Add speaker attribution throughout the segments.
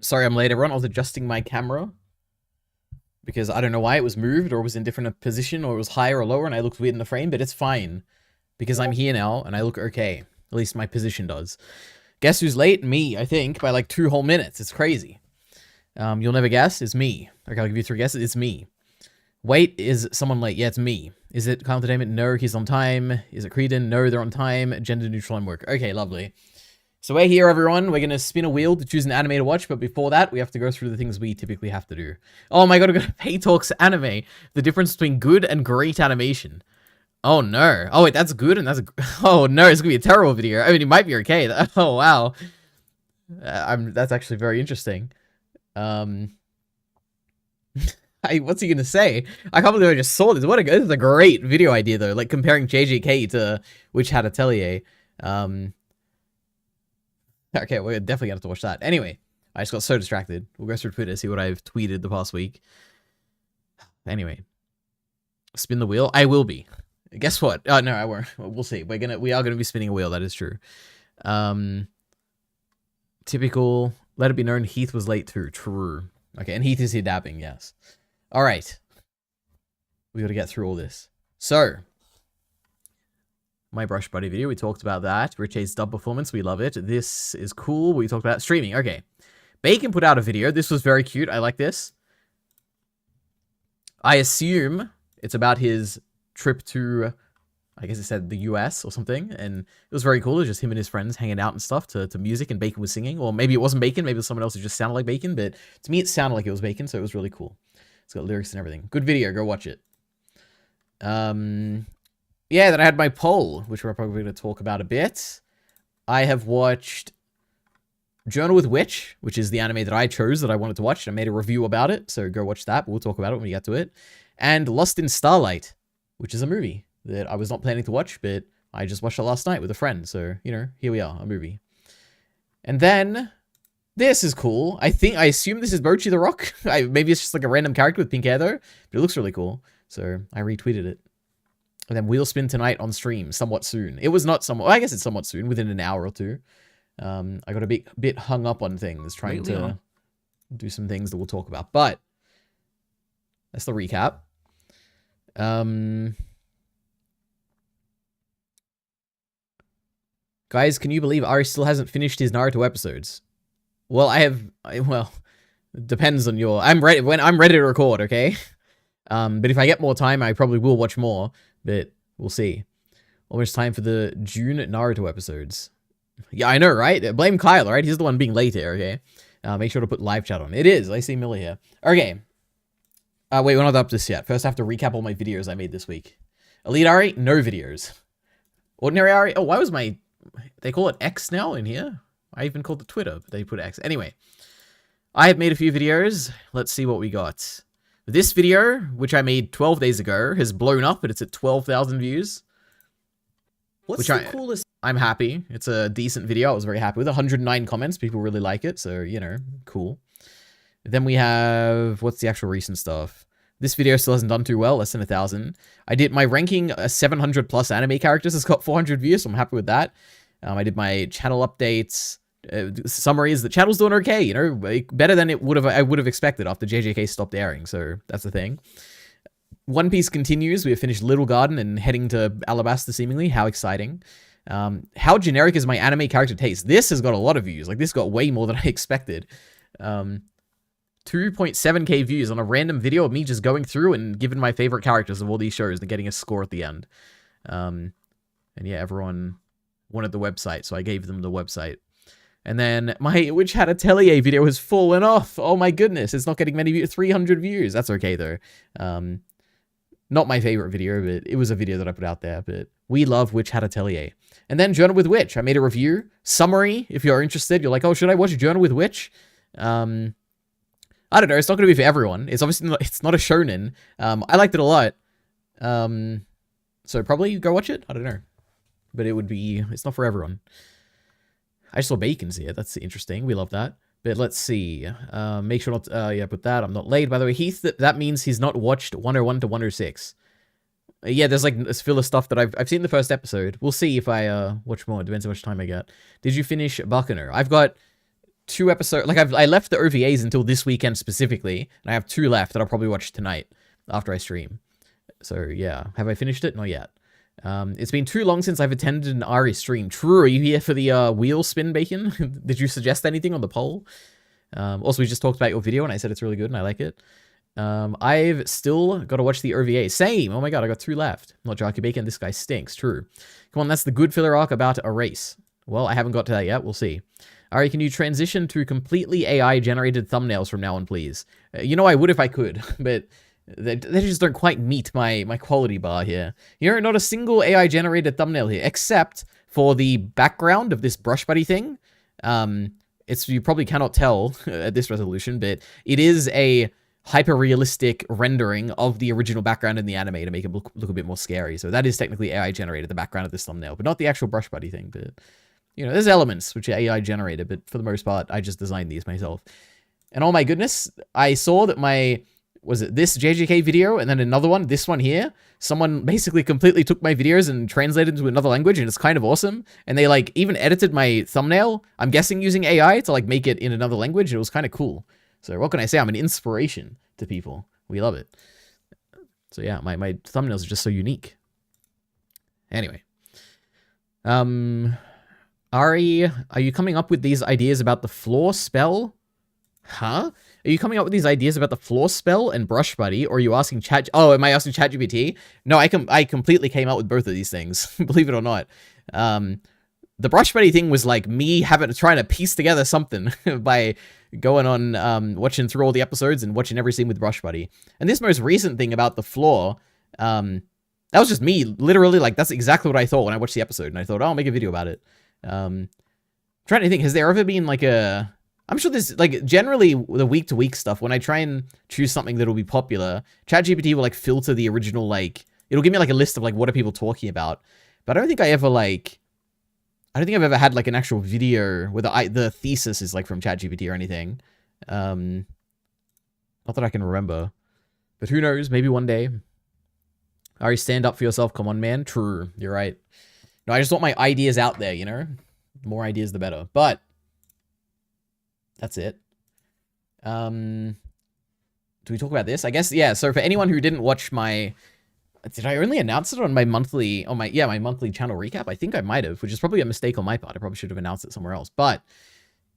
Speaker 1: Sorry I'm late, everyone. I was adjusting my camera because I don't know why it was moved or was in different position or it was higher or lower and I looked weird in the frame, but it's fine because I'm here now and I look okay. At least my position does. Guess who's late? Me, I think, by like 2 whole minutes. It's crazy. You'll never guess. It's me. Okay, I'll give you 3 guesses. It's me. Wait, is someone late? Yeah, it's me. Is it Kyle Entertainment? No, he's on time. Is it Creedon? No, they're on time. Gender neutral and work. Okay, lovely. So we're here, everyone. We're going to spin a wheel to choose an anime to watch, but before that, we have to go through the things we typically have to do. Oh my god, we're going to Pay Talks anime. The difference between good and great animation. Oh no. Oh wait, that's good and that's... Oh no, it's going to be a terrible video. I mean, it might be okay. Oh wow. That's actually very interesting. What's he going to say? I can't believe I just saw this. This is a great video idea, though. Like, comparing JJK to Witch Hat Atelier. Okay, we're definitely gonna have to watch that. Anyway, I just got so distracted. We'll go through Twitter, see what I've tweeted the past week. Anyway, spin the wheel. I will be. Guess what? Oh no, I won't. We'll see. We are gonna be spinning a wheel. That is true. Typical. Let it be known Heath was late too. True. Okay, and Heath is here dabbing. Yes. All right. We got to get through all this. So. My Brush Buddy video, we talked about that. Rich A's dub performance, we love it. This is cool. We talked about streaming. Okay. Bacon put out a video. This was very cute. I like this. I assume it's about his trip to, I guess it said the US or something. And it was very cool. It was just him and his friends hanging out and stuff to music, and Bacon was singing. Or maybe it wasn't Bacon. Maybe it was someone else who just sounded like Bacon. But to me, it sounded like it was Bacon, so it was really cool. It's got lyrics and everything. Good video. Go watch it. Yeah, then I had my poll, which we're probably going to talk about a bit. I have watched Journal with Witch, which is the anime that I chose that I wanted to watch. I made a review about it, so go watch that. But we'll talk about it when we get to it. And Lost in Starlight, which is a movie that I was not planning to watch, but I just watched it last night with a friend. So, you know, here we are, a movie. And then this is cool. I assume this is Mochi the Rock. Maybe it's just like a random character with pink hair though, but it looks really cool. So I retweeted it. And then wheel spin tonight on stream, somewhat soon. It was not somewhat... Well, I guess it's somewhat soon, within an hour or two. I got a bit hung up on things, trying to do some things that we'll talk about. But that's the recap. Guys, can you believe Ari still hasn't finished his Naruto episodes? Well, well, it depends on your... I'm ready to record, okay? But if I get more time, I probably will watch more. But we'll see. Almost time for the June Naruto episodes. Yeah, I know, right? Blame Kyle, right? He's the one being late here, okay? Make sure to put live chat on. It is. I see Miller here. Okay. Wait, we're not up to this yet. First, I have to recap all my videos I made this week. EliteAri, no videos. Ordinary Ari, oh, why was my... They call it X now in here? I even called it Twitter, but they put X. Anyway. I have made a few videos. Let's see what we got. This video, which I made 12 days ago, has blown up, and it's at 12,000 views.
Speaker 2: What's the coolest?
Speaker 1: I'm happy. It's a decent video. I was very happy with 109 comments. People really like it, so, you know, cool. Then we have... What's the actual recent stuff? This video still hasn't done too well, less than 1,000. I did my ranking 700 plus anime characters. It's got 400 views, so I'm happy with that. I did my channel updates. Summary is the channel's doing okay, you know, better than I would have expected after JJK stopped airing, so that's the thing. One Piece continues. We have finished Little Garden and heading to Alabasta, seemingly. How exciting. How generic is my anime character taste? This has got a lot of views. Like, this got way more than I expected. 2.7k views on a random video of me just going through and giving my favorite characters of all these shows and getting a score at the end. And yeah, everyone wanted the website, so I gave them the website. And then my Witch Hat Atelier video has fallen off. Oh my goodness, it's not getting many views. 300 views. That's okay though. Not my favorite video, but it was a video that I put out there. But we love Witch Hat Atelier. And then Journal with Witch. I made a review. Summary, if you're interested. You're like, oh, should I watch Journal with Witch? I don't know. It's not going to be for everyone. It's obviously not, it's not a shonen. I liked it a lot. So probably go watch it. I don't know. But it's not for everyone. I just saw Bacon's here. That's interesting. We love that. But let's see. Make sure not... yeah, put that. I'm not late. By the way, Heath, that means he's not watched 101 to 106. Yeah, there's like filler stuff that I've seen the first episode. We'll see if I watch more. It depends how much time I get. Did you finish Buccaneer? I've got 2 episodes. Like I left the OVAs until this weekend specifically, and I have 2 left that I'll probably watch tonight after I stream. So yeah, have I finished it? Not yet. It's been too long since I've attended an Ari stream. True, are you here for the wheel spin, Bacon? Did you suggest anything on the poll? Also, we just talked about your video, and I said it's really good, and I like it. I've still got to watch the OVA. Same! Oh my god, I got 2 left. Not Jarky Bacon, this guy stinks. True. Come on, that's the good filler arc about a race. Well, I haven't got to that yet. We'll see. Ari, can you transition to completely AI-generated thumbnails from now on, please? You know, I would if I could, but they just don't quite meet my quality bar here. You know, not a single AI-generated thumbnail here, except for the background of this brush buddy thing. You probably cannot tell at this resolution, but it is a hyper-realistic rendering of the original background in the anime to make it look a bit more scary. So that is technically AI-generated, the background of this thumbnail, but not the actual brush buddy thing, but... You know, there's elements which are AI generated, but for the most part, I just designed these myself. And oh my goodness, I saw that this JJK video and then another one, this one here, someone basically completely took my videos and translated into another language, and it's kind of awesome. And they like even edited my thumbnail, I'm guessing using AI to like make it in another language. It was kind of cool. So what can I say? I'm an inspiration to people. We love it. So yeah, my thumbnails are just so unique. Anyway. Ari, are you coming up with these ideas about the floor spell? Huh? Are you coming up with these ideas about the floor spell and brush buddy, or are you asking Chat? Oh, am I asking ChatGPT? No, I completely came up with both of these things. Believe it or not. The brush buddy thing was like me trying to piece together something by going on watching through all the episodes and watching every scene with brush buddy. And this most recent thing about the floor, that was just me. Literally, like that's exactly what I thought when I watched the episode, and I thought, oh, I'll make a video about it. Trying to think, has there ever been like I'm sure there's like generally the week-to-week stuff, when I try and choose something that'll be popular, ChatGPT will like filter the original, like it'll give me like a list of like what are people talking about. But I don't think I've ever had like an actual video where the thesis is like from ChatGPT or anything. Not that I can remember. But who knows, maybe one day. Ari, stand up for yourself, come on man. True, you're right. No, I just want my ideas out there, you know? The more ideas, the better. But that's it. Do we talk about this? I guess, yeah. So for anyone who didn't watch did I only announce it on my monthly, my monthly channel recap? I think I might have, which is probably a mistake on my part. I probably should have announced it somewhere else. But,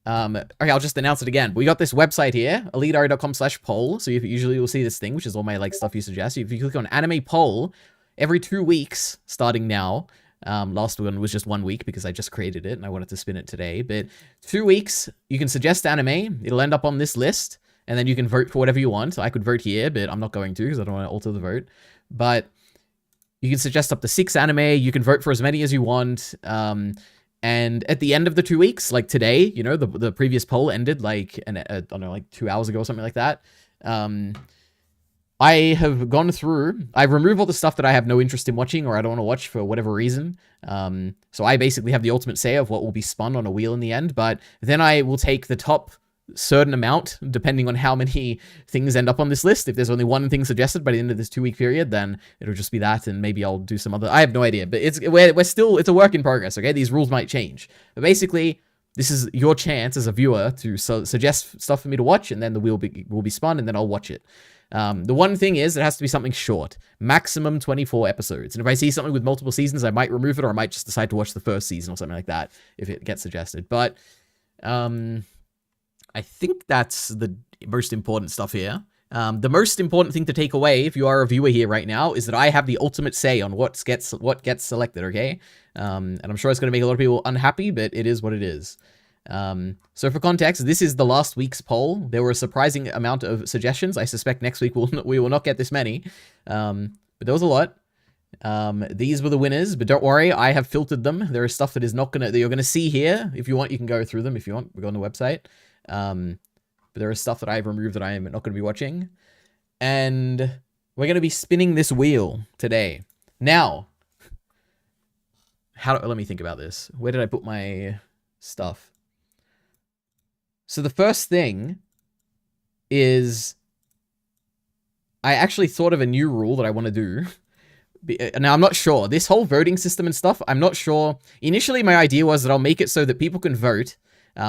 Speaker 1: okay, I'll just announce it again. We got this website here, EliteAri.com/poll. So usually you'll see this thing, which is all my like stuff you suggest. If you click on anime poll, every 2 weeks, starting now, last one was just 1 week because I just created it and I wanted to spin it today. But 2 weeks, you can suggest anime. It'll end up on this list, and then you can vote for whatever you want. So I could vote here, but I'm not going to because I don't want to alter the vote. But you can suggest up to 6 anime. You can vote for as many as you want. And at the end of the 2 weeks, like today, you know, the previous poll ended like, I don't know, like 2 hours ago or something like that. I have gone through, I removed all the stuff that I have no interest in watching or I don't want to watch for whatever reason. So I basically have the ultimate say of what will be spun on a wheel in the end, but then I will take the top certain amount, depending on how many things end up on this list. If there's only one thing suggested by the end of this 2 week period, then it'll just be that, and maybe I'll do some other, I have no idea, but it's a work in progress, okay? These rules might change. But basically, this is your chance as a viewer to suggest stuff for me to watch, and then the wheel will be spun, and then I'll watch it. The one thing is, it has to be something short. Maximum 24 episodes. And if I see something with multiple seasons, I might remove it, or I might just decide to watch the first season or something like that, if it gets suggested. But, I think that's the most important stuff here. The most important thing to take away, if you are a viewer here right now, is that I have the ultimate say on what gets selected, okay? And I'm sure it's going to make a lot of people unhappy, but it is what it is. So for context, this is the last week's poll. There were a surprising amount of suggestions. I suspect next week we will not get this many. But there was a lot. These were the winners, but don't worry, I have filtered them. There is stuff that you're gonna see here. If you want, you can go through them. If you want, we go on the website. But there is stuff that I've removed that I am not going to be watching. And we're going to be spinning this wheel today. Now, let me think about this. Where did I put my stuff? So the first thing is I actually thought of a new rule that I want to do. Now, I'm not sure. This whole voting system and stuff, I'm not sure. Initially, my idea was that I'll make it so that people can vote,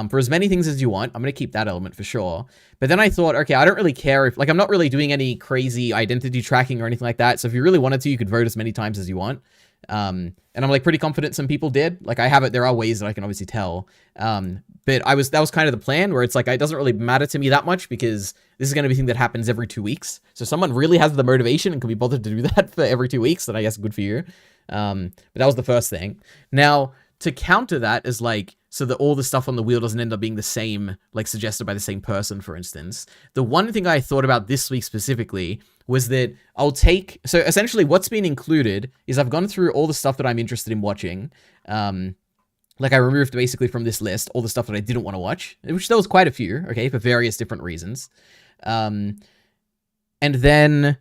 Speaker 1: for as many things as you want. I'm going to keep that element for sure. But then I thought, okay, I don't really care if, like, I'm not really doing any crazy identity tracking or anything like that. So if you really wanted to, you could vote as many times as you want. And I'm like pretty confident some people did. Like I have it, there are ways that I can obviously tell. But that was kind of the plan where it's like, it doesn't really matter to me that much because this is going to be a thing that happens every 2 weeks. So someone really has the motivation and can be bothered to do that for every 2 weeks, then I guess good for you. But that was the first thing. Now, to counter that is like, so that all the stuff on the wheel doesn't end up being the same, like suggested by the same person, for instance. The one thing I thought about this week specifically was that so essentially what's been included is I've gone through all the stuff that I'm interested in watching. Like I removed basically from this list all the stuff that I didn't want to watch, which there was quite a few, okay, for various different reasons. And then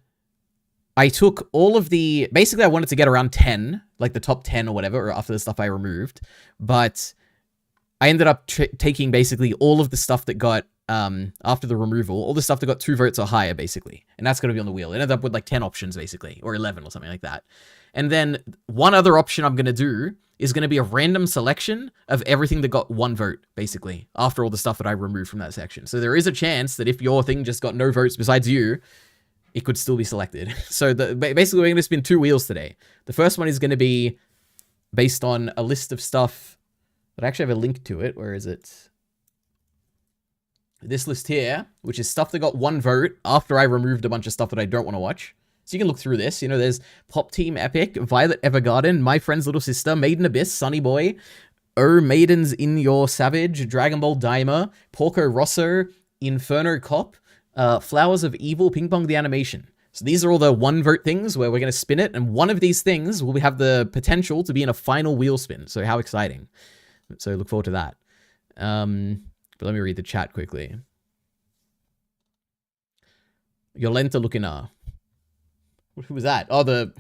Speaker 1: I took all of basically I wanted to get around 10, like the top 10 or whatever, or after the stuff I removed, but I ended up taking basically all of the stuff that got, after the removal, all the stuff that got 2 votes or higher, basically. And that's going to be on the wheel. It ended up with like 10 options, basically, or 11 or something like that. And then one other option I'm going to do is going to be a random selection of everything that got 1 vote, basically, after all the stuff that I removed from that section. So there is a chance that if your thing just got no votes besides you, it could still be selected. So basically, we're going to spin 2 wheels today. The first one is going to be based on a list of stuff. But I actually have a link to it. Where is it? This list here, which is stuff that got 1 vote after I removed a bunch of stuff that I don't want to watch. So you can look through this. You know, there's Pop Team Epic, Violet Evergarden, My Friend's Little Sister, Maiden Abyss, Sunny Boy, Maidens in Your Savage, Dragon Ball Daima, Porco Rosso, Inferno Cop, Flowers of Evil, Ping Pong the Animation. So these are all the 1 vote things where we're going to spin it. And one of these things will have the potential to be in a final wheel spin. So how exciting. So look forward to that. But let me read the chat quickly. Yolenta Lukina. Who was that? Oh, the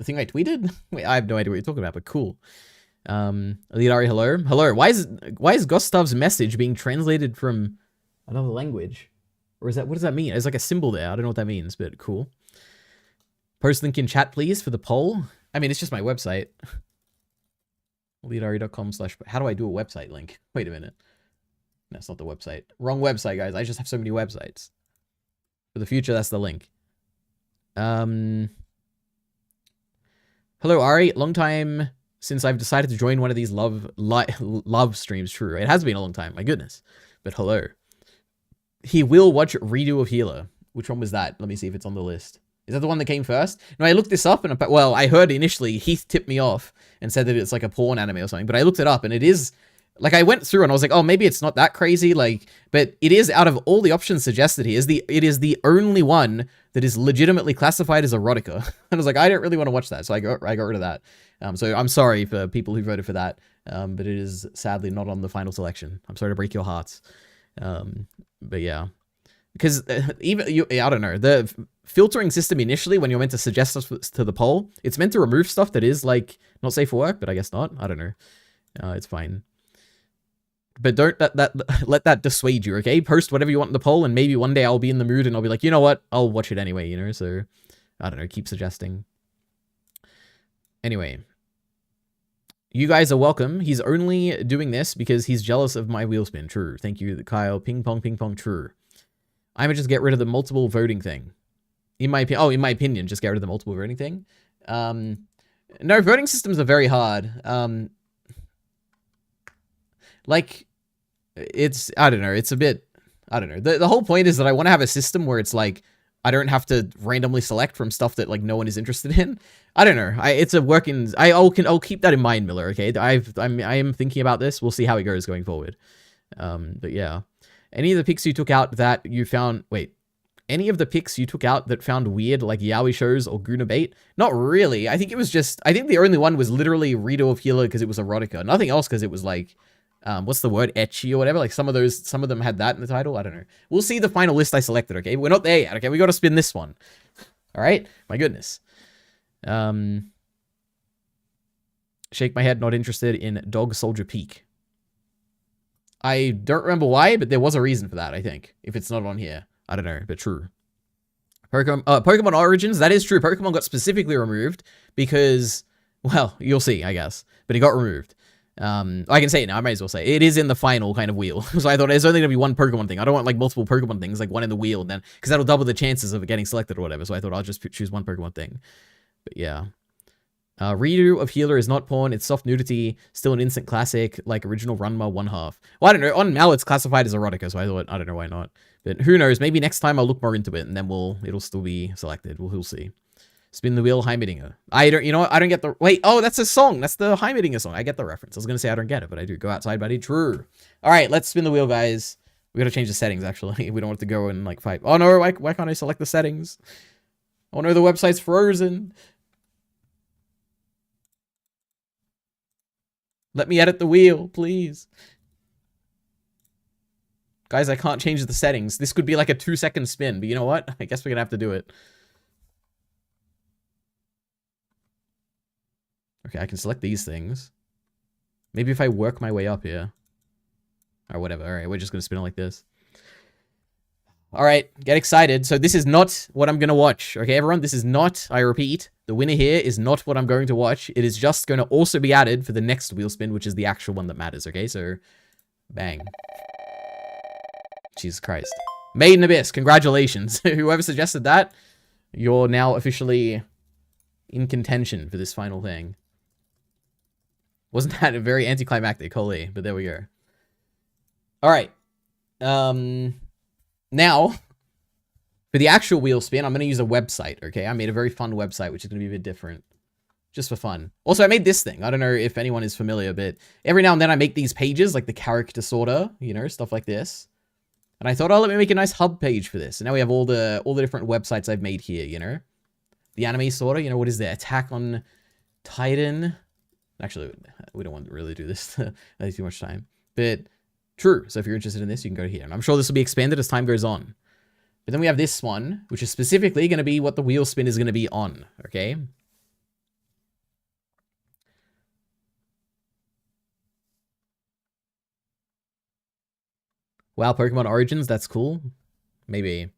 Speaker 1: thing I tweeted? Wait, I have no idea what you're talking about, but cool. EliteAri, hello. Hello. Why is Gustav's message being translated from another language? Or is that, what does that mean? There's like a symbol there. I don't know what that means, but cool. Post link in chat, please, for the poll. I mean, it's just my website. EliteAri.com/ how do I do a website link? Wait a minute. That's not the website. Wrong website, guys. I just have so many websites. For the future, that's the link. Hello, Ari. Long time since I've decided to join one of these love streams. True. It has been a long time. My goodness. But hello. He will watch Redo of Healer. Which one was that? Let me see if it's on the list. Is that the one that came first? No, I looked this up and, well, I heard initially Heath tipped me off and said that it's like a porn anime or something, but I looked it up and it is, like, I went through and I was like, oh, maybe it's not that crazy, like, but it is, out of all the options suggested here, it is the only one that is legitimately classified as erotica. And I was like, I don't really want to watch that, so I got rid of that. So I'm sorry for people who voted for that, but it is sadly not on the final selection. I'm sorry to break your hearts. But yeah. Because I don't know, the filtering system initially, when you're meant to suggest stuff to the poll, it's meant to remove stuff that is, like, not safe for work, but I guess not. I don't know. It's fine. But don't let that dissuade you, okay? Post whatever you want in the poll, and maybe one day I'll be in the mood and I'll be like, you know what? I'll watch it anyway, you know? So, I don't know, keep suggesting. Anyway. You guys are welcome. He's only doing this because he's jealous of my wheel spin. True. Thank you, Kyle. Ping pong, true. I'm gonna just get rid of the multiple voting thing. In my opinion, just get rid of the multiple voting thing. No, voting systems are very hard. Like, it's, I don't know, it's a bit, I don't know. The whole point is that I want to have a system where it's like, I don't have to randomly select from stuff that, like, no one is interested in. I don't know. It's a working, I'll keep that in mind, Miller, okay? I am thinking about this. We'll see how it goes going forward. But yeah. Any of the picks you took out that you found, any of the picks you took out that found weird, like yaoi shows or Guna bait? Not really. I think it was just, I think the only one was literally Redo of Healer because it was erotica. Nothing else because it was like, what's the word? Ecchi or whatever. Like some of them had that in the title. I don't know. We'll see the final list I selected, okay? We're not there yet, okay? We got to spin this one. All right? My goodness. Shake my head, not interested in Dog Soldier Peak. I don't remember why, but there was a reason for that, I think. If it's not on here. I don't know, but true. Pokemon Origins, that is true. Pokemon got specifically removed because, well, you'll see, I guess. But it got removed. I can say it now. I might as well say it. It is in the final kind of wheel. So I thought there's only gonna be one Pokemon thing. I don't want like multiple Pokemon things, like one in the wheel, and then because that'll double the chances of it getting selected or whatever. So I thought I'll just choose one Pokemon thing. But yeah. Redo of Healer is not porn. It's soft nudity. Still an instant classic, like original Ranma 1/2. Well, I don't know. On Mal, it's classified as erotica, so I thought, I don't know why not. But who knows? Maybe next time I'll look more into it, and then it'll still be selected. We'll see. Spin the wheel, Heimerdinger. You know what? I don't get the, wait, oh, that's a song. That's the Heimerdinger song. I get the reference. I was going to say I don't get it, but I do. Go outside, buddy. True. All right, let's spin the wheel, guys. We got to change the settings, actually. We don't want to go and, like, fight. Oh, no, why can't I select the settings? Oh, no, the website's frozen. Let me edit the wheel, please. Guys, I can't change the settings. This could be like a 2-second spin, but you know what? I guess we're going to have to do it. Okay, I can select these things. Maybe if I work my way up here. Or whatever. All right, we're just going to spin it like this. All right, get excited. So this is not what I'm going to watch. Okay, everyone, this is not, I repeat, the winner here is not what I'm going to watch. It is just going to also be added for the next wheel spin, which is the actual one that matters. Okay, so bang. Jesus Christ. Maiden Abyss, congratulations. Whoever suggested that, you're now officially in contention for this final thing. Wasn't that a very anticlimactic? Holy, but there we go. All right. Now, for the actual wheel spin, I'm going to use a website, okay? I made a very fun website, which is going to be a bit different. Just for fun. Also, I made this thing. I don't know if anyone is familiar, but every now and then I make these pages, like the character sorter, you know, stuff like this. And I thought, oh, let me make a nice hub page for this. And now we have all the different websites I've made here, you know? The anime sorter, you know, what is there? Attack on Titan. Actually, we don't want to really do this. That takes too much time. But true. So if you're interested in this, you can go here. And I'm sure this will be expanded as time goes on. But then we have this one, which is specifically going to be what the wheel spin is going to be on. Okay? Wow, Pokemon Origins, that's cool. Maybe.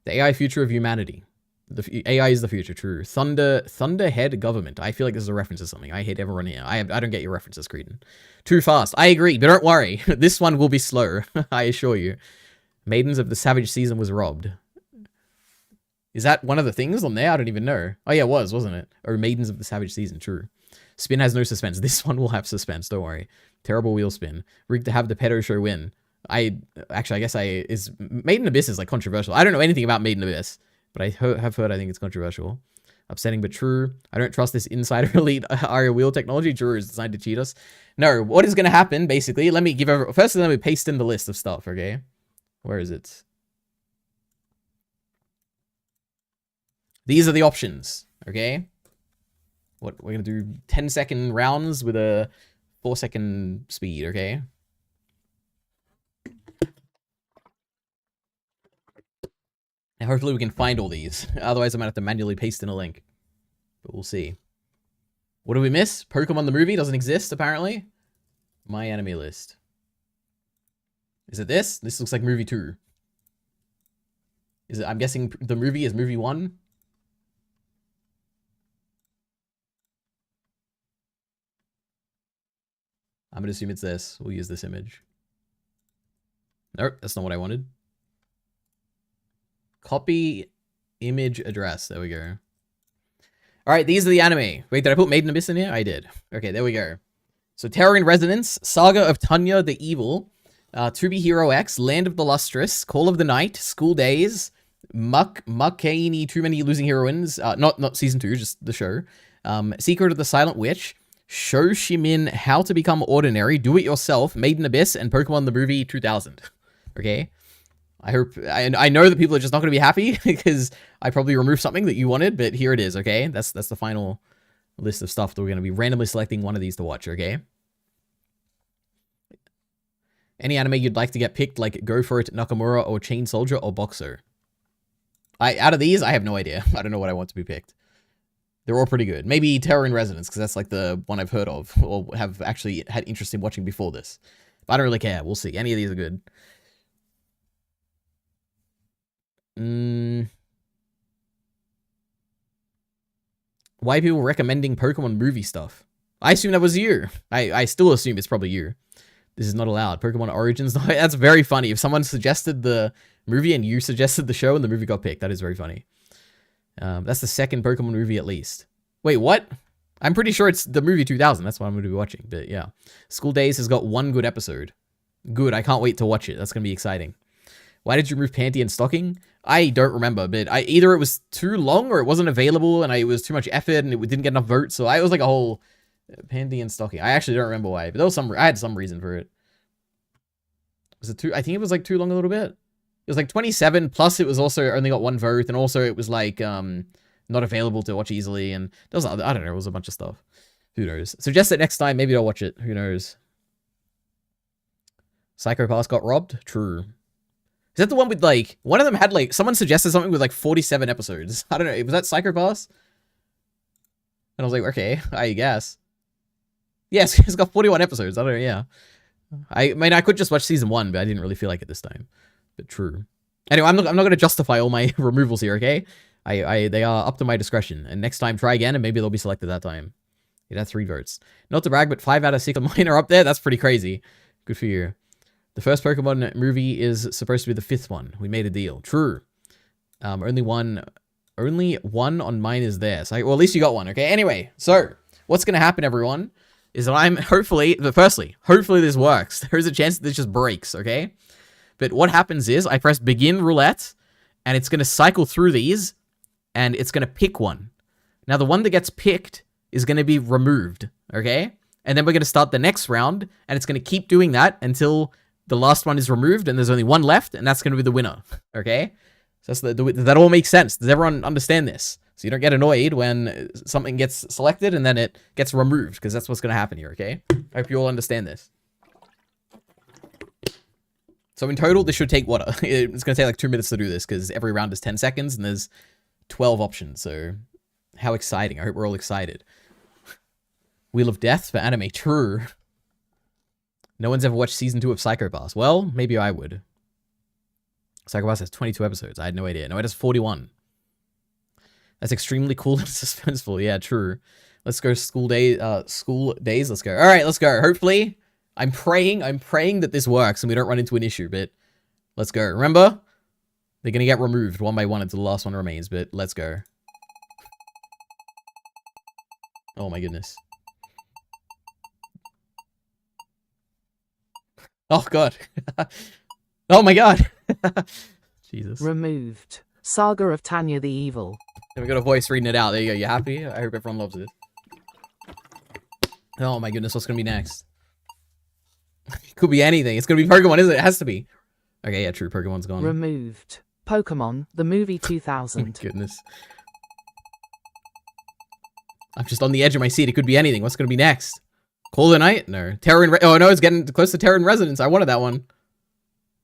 Speaker 1: The AI future of humanity. The AI is the future, true. Thunderhead government. I feel like this is a reference to something. I hate everyone here. I don't get your references, Creedon. Too fast. I agree, but don't worry. This one will be slow. I assure you. Maidens of the Savage Season was robbed. Is that one of the things on there? I don't even know. Oh yeah, it was, wasn't it? Or Maidens of the Savage Season, true. Spin has no suspense. This one will have suspense, don't worry. Terrible wheel spin. Rigged to have the pedo show win. Maiden Abyss is like controversial. I don't know anything about Maiden Abyss. But I have heard I think it's controversial. Upsetting but true. I don't trust this insider EliteAri wheel technology. Drew is designed to cheat us. No, what is going to happen, basically, let me first let me paste in the list of stuff, okay? Where is it? These are the options, okay? What, we're going to do 10-second rounds with a 4-second speed, okay? And hopefully we can find all these. Otherwise, I might have to manually paste in a link. But we'll see. What do we miss? Pokemon the movie doesn't exist, apparently. My enemy list. Is it this? This looks like movie 2. Is it? I'm guessing the movie is movie 1. I'm going to assume it's this. We'll use this image. Nope, that's not what I wanted. Copy image address. There we go. All right, these are the anime. Wait, did I put Maiden Abyss in here? I did. Okay, there we go. So Terror in Resonance, Saga of Tanya the Evil, To Be Hero X, Land of the Lustrous, Call of the Night, School Days, Muckaini, Too Many Losing Heroines, not season 2, just the show, Secret of the Silent Witch, Shoshimin, How to Become Ordinary, Do It Yourself, Maiden Abyss, and Pokemon the Movie 2000. Okay? I know that people are just not going to be happy because I probably removed something that you wanted, but here it is, okay? That's the final list of stuff that we're going to be randomly selecting one of these to watch, okay? Any anime you'd like to get picked, like Go For It, Nakamura, or Chain Soldier, or Boxer? Out of these, I have no idea. I don't know what I want to be picked. They're all pretty good. Maybe Terror in Resonance, because that's like the one I've heard of, or have actually had interest in watching before this. But I don't really care. We'll see. Any of these are good. Why are people recommending Pokemon movie stuff? I assume that was you. I still assume it's probably you. This is not allowed. Pokemon Origins. That's very funny. If someone suggested the movie and you suggested the show and the movie got picked, that is very funny. That's the second Pokemon movie at least. Wait, what? I'm pretty sure it's the movie 2000. That's what I'm going to be watching. But yeah. School Days has got one good episode. Good. I can't wait to watch it. That's going to be exciting. Why did you remove Panty and Stocking? I don't remember, but either it was too long or it wasn't available and it was too much effort and it didn't get enough votes. So it was like a whole Panty and Stocking. I actually don't remember why, but there was I had some reason for it. Was it too? I think it was like too long a little bit. It was like 27 plus it was also only got one vote and also it was like not available to watch easily and there was, I don't know, it was a bunch of stuff. Who knows? Suggest it next time. Maybe I'll watch it. Who knows? Psycho Pass got robbed? True. Is that the one with like, one of them had like, someone suggested something with like 47 episodes. I don't know. Was that Psycho Pass? And I was like, okay, I guess. Yes, it's got 41 episodes. I don't know, yeah. I mean, I could just watch season 1, but I didn't really feel like it this time. But true. Anyway, I'm not going to justify all my removals here, okay? They are up to my discretion. And next time, try again, and maybe they'll be selected that time. It had 3 votes. Not to brag, but 5 out of 6 of mine are up there. That's pretty crazy. Good for you. The first Pokemon movie is supposed to be the 5th one. We made a deal. True. Only one on mine is there. So well, at least you got one, okay? Anyway, so what's going to happen, everyone, is that I'm hopefully this works. There's a chance that this just breaks, okay? But what happens is I press begin roulette, and it's going to cycle through these, and it's going to pick one. Now, the one that gets picked is going to be removed, okay? And then we're going to start the next round, and it's going to keep doing that until the last one is removed, and there's only one left, and that's going to be the winner, okay? So that all makes sense. Does everyone understand this? So you don't get annoyed when something gets selected, and then it gets removed, because that's what's going to happen here, okay? I hope you all understand this. So in total, this should take, what? It's going to take like 2 minutes to do this, because every round is 10 seconds, and there's 12 options, so how exciting. I hope we're all excited. Wheel of Death for anime. True. No one's ever watched season 2 of Psycho Pass. Well, maybe I would. Psycho Pass has 22 episodes. I had no idea. No, it has 41. That's extremely cool and suspenseful. Yeah, true. Let's go school days. Let's go. All right, let's go. Hopefully, I'm praying that this works and we don't run into an issue, but let's go. Remember, they're going to get removed one by one until the last one remains, but let's go. Oh my goodness. Oh god. Oh my god. Jesus.
Speaker 3: Removed. Saga of Tanya the Evil.
Speaker 1: And we got a voice reading it out. There you go. You happy? I hope everyone loves it. Oh my goodness, what's gonna be next? It could be anything. It's gonna be Pokemon, isn't it? It has to be. Okay, yeah, true. Pokemon's gone.
Speaker 3: Removed. Pokemon, the movie 2000.
Speaker 1: Goodness. I'm just on the edge of my seat. It could be anything. What's gonna be next? Cold at Night? No. Oh no, it's getting close to Terror in Resonance. I wanted that one.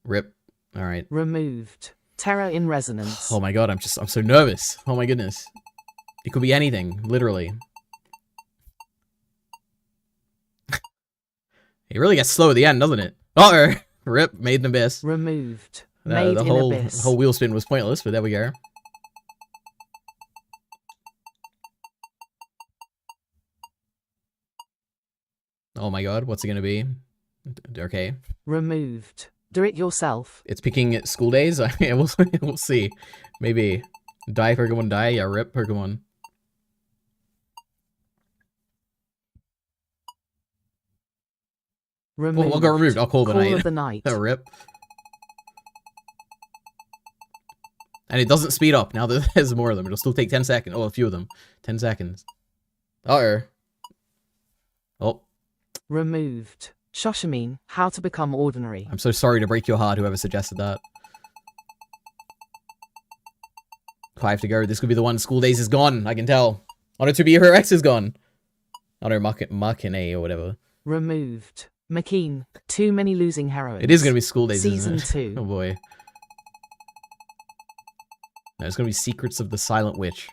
Speaker 1: Rip. All right.
Speaker 3: Removed. Terror in Resonance.
Speaker 1: Oh my god, I'm so nervous. Oh my goodness. It could be anything, literally. It really gets slow at the end, doesn't it? Uh-oh. Rip. Made in Abyss.
Speaker 3: Removed. Made
Speaker 1: the
Speaker 3: in
Speaker 1: whole
Speaker 3: Abyss.
Speaker 1: whole wheel spin was pointless, but there we go. Oh my god, what's it gonna be? Okay.
Speaker 3: Removed. Do it yourself.
Speaker 1: It's picking School Days? Yeah, we'll see. Maybe. Die, Pokemon, die. Yeah, rip, Pokemon.
Speaker 3: Removed.
Speaker 1: What got removed? Oh, Call the Night.
Speaker 3: Call of the Night.
Speaker 1: Oh, rip. And it doesn't speed up now that there's more of them. It'll still take 10 seconds. Oh, a few of them. 10 seconds. Uh-oh. Oh.
Speaker 3: Removed. Shoshamine, How to Become Ordinary.
Speaker 1: I'm so sorry to break your heart, whoever suggested that. 5 to go. This could be the one. School Days is gone. I can tell. Honor to be her ex is gone. Honor Makine or whatever.
Speaker 3: Removed. McKean, Too Many Losing Heroines.
Speaker 1: It is going to be School Days,
Speaker 3: Season
Speaker 1: isn't it?
Speaker 3: 2.
Speaker 1: Oh boy. No, it's going to be Secrets of the Silent Witch.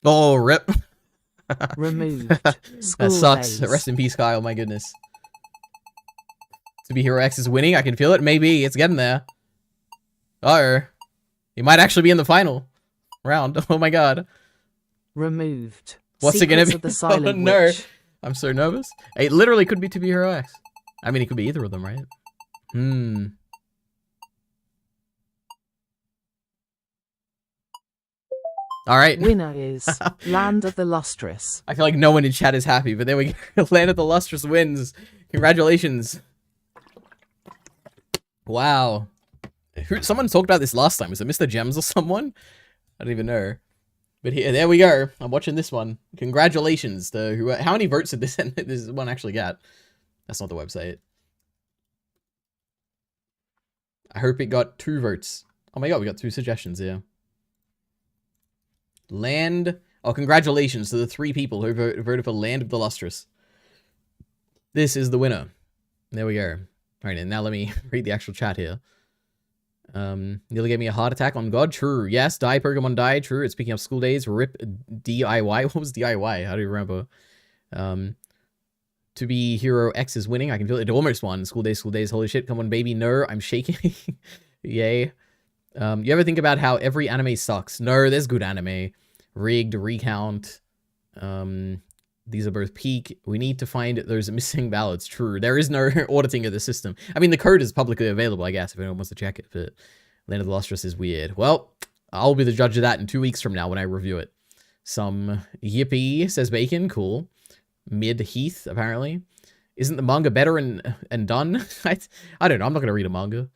Speaker 1: Oh, rip.
Speaker 3: Removed.
Speaker 1: That sucks.
Speaker 3: Days.
Speaker 1: Rest in peace, Kyle. My goodness. To be Hero X is winning. I can feel it. Maybe. It's getting there. Uh-oh. He might actually be in the final. round. Oh my god.
Speaker 3: Removed.
Speaker 1: What's
Speaker 3: Secrets
Speaker 1: it gonna be?
Speaker 3: Of the Silent
Speaker 1: Oh no.
Speaker 3: Witch.
Speaker 1: I'm so nervous. It literally could be To Be Hero X. I mean, it could be either of them, right? All right.
Speaker 3: Winner is Land of the Lustrous.
Speaker 1: I feel like no one in chat is happy, but there we go. Land of the Lustrous wins. Congratulations. Wow. Someone talked about this last time. Was it Mr. Gems or someone? I don't even know. But here, there we go. I'm watching this one. Congratulations to who. How many votes did this one actually get? That's not the website. I hope it got 2 votes. Oh my god, we got 2 suggestions here. Land. Oh, congratulations to the 3 people who voted for Land of the Lustrous. This is the winner. There we go. All right, and now let me read the actual chat here. Nearly gave me a heart attack on God. True. Yes. Die. Pokemon die. True. It's speaking of school days. Rip DIY. What was DIY? How do you remember? To Be Hero X is winning. I can feel it. It almost won. School days. School days. Holy shit. Come on, baby. No, I'm shaking. Yay. You ever think about how every anime sucks? No, there's good anime. Rigged. Recount. These are both peak. We need to find those missing ballots. True. There is no auditing of the system. I mean, the code is publicly available, I guess, if anyone wants to check it, but Land of the Lustrous is weird. Well, I'll be the judge of that in 2 weeks from now when I review it. Some yippee, says Bacon. Cool. Mid-Heath, apparently. Isn't the manga better and done? I don't know. I'm not going to read a manga.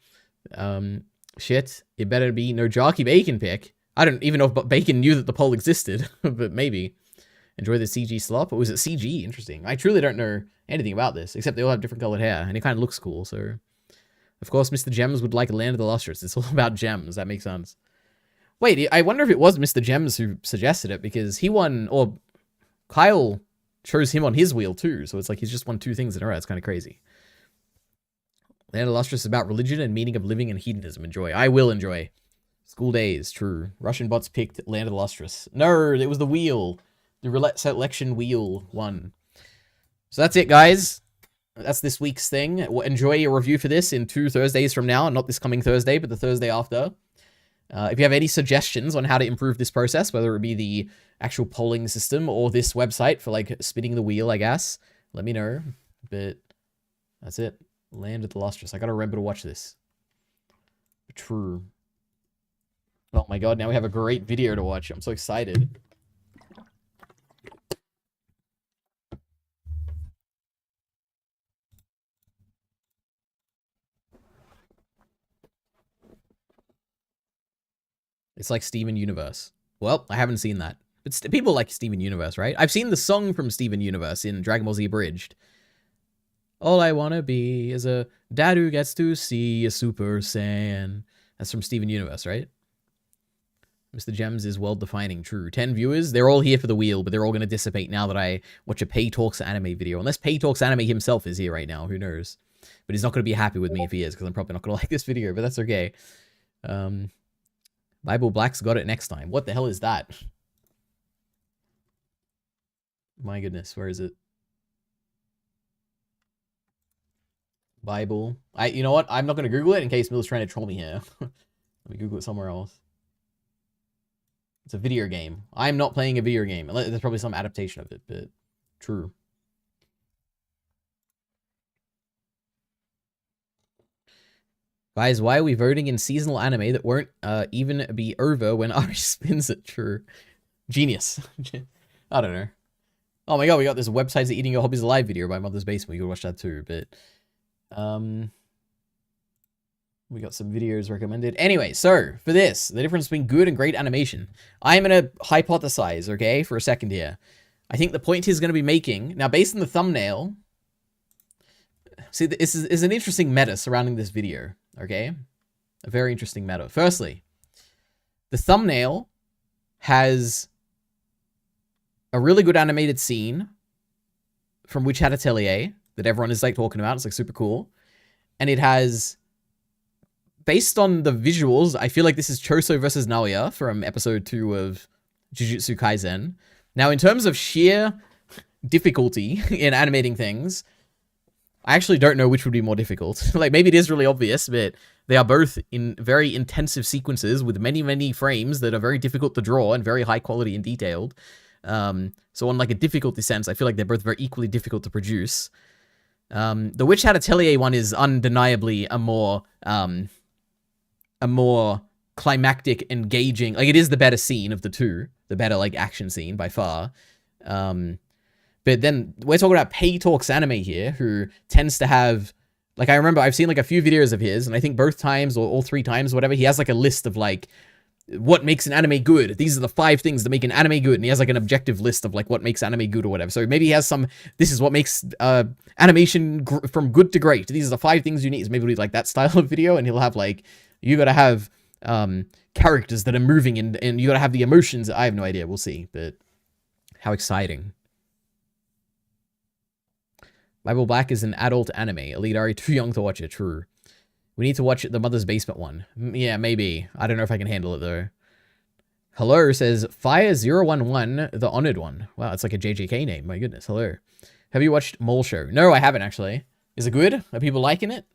Speaker 1: Shit. It better be no jockey Bacon pick. I don't even know if Bacon knew that the poll existed, but maybe. Enjoy the CG slop? Or was it CG? Interesting. I truly don't know anything about this, except they all have different colored hair, and it kind of looks cool, so... Of course, Mr. Gems would like Land of the Lustrous. It's all about gems. That makes sense. Wait, I wonder if it was Mr. Gems who suggested it, because he won... Or Kyle chose him on his wheel, too, so it's like he's just won 2 things in a row. It's kind of crazy. Land of the Lustrous is about religion and meaning of living and hedonism. Enjoy. I will enjoy. School days. True. Russian bots picked Land of the Lustrous. No, it was the wheel. The roulette selection wheel won. So that's it, guys. That's this week's thing. Enjoy your review for this in 2 Thursdays from now. Not this coming Thursday, but the Thursday after. If you have any suggestions on how to improve this process, whether it be the actual polling system or this website for, like, spinning the wheel, I guess, let me know. But that's it. Land of the Lustrous. I gotta remember to watch this. True. Oh my god, now we have a great video to watch. I'm so excited. It's like Steven Universe. Well, I haven't seen that. But people like Steven Universe, right? I've seen the song from Steven Universe in Dragon Ball Z Abridged. All I wanna be is a dad who gets to see a Super Saiyan. That's from Steven Universe, right? Mr. Gems is well-defining. True. 10 viewers. They're all here for the wheel, but they're all going to dissipate now that I watch a Pay Talks Anime video. Unless Pay Talks Anime himself is here right now. Who knows? But he's not going to be happy with me if he is, because I'm probably not going to like this video, but that's okay. Bible Black's got it next time. What the hell is that? My goodness, where is it? Bible. You know what? I'm not going to Google it in case Mill's trying to troll me here. Let me Google it somewhere else. It's a video game. I'm not playing a video game. There's probably some adaptation of it, but true. Guys, why are we voting in seasonal anime that won't even be over when Ari spins it? True. Genius. I don't know. Oh my god, we got this Websites Eating Your Hobbies Alive video by Mother's Basement. You can watch that too, but... we got some videos recommended. Anyway, so, for this, the difference between good and great animation. I'm going to hypothesize, okay, for a second here. I think the point he's going to be making... Now, based on the thumbnail... See, this is an interesting meta surrounding this video, okay? A very interesting meta. Firstly, the thumbnail has a really good animated scene from Witch Hat Atelier that everyone is, like, talking about. It's, like, super cool. And it has... Based on the visuals, I feel like this is Choso versus Naoya from episode 2 of Jujutsu Kaisen. Now, in terms of sheer difficulty in animating things, I actually don't know which would be more difficult. Like, maybe it is really obvious, but they are both in very intensive sequences with many, many frames that are very difficult to draw and very high quality and detailed. So on like a difficulty sense, I feel like they're both very equally difficult to produce. The Witch Hat Atelier one is undeniably a more climactic, engaging, like it is the better scene of the two, the better like action scene by far. But then we're talking about Pay Talks Anime here, who tends to have, like, I remember I've seen like a few videos of his, and I think both times or all 3 times, whatever, he has like a list of like what makes an anime good. These are the 5 things that make an anime good, and he has like an objective list of like what makes anime good or whatever. So maybe he has some, this is what makes animation from good to great. These are the 5 things you need. So maybe like that style of video, and he'll have like, you gotta have characters that are moving, and you gotta have the emotions. I have no idea. We'll see, but how exciting. Bible Black is an adult anime. EliteAri too young to watch it. True. We need to watch the Mother's Basement one. Yeah, maybe. I don't know if I can handle it though. Hello says Fire011, the Honored One. Wow, it's like a JJK name. My goodness. Hello. Have you watched Mole Show? No, I haven't actually. Is it good? Are people liking it?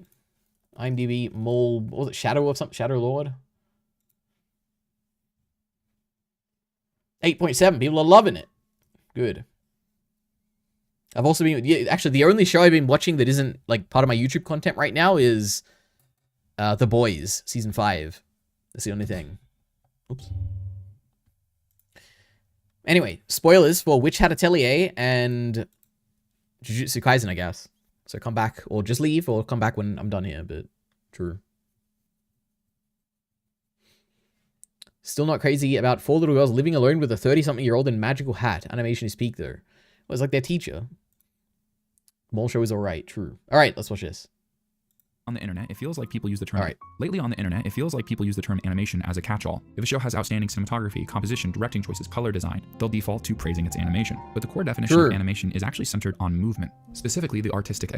Speaker 1: IMDb Mole, what was it, Shadow or something? Shadow Lord? 8.7. People are loving it. Good. I've also been, yeah, actually, the only show I've been watching that isn't like part of my YouTube content right now is The Boys, season 5. That's the only thing. Oops. Anyway, spoilers for Witch Hat Atelier and Jujutsu Kaisen, I guess. So come back, or just leave, or come back when I'm done here, but true. Still not crazy about 4 little girls living alone with a 30-something-year-old in magical hat. Animation is peak, though. Well, it's like their teacher. Mole Show is alright, true. Alright, let's watch this.
Speaker 4: On the internet, it feels like people use the term.
Speaker 1: All right.
Speaker 4: Lately on the internet, it feels like people use the term animation as a catch-all. If a show has outstanding cinematography, composition, directing choices, color design, they'll default to praising its animation. But the core definition of animation is actually centered on movement, specifically the artistic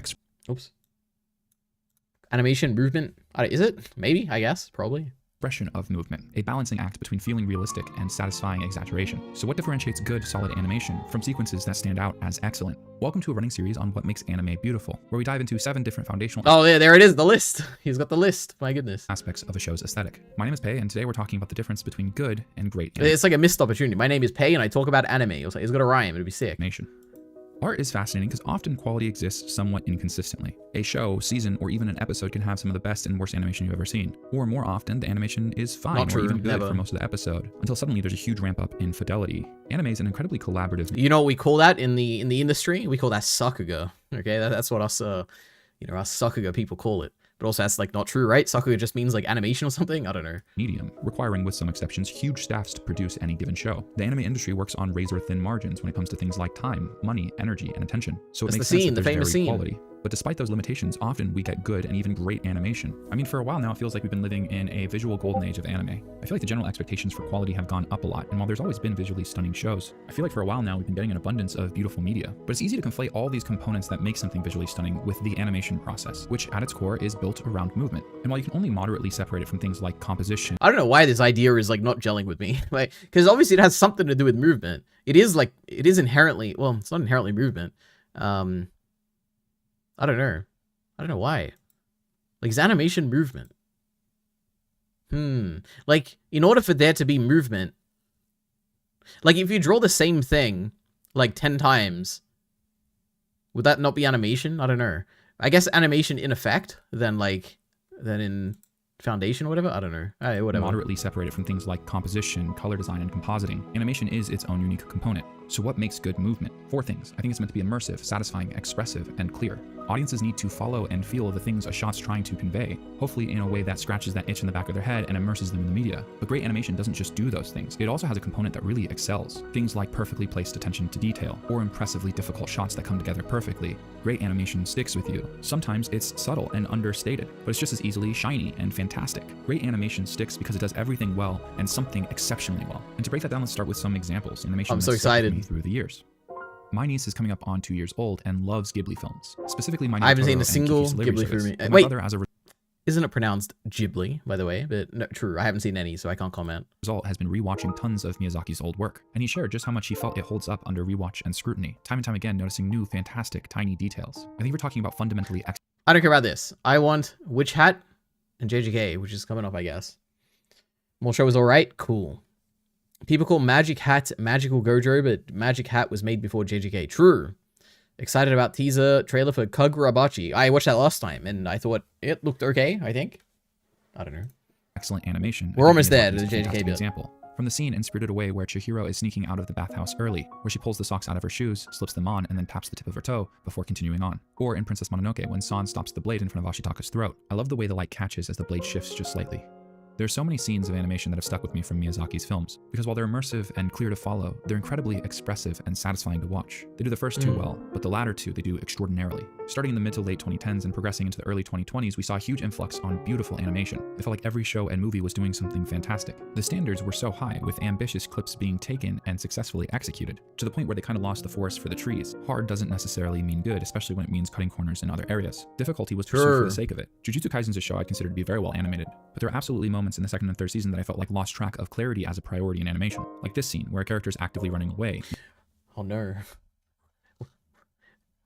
Speaker 1: Animation, movement. Is it? Maybe, I guess, probably.
Speaker 4: expression of movement, a balancing act between feeling realistic and satisfying exaggeration. So what differentiates good, solid animation from sequences that stand out as excellent? Welcome to a running series on what makes anime beautiful, where we dive into 7 different foundational
Speaker 1: yeah, there it is, the list. He's got the list. My goodness.
Speaker 4: aspects of a show's aesthetic. My name is Pei, and today we're talking about the difference between good and great
Speaker 1: It's like a missed opportunity. My name is Pei, and I talk about anime. It's got a rhyme. It'd be sick.
Speaker 4: animation. Art is fascinating because often quality exists somewhat inconsistently. A show, season, or even an episode can have some of the best and worst animation you've ever seen. Or more often, the animation is fine
Speaker 1: Not true,
Speaker 4: or even good
Speaker 1: never.
Speaker 4: for most of the episode, until suddenly there's a huge ramp up in fidelity. Anime is an incredibly collaborative.
Speaker 1: You know what we call that in the industry? We call that sakuga. Okay, that's what us us sakuga people call it. But also that's like not true, right? Sakuga just means like animation or something. I don't know.
Speaker 4: Medium, requiring with some exceptions huge staffs to produce any given show. The anime industry works on razor-thin margins when it comes to things like time, money, energy, and attention. So it
Speaker 1: That's
Speaker 4: makes
Speaker 1: the
Speaker 4: sense
Speaker 1: scene,
Speaker 4: that
Speaker 1: the
Speaker 4: there's
Speaker 1: famous
Speaker 4: varied
Speaker 1: scene.
Speaker 4: quality. But despite those limitations, often we get good and even great animation. I mean, for a while now, it feels like we've been living in a visual golden age of anime. I feel like the general expectations for quality have gone up a lot, and while there's always been visually stunning shows, I feel like for a while now we've been getting an abundance of beautiful media. But it's easy to conflate all these components that make something visually stunning with the animation process, which at its core is built around movement. And while you can only moderately separate it from things like composition,
Speaker 1: I don't know why this idea is like not gelling with me. Like, because obviously it has something to do with movement. It is inherently, well, it's not inherently movement. I don't know. I don't know why. Like, is animation movement? Like, in order for there to be movement, like, if you draw the same thing, like, 10 times, would that not be animation? I don't know. I guess animation in effect, then in Foundation or whatever? I don't know. Whatever.
Speaker 4: moderately separated from things like composition, color design, and compositing. Animation is its own unique component. So what makes good movement? 4 things. I think it's meant to be immersive, satisfying, expressive, and clear. Audiences need to follow and feel the things a shot's trying to convey, hopefully in a way that scratches that itch in the back of their head and immerses them in the media. But great animation doesn't just do those things. It also has a component that really excels. Things like perfectly placed attention to detail, or impressively difficult shots that come together perfectly. Great animation sticks with you. Sometimes it's subtle and understated, but it's just as easily shiny and fantastic. Great animation sticks because it does everything well and something exceptionally well. And to break that down, let's start with some examples. Animation
Speaker 1: I'm so
Speaker 4: that's stuck with
Speaker 1: excited.
Speaker 4: me through the years. My niece is coming up on 2 years old and loves Ghibli films. Specifically, my
Speaker 1: I haven't
Speaker 4: Totoro
Speaker 1: seen a
Speaker 4: and
Speaker 1: single
Speaker 4: Kiki's Delivery
Speaker 1: Ghibli
Speaker 4: Service.
Speaker 1: film.
Speaker 4: And my
Speaker 1: Wait.
Speaker 4: brother, as a
Speaker 1: Isn't it pronounced Ghibli, by the way? But no, true, I haven't seen any, so I can't comment.
Speaker 4: Result has been rewatching tons of Miyazaki's old work, and he shared just how much he felt it holds up under rewatch and scrutiny, time and time again noticing new, fantastic, tiny details. I think we're talking about fundamentally
Speaker 1: I don't care about this. I want Witch Hat and JJK, which is coming up, I guess. More show was alright? Cool. People call Magic Hat Magical Gojo, but Magic Hat was made before JJK. True. Excited about teaser trailer for Kagurabachi. I watched that last time, and I thought it looked okay, I think. I don't know.
Speaker 4: excellent animation.
Speaker 1: We're almost there to the
Speaker 4: Miyazaki's a
Speaker 1: JJK
Speaker 4: fantastic
Speaker 1: bit.
Speaker 4: example. From the scene in Spirited Away where Chihiro is sneaking out of the bathhouse early, where she pulls the socks out of her shoes, slips them on, and then taps the tip of her toe before continuing on. Or in Princess Mononoke when San stops the blade in front of Ashitaka's throat. I love the way the light catches as the blade shifts just slightly. There are so many scenes of animation that have stuck with me from Miyazaki's films, because while they're immersive and clear to follow, they're incredibly expressive and satisfying to watch. They do the first two well, but the latter two they do extraordinarily. Starting in the mid to late 2010s and progressing into the early 2020s, we saw a huge influx on beautiful animation. It felt like every show and movie was doing something fantastic. The standards were so high, with ambitious clips being taken and successfully executed, to the point where they kind of lost the forest for the trees. Hard doesn't necessarily mean good, especially when it means cutting corners in other areas. Difficulty was pursued for the sake of it. Jujutsu Kaisen's a show I consider to be very well animated, but there are absolutely moments in the second and third season that I felt like lost track of clarity as a priority in animation. Like this scene, where a character is actively running away.
Speaker 1: Oh no.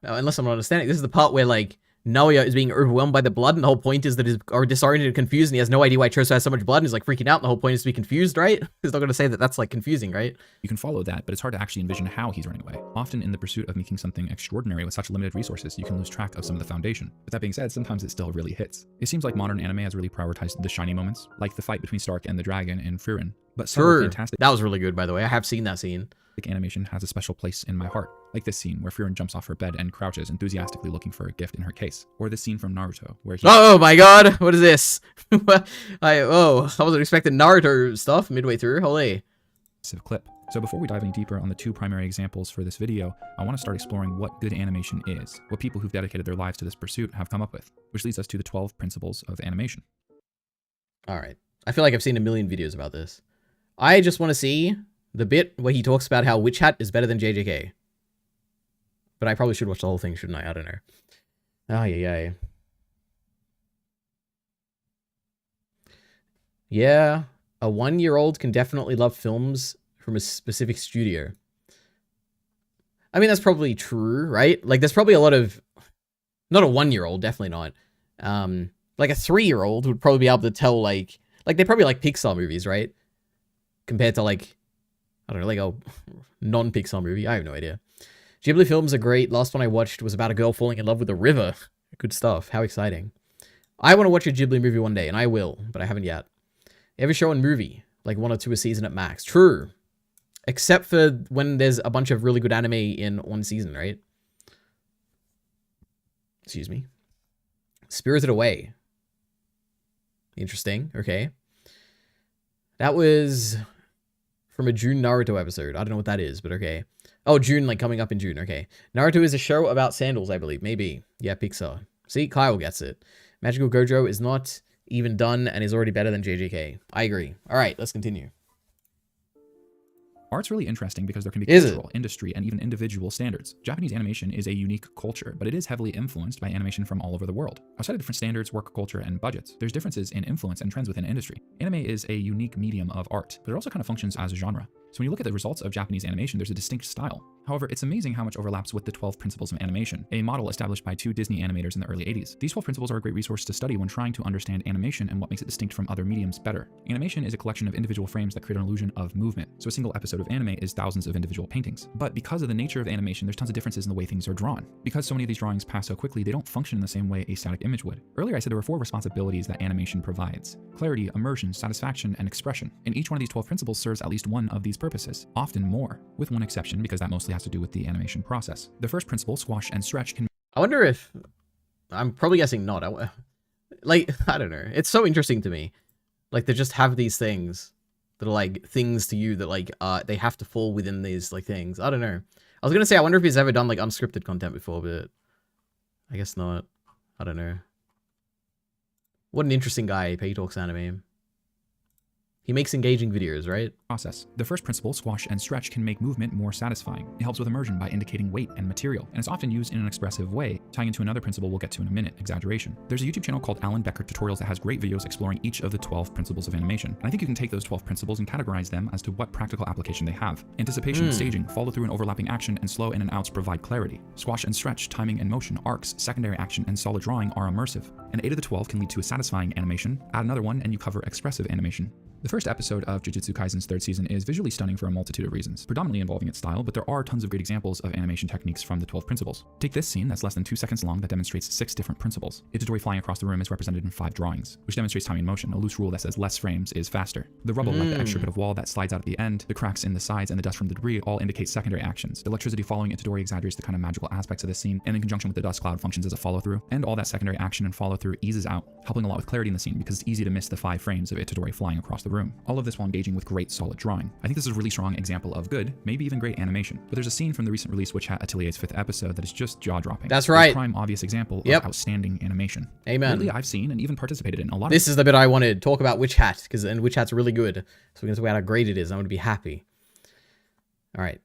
Speaker 1: Unless I'm not understanding, this is the part where, like, Naoya is being overwhelmed by the blood, and the whole point is that he's disoriented and confused, and he has no idea why Choso has so much blood, and he's, like, freaking out, and the whole point is to be confused, right? He's not going to say that that's, like, confusing, right?
Speaker 4: You can follow that, but it's hard to actually envision how he's running away. Often in the pursuit of making something extraordinary with such limited resources, you can lose track of some of the foundation. But that being said, sometimes it still really hits. It seems like modern anime has really prioritized the shiny moments, like the fight between Stark and the dragon in Frieren. But some fantastic.
Speaker 1: That was really good, by the way. I have seen that scene.
Speaker 4: Animation has a special place in my heart, like this scene where Frieren jumps off her bed and crouches enthusiastically looking for a gift in her case, or this scene from Naruto where he—
Speaker 1: Oh my god, what is this? I wasn't expecting Naruto stuff midway through. Holy.
Speaker 4: Clip. So before we dive any deeper on the two primary examples for this video, I want to start exploring what good animation is, what people who've dedicated their lives to this pursuit have come up with, which leads us to the 12 principles of animation.
Speaker 1: All right. I feel like I've seen a million videos about this. I just want to see the bit where he talks about how Witch Hat is better than JJK. But I probably should watch the whole thing, shouldn't I? I don't know. Oh, yeah. Yeah, a 1-year-old can definitely love films from a specific studio. I mean, that's probably true, right? Like, there's probably a lot of... Not a 1-year-old, definitely not. Like, a 3-year-old would probably be able to tell, like... Like, they probably like Pixar movies, right? Compared to, like... I don't know, like a non-Pixar movie. I have no idea. Ghibli films are great. Last one I watched was about a girl falling in love with a river. Good stuff. How exciting. I want to watch a Ghibli movie one day, and I will, but I haven't yet. Ever show a movie? Like 1 or 2 a season at max. True. Except for when there's a bunch of really good anime in one season, right? Excuse me. Spirited Away. Interesting. Okay. That was... from a June Naruto episode. I don't know what that is, but okay. Oh, June, like coming up in June. Okay. Naruto is a show about sandals, I believe. Maybe. Yeah, Pixar. See, Kyle gets it. Magical Gojo is not even done and is already better than JJK. I agree. All right, let's continue.
Speaker 4: Art's really interesting because there can be cultural, industry, and even individual standards. Japanese animation is a unique culture, but it is heavily influenced by animation from all over the world. Outside of different standards, work culture, and budgets, there's differences in influence and trends within industry. Anime is a unique medium of art, but it also kind of functions as a genre. So when you look at the results of Japanese animation, there's a distinct style. However, it's amazing how much overlaps with the 12 principles of animation, a model established by 2 Disney animators in the early 80s. These 12 principles are a great resource to study when trying to understand animation and what makes it distinct from other mediums better. Animation is a collection of individual frames that create an illusion of movement. So a single episode of anime is thousands of individual paintings. But because of the nature of animation, there's tons of differences in the way things are drawn. Because so many of these drawings pass so quickly, they don't function in the same way a static image would. Earlier, I said there were 4 responsibilities that animation provides: clarity, immersion, satisfaction, and expression. And each one of these 12 principles serves at least one of these purposes, often more, with one exception because that mostly has to do with the animation process. The first principle, squash and stretch, can...
Speaker 1: I wonder if... I'm probably guessing not. Like, I don't know. It's so interesting to me. Like, they just have these things that are, like, things to you that, like, they have to fall within these, like, things. I don't know. I was gonna say, I wonder if he's ever done, like, unscripted content before, but I guess not. I don't know. What an interesting guy, Pay Talks Anime. He makes engaging videos, right?
Speaker 4: Process. The first principle, squash and stretch, can make movement more satisfying. It helps with immersion by indicating weight and material, and it's often used in an expressive way, tying into another principle we'll get to in a minute, exaggeration. There's a YouTube channel called Alan Becker Tutorials that has great videos exploring each of the 12 principles of animation. And I think you can take those 12 principles and categorize them as to what practical application they have. Anticipation, staging, follow through and overlapping action, and slow in and outs provide clarity. Squash and stretch, timing and motion, arcs, secondary action, and solid drawing are immersive. And 8 of the 12 can lead to a satisfying animation. Add another one and you cover expressive animation. The first episode of Jujutsu Kaisen's 3rd season is visually stunning for a multitude of reasons, predominantly involving its style, but there are tons of great examples of animation techniques from the 12 principles. Take this scene that's less than 2 seconds long that demonstrates 6 different principles. Itadori flying across the room is represented in 5 drawings, which demonstrates timing and motion, a loose rule that says less frames is faster. The rubble, like the extra bit of wall that slides out at the end, the cracks in the sides, and the dust from the debris all indicate secondary actions. The electricity following Itadori exaggerates the kind of magical aspects of this scene, and in conjunction with the dust cloud functions as a follow-through, and all that secondary action and follow-through eases out, helping a lot with clarity in the scene because it's easy to miss the 5 frames of Itadori flying across the room. All of this while engaging with great solid drawing. I think this is a really strong example of good, maybe even great animation. But there's a scene from the recent release Witch Hat Atelier's 5th episode that is just jaw-dropping.
Speaker 1: That's right.
Speaker 4: A prime obvious example of outstanding animation.
Speaker 1: Amen.
Speaker 4: Really, I've seen and even participated in a lot of
Speaker 1: This is the bit I wanted. Talk about Witch Hat, and Witch Hat's really good. So we're going to talk about how great it is. I'm going to be happy. All right.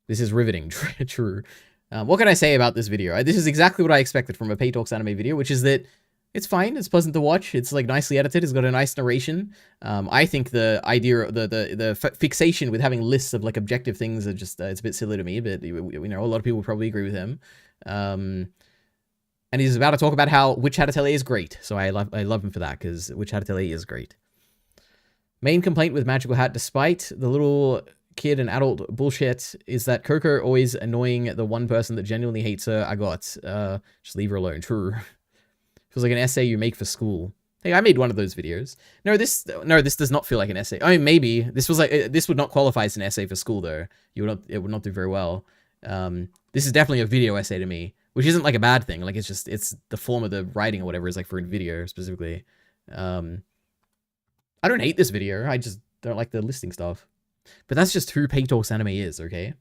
Speaker 1: This is riveting. True. What can I say about this video? This is exactly what I expected from a Pay Talks anime video, which is that it's fine. It's pleasant to watch. It's like nicely edited. It's got a nice narration. I think the idea, the fixation with having lists of like objective things are just it's a bit silly to me. But you know, a lot of people probably agree with him. And he's about to talk about how Witch Hat Atelier is great. So I love him for that because Witch Hat Atelier is great. Main complaint with Magical Hat, despite the little kid and adult bullshit, is that Coco always annoying the one person that genuinely hates her. I got just leave her alone. True. Feels like an essay you make for school. Hey, I made one of those videos. No, this does not feel like an essay. I mean, maybe this was like this would not qualify as an essay for school though. It would not do very well. This is definitely a video essay to me, which isn't like a bad thing. Like it's the form of the writing or whatever is like for a video specifically. I don't hate this video. I just don't like the listing stuff. But that's just who Pay Talks anime is, okay?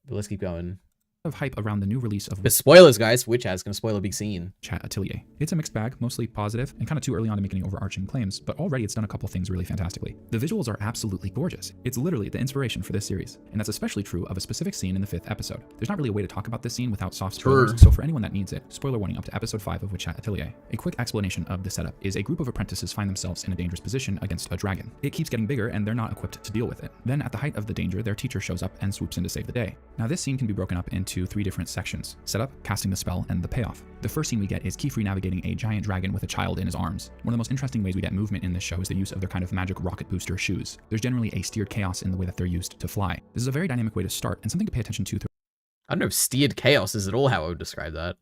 Speaker 1: But let's keep going.
Speaker 4: of hype around the new release of
Speaker 1: But spoilers, guys. Witch Hat's gonna spoil a big scene.
Speaker 4: Chat Atelier. It's a mixed bag, mostly positive, and kind of too early on to make any overarching claims, but already it's done a couple things really fantastically. The visuals are absolutely gorgeous. It's literally the inspiration for this series, and that's especially true of a specific scene in the 5th episode. There's not really a way to talk about this scene without soft spoilers, so for anyone that needs it, spoiler warning up to episode 5 of Witch Hat Atelier. A quick explanation of the setup is a group of apprentices find themselves in a dangerous position against a dragon. It keeps getting bigger and they're not equipped to deal with it. Then at the height of the danger, their teacher shows up and swoops in to save the day. Now this scene can be broken up into 3 different sections: setup, casting the spell, and the payoff. The first scene we get is Keyfree navigating a giant dragon with a child in his arms. One of the most interesting ways we get movement in this show is the use of their kind of magic rocket booster shoes. There's generally a steered chaos in the way that they're used to fly. This is a very dynamic way to start and something to pay attention to
Speaker 1: I don't know if steered chaos is at all how I would describe that.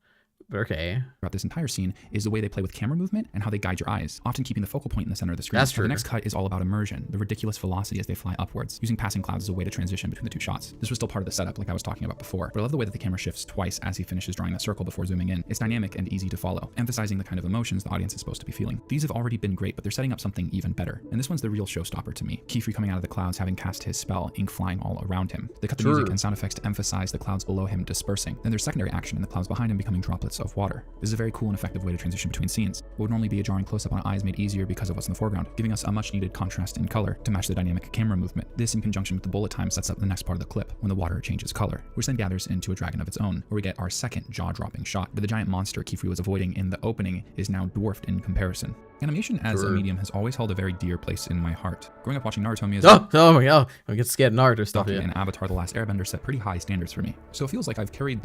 Speaker 1: But okay.
Speaker 4: throughout this entire scene is the way they play with camera movement and how they guide your eyes, often keeping the focal point in the center of the screen.
Speaker 1: That's true.
Speaker 4: The next cut is all about immersion, the ridiculous velocity as they fly upwards, using passing clouds as a way to transition between the 2 shots. This was still part of the setup like I was talking about before, but I love the way that the camera shifts twice as he finishes drawing that circle before zooming in. It's dynamic and easy to follow, emphasizing the kind of emotions the audience is supposed to be feeling. These have already been great, but they're setting up something even better. And this one's the real showstopper to me. Keyfree coming out of the clouds, having cast his spell, ink flying all around him. They cut the music and sound effects to emphasize the clouds below him dispersing. Then there's secondary action and the clouds behind him becoming droplets of water. This is a very cool and effective way to transition between scenes. What would normally be a jarring close-up on eyes made easier because of what's in the foreground, giving us a much-needed contrast in color to match the dynamic camera movement. This, in conjunction with the bullet time, sets up the next part of the clip, when the water changes color, which then gathers into a dragon of its own, where we get our second jaw-dropping shot, but the giant monster Keyfree was avoiding in the opening is now dwarfed in comparison. Animation as a medium has always held a very dear place in my heart. Growing up watching Naruto music,
Speaker 1: oh my god, I get scared of Naruto stuff.
Speaker 4: And Avatar: The Last Airbender set pretty high standards for me. So it feels like I've carried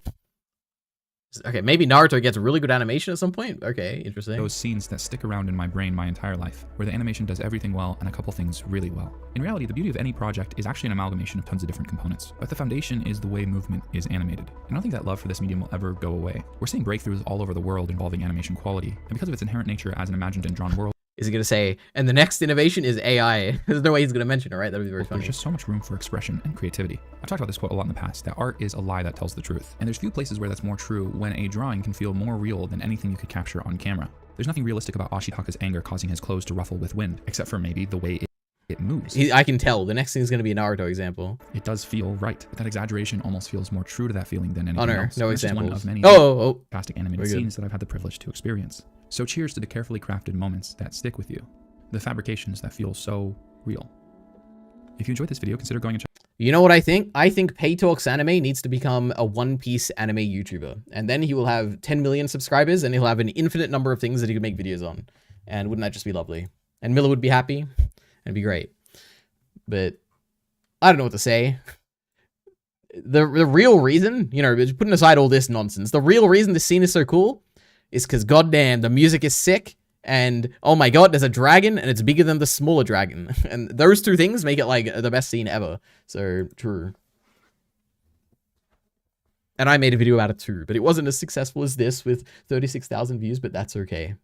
Speaker 1: Okay, maybe Naruto gets really good animation at some point. Okay, interesting.
Speaker 4: those scenes that stick around in my brain my entire life, where the animation does everything well and a couple things really well. In reality, the beauty of any project is actually an amalgamation of tons of different components, but the foundation is the way movement is animated. And I don't think that love for this medium will ever go away. We're seeing breakthroughs all over the world involving animation quality, and because of its inherent nature as an imagined and drawn world,
Speaker 1: Is he going to say, and the next innovation is AI? There's no way he's going to mention it, right? That would be very funny.
Speaker 4: there's just so much room for expression and creativity. I've talked about this quote a lot in the past, that art is a lie that tells the truth. And there's few places where that's more true when a drawing can feel more real than anything you could capture on camera. There's nothing realistic about Ashitaka's anger causing his clothes to ruffle with wind, except for maybe the way it moves.
Speaker 1: I can tell. The next thing is going to be a Naruto example.
Speaker 4: It does feel right, but that exaggeration almost feels more true to that feeling than anything else.
Speaker 1: No
Speaker 4: This is
Speaker 1: examples.
Speaker 4: one of many fantastic animated
Speaker 1: Very good.
Speaker 4: scenes that I've had the privilege to experience. So cheers to the carefully crafted moments that stick with you. the fabrications that feel so real. If you enjoyed this video, consider going and check.
Speaker 1: You know what I think? I think Paytalks Anime needs to become a One Piece anime YouTuber. And then he will have 10 million subscribers and he'll have an infinite number of things that he could make videos on. And wouldn't that just be lovely? And Miller would be happy. And it'd be great. But I don't know what to say. The real reason, you know, putting aside all this nonsense, the real reason this scene is so cool is because goddamn, the music is sick. And oh my god, there's a dragon and it's bigger than the smaller dragon. And those two things make it like the best scene ever. So true. And I made a video about it too, but it wasn't as successful as this with 36,000 views, but that's okay.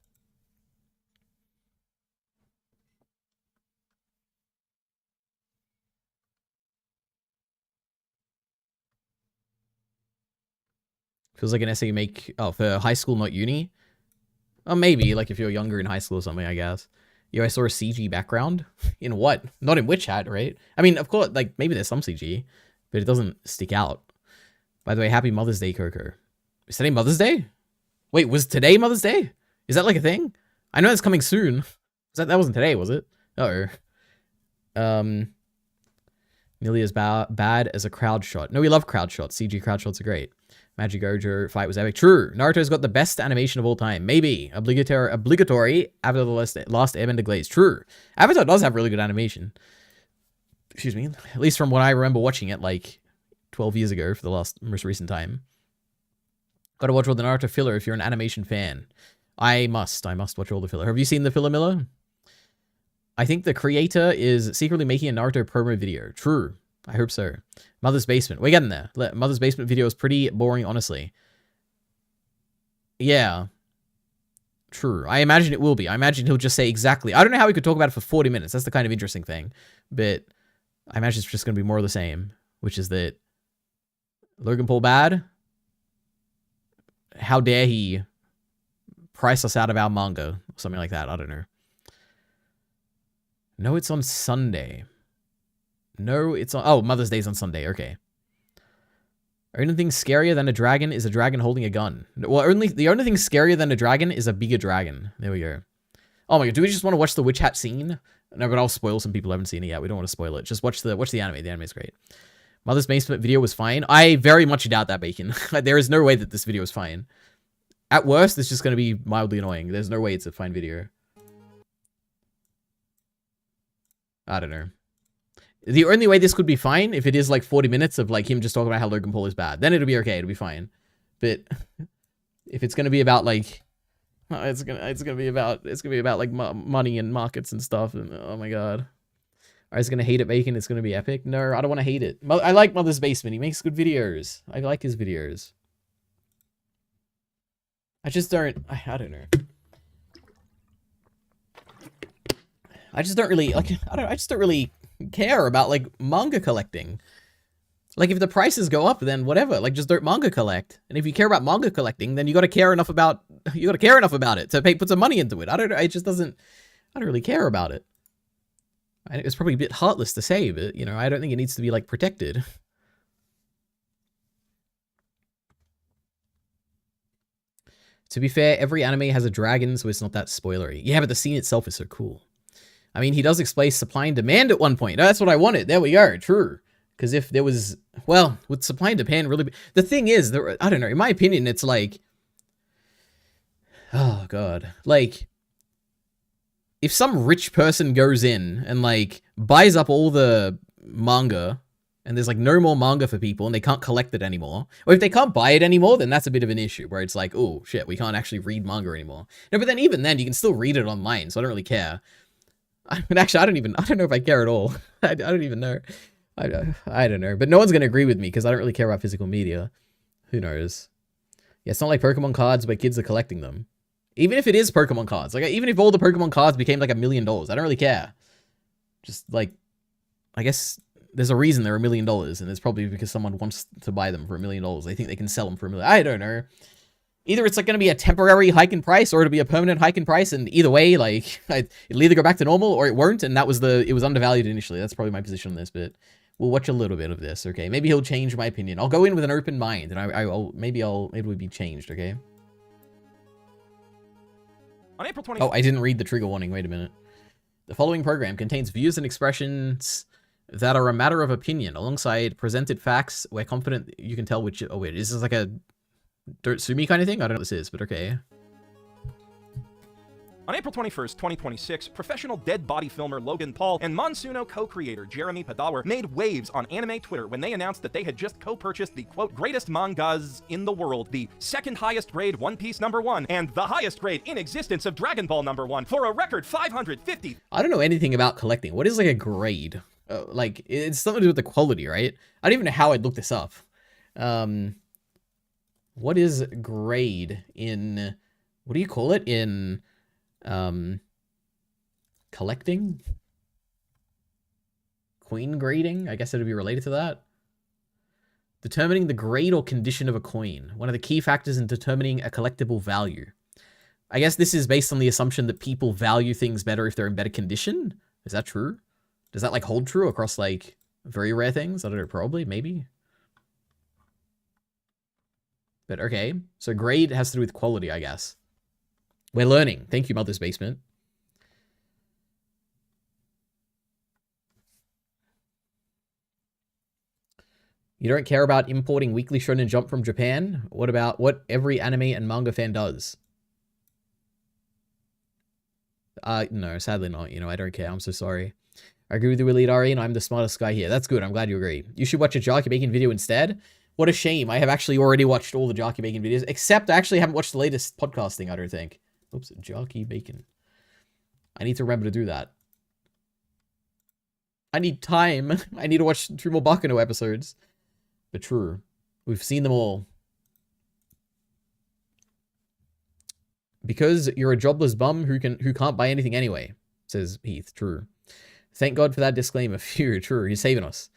Speaker 1: Feels like an essay you make, oh, for high school, not uni. Oh, maybe, like if you're younger in high school or something, I guess. Yo, I saw a CG background. In what? Not in Witch Hat, right? I mean, of course, like, maybe there's some CG, but it doesn't stick out. By the way, happy Mother's Day, Coco. Is today Mother's Day? Wait, was today Mother's Day? Is that like a thing? I know it's coming soon. That wasn't today, was it? Uh-oh. Nearly as bad as a crowd shot. No, we love crowd shots. CG crowd shots are great. Magic Gojo fight was epic. True. Naruto's got the best animation of all time. Maybe. Obligatory Avatar the Last Airbender glaze. True. Avatar does have really good animation. Excuse me. At least from what I remember watching it like 12 years ago for the most recent time. Gotta watch all the Naruto filler if you're an animation fan. I must watch all the filler. Have you seen the filler, Miller? I think the creator is secretly making a Naruto promo video. True. I hope so. Mother's Basement. We're getting there. Mother's Basement video is pretty boring, honestly. Yeah. True. I imagine it will be. I imagine he'll just say exactly. I don't know how he could talk about it for 40 minutes. That's the kind of interesting thing. But I imagine it's just going to be more of the same. Which is that Logan Paul bad? How dare he price us out of our manga? Something like that. I don't know. No, it's on Sunday. No, it's on... Oh, Mother's Day's on Sunday. Okay. Only thing scarier than a dragon is a dragon holding a gun. Well, the only thing scarier than a dragon is a bigger dragon. There we go. Oh my god, do we just want to watch the Witch Hat scene? No, but I'll spoil some people who haven't seen it yet. We don't want to spoil it. Just watch the anime. The anime's great. Mother's Basement video was fine. I very much doubt that, Bacon. There is no way that this video is fine. At worst, it's just going to be mildly annoying. There's no way it's a fine video. I don't know. The only way this could be fine if it is like 40 minutes of like him just talking about how Logan Paul is bad. Then it'll be okay. It'll be fine. But if it's going to be about like it's going to be about like money and markets and stuff, and oh my god. I was going to hate it, Bacon. It's going to be epic. No, I don't want to hate it. I like Mother's Basement. He makes good videos. I like his videos. I just don't I don't know. I just don't really like I just don't really care about like manga collecting. Like if the prices go up, then whatever, like just don't manga collect. And if you care about manga collecting, then you got to care enough about it to put some money into it. I don't really care about it. It's probably a bit heartless to say, but you know, I don't think it needs to be like protected. To be fair, every anime has a dragon, so it's not that spoilery. Yeah, but the scene itself is so cool. I mean, he does explain supply and demand at one point. That's what I wanted. There we go. True. Because if there was... Well, with supply and demand really... The thing is, I don't know. In my opinion, it's like... Oh, God. Like... If some rich person goes in and, like, buys up all the manga... And there's, like, no more manga for people and they can't collect it anymore. Or if they can't buy it anymore, then that's a bit of an issue. Where it's like, oh, shit, we can't actually read manga anymore. No, but then even then, you can still read it online. So I don't really care. I mean, actually, I don't know if I care at all. I don't even know. I don't know. But no one's going to agree with me because I don't really care about physical media. Who knows? Yeah, it's not like Pokemon cards where kids are collecting them. Even if it is Pokemon cards. Like, even if all the Pokemon cards became like $1 million, I don't really care. Just, like, I guess there's a reason they're $1 million, and it's probably because someone wants to buy them for $1 million. They think they can sell them for $1 million. I don't know. Either it's like going to be a temporary hike in price, or it'll be a permanent hike in price, and either way, like, it'll either go back to normal or it won't, and it was undervalued initially. That's probably my position on this, but we'll watch a little bit of this, okay? Maybe he'll change my opinion. I'll go in with an open mind, and maybe it'll be changed, okay?
Speaker 2: On April 20th.
Speaker 1: Oh, I didn't read the trigger warning. Wait a minute. The following program contains views and expressions that are a matter of opinion, alongside presented facts. We're confident you can tell which... Oh, wait, is this like a don't sue me kind of thing? I don't know what this is, but okay.
Speaker 5: On April 21st, 2026, professional dead body filmer Logan Paul and Monsuno co-creator Jeremy Padawer made waves on anime Twitter when they announced that they had just co-purchased the, quote, greatest mangas in the world, the second highest grade One Piece #1, and the highest grade in existence of Dragon Ball #1, for a record 550.
Speaker 1: I don't know anything about collecting. What is like a grade? Like, it's something to do with the quality, right? I don't even know how I'd look this up. What is grade in... What do you call it? In... collecting? Coin grading? I guess it would be related to that. Determining the grade or condition of a coin. One of the key factors in determining a collectible value. I guess this is based on the assumption that people value things better if they're in better condition. Is that true? Does that like hold true across like very rare things? I don't know, probably, maybe. But okay, so grade has to do with quality, I guess. We're learning. Thank you, Mother's Basement. You don't care about importing Weekly Shonen Jump from Japan? What about what every anime and manga fan does? No, sadly not. You know, I don't care. I'm so sorry. I agree with you, EliteAri, and I'm the smartest guy here. That's good. I'm glad you agree. You should watch a Jarky Bacon video instead. What a shame. I have actually already watched all the Jarky Bacon videos, except I actually haven't watched the latest podcasting, I don't think. Oops, Jarky Bacon. I need to remember to do that. I need time. I need to watch 2 more Baccano episodes. But true. We've seen them all. Because you're a jobless bum who can't buy anything anyway, says Heath. True. Thank God for that disclaimer. Phew, true. He's saving us.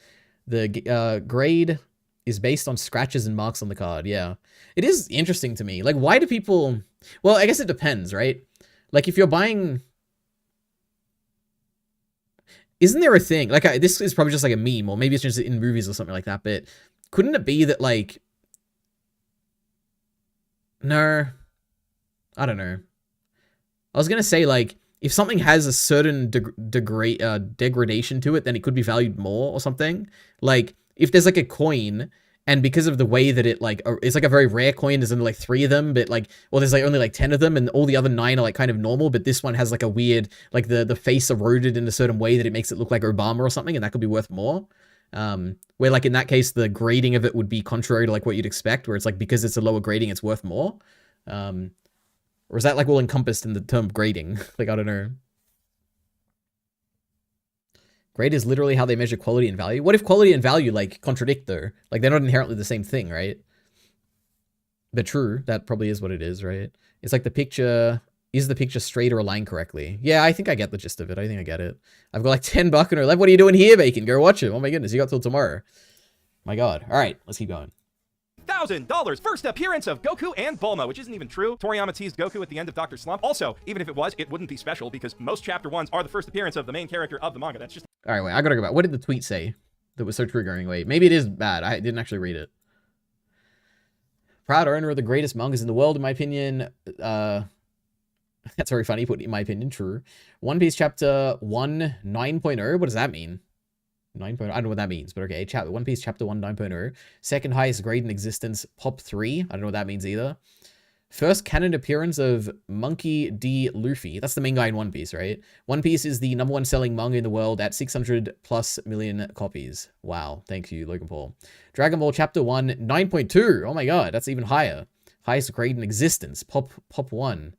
Speaker 1: The grade is based on scratches and marks on the card. Yeah. It is interesting to me. Like, why do people... Well, I guess it depends, right? Like, if you're buying... Isn't there a thing... Like, this is probably just like a meme, or maybe it's just in movies or something like that, but couldn't it be that, like... No. I don't know. I was gonna say, like, if something has a certain degradation to it, then it could be valued more or something. Like, if there's like a coin, and because of the way that it like, it's like a very rare coin, there's only like 3 of them, but like, well, there's like only like 10 of them, and all the other 9 are like kind of normal, but this one has like a weird, like the face eroded in a certain way that it makes it look like Obama or something, and that could be worth more. Where like in that case, the grading of it would be contrary to like what you'd expect, where it's like, because it's a lower grading, it's worth more. Or is that like all encompassed in the term grading? Like, I don't know. Grade is literally how they measure quality and value. What if quality and value like contradict though? Like, they're not inherently the same thing, right? But true, that probably is what it is, right? It's like the picture, is the picture straight or aligned correctly? Yeah, I think I get the gist of it. I think I get it. I've got like 10 bucks in her life. What are you doing here, Bacon? Go watch it. Oh my goodness, you got till tomorrow. My God. All right, let's keep going.
Speaker 5: $1,000. First appearance of Goku and Bulma, which isn't even true. Toriyama teased Goku at the end of Dr. Slump. Also, even if it was, it wouldn't be special because most chapter 1s are the first appearance of the main character of the manga. That's just...
Speaker 1: All right, wait, I gotta go back. What did the tweet say that was so triggering? Wait, maybe it is bad. I didn't actually read it. Proud owner of the greatest mangas in the world, in my opinion. That's very funny, put in my opinion, true. One Piece chapter 1 9.0. What does that mean? 9.0. I don't know what that means, but okay. One Piece chapter 1 9.0. Second highest grade in existence, Pop 3. I don't know what that means either. First canon appearance of Monkey D. Luffy. That's the main guy in One Piece, right? One Piece is the #1 selling manga in the world at 600+ million copies. Wow. Thank you, Logan Paul. Dragon Ball chapter 1 9.2. Oh my God, that's even higher. Highest grade in existence, Pop 1.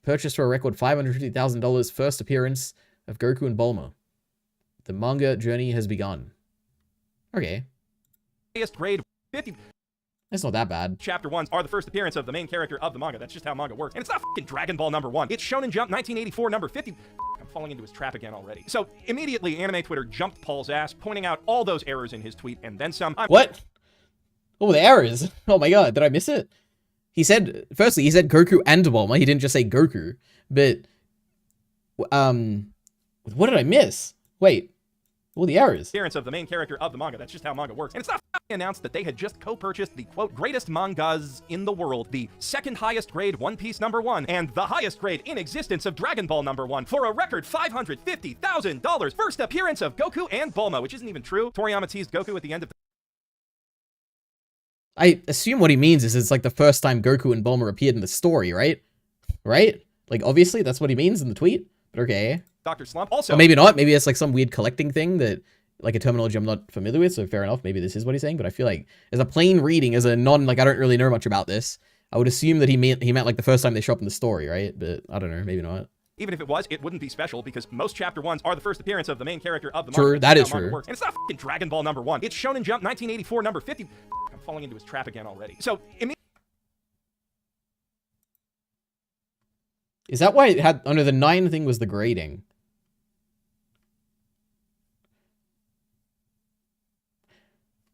Speaker 1: Purchased for a record $550,000. First appearance of Goku and Bulma. The manga journey has begun. Okay.
Speaker 5: highest grade 50.
Speaker 1: That's not that bad.
Speaker 5: Chapter 1s are the first appearance of the main character of the manga. That's just how manga works. And it's not fucking Dragon Ball #1. It's Shonen Jump 1984 number 50. I'm falling into his trap again already. So immediately, anime Twitter jumped Paul's ass, pointing out all those errors in his tweet, and then some.
Speaker 1: What? Oh, the errors. Oh my God, did I miss it? He said, firstly, he said Goku and Bulma. He didn't just say Goku. But, what did I miss? Wait, All the errors.
Speaker 5: Appearance of the main character of the manga. That's just how manga works. And it's not announced that they had just co-purchased the, quote, greatest mangas in the world, the second highest grade One Piece #1, and the highest grade in existence of Dragon Ball #1 for a record $550,000. First appearance of Goku and Bulma, which isn't even true. Toriyama teased Goku at the end of the
Speaker 1: I assume what he means is it's like the first time Goku and Bulma appeared in the story, right? Right? Like, obviously, that's what he means in the tweet. But okay.
Speaker 5: Dr. Slump. Also,
Speaker 1: or maybe not. Maybe it's like some weird collecting thing that, like a terminology I'm not familiar with, so fair enough. Maybe this is what he's saying, but I feel like as a plain reading, as a non, like, I don't really know much about this, I would assume that he meant like the first time they show up in the story, right? But I don't know, maybe not.
Speaker 5: even if it was, it wouldn't be special because most chapter 1s are the first appearance of the main character of the
Speaker 1: manga. True, that is true.
Speaker 5: And it's not fucking Dragon Ball #1. It's Shonen Jump 1984 #50. I'm falling into his trap again already. So,
Speaker 1: is that why it had, under the 9 thing was the grading?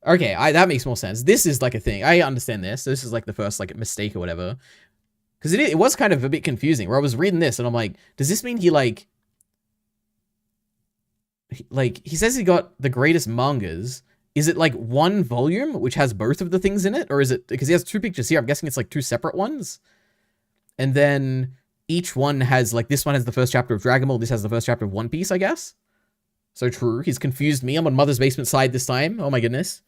Speaker 1: Okay, that makes more sense. This is like a thing. I understand this. This is like the first like mistake or whatever. Because it was kind of a bit confusing where I was reading this and I'm like, does this mean he he says he got the greatest mangas. Is it like one volume which has both of the things in it? Or is it, because he has 2 pictures here, I'm guessing it's like 2 separate ones. And then each one has like, this one has the first chapter of Dragon Ball, this has the first chapter of One Piece, I guess. So true, he's confused me. I'm on Mother's Basement side this time. Oh my goodness.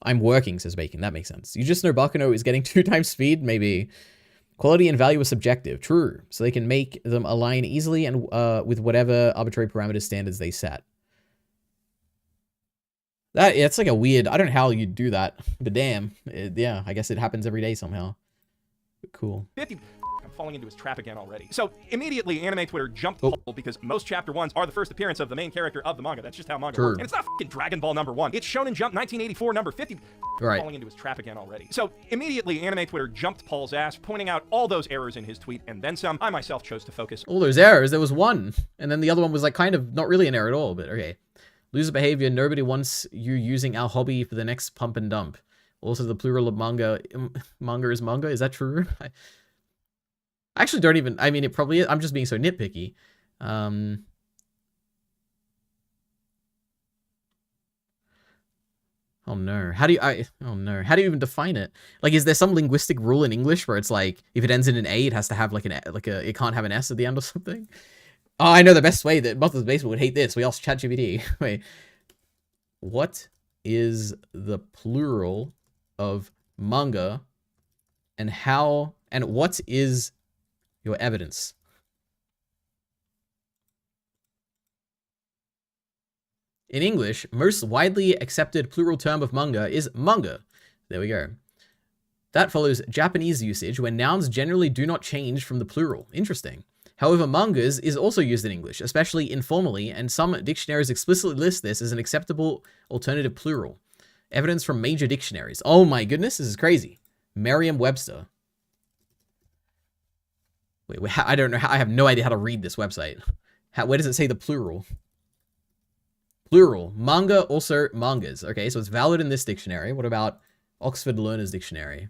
Speaker 1: I'm working, says Bacon. That makes sense. You just know Bakuno is getting 2 times speed? Maybe. Quality and value is subjective. True. So they can make them align easily and with whatever arbitrary parameter standards they set. It's like a weird... I don't know how you do that. But damn. Yeah, I guess it happens every day somehow. But cool.
Speaker 5: 50... I'm falling into his trap again already. So immediately anime Twitter jumped Paul because most chapter 1s are the first appearance of the main character of the manga. That's just how manga works. And it's not fucking Dragon Ball #1. It's Shonen Jump 1984 #50.
Speaker 1: Right.
Speaker 5: Falling into his trap again already. So immediately anime Twitter jumped Paul's ass, pointing out all those errors in his tweet and then some. I myself chose to focus.
Speaker 1: All those errors? There was one. And then the other one was like kind of not really an error at all, but okay. Loser behavior. Nobody wants you using our hobby for the next pump and dump. Also, the plural of manga. Manga is manga. Is that true? I actually don't even, I mean, it probably is. I'm just being so nitpicky. Oh no. How do you, oh no. How do you even define it? Like, is there some linguistic rule in English where it's like, if it ends in an A, it has to have like it can't have an S at the end or something? Oh, I know the best way that Mother's Basement would hate this. We asked ChatGPT. Wait. What is the plural of manga and how, and what is your evidence? In English, most widely accepted plural term of manga is manga. There we go. That follows Japanese usage where nouns generally do not change from the plural. Interesting. However, mangas is also used in English, especially informally, and some dictionaries explicitly list this as an acceptable alternative plural. Evidence from major dictionaries. Oh my goodness, this is crazy. Merriam-Webster. Wait, I don't know. I have no idea how to read this website. Where does it say the plural? Plural. Manga, also mangas. Okay, so it's valid in this dictionary. What about Oxford Learner's Dictionary?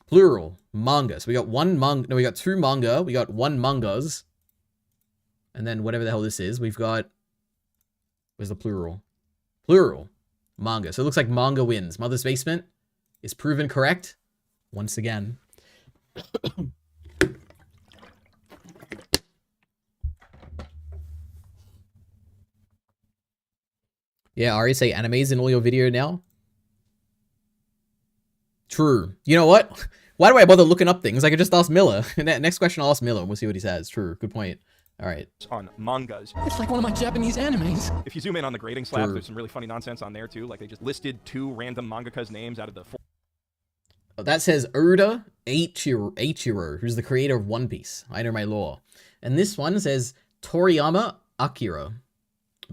Speaker 1: Plural. Manga. So we got one manga. No, we got 2 manga. We got 1 mangas. And then whatever the hell this is, we've got... Where's the plural? Plural. Manga. So it looks like manga wins. Mother's Basement is proven correct once again. Yeah, Ari, say animes in all your video now? True. You know what? Why do I bother looking up things? I could just ask Miller. Next question, I'll ask Miller and we'll see what he says. True. Good point. All right.
Speaker 5: On mangas.
Speaker 2: It's like one of my Japanese animes.
Speaker 5: If you zoom in on the grading slab, there's some really funny nonsense on there too. Like they just listed 2 random mangaka's names out of the 4.
Speaker 1: That says Oda Eiichiro, who's the creator of One Piece. I know my lore. And this one says Toriyama Akira.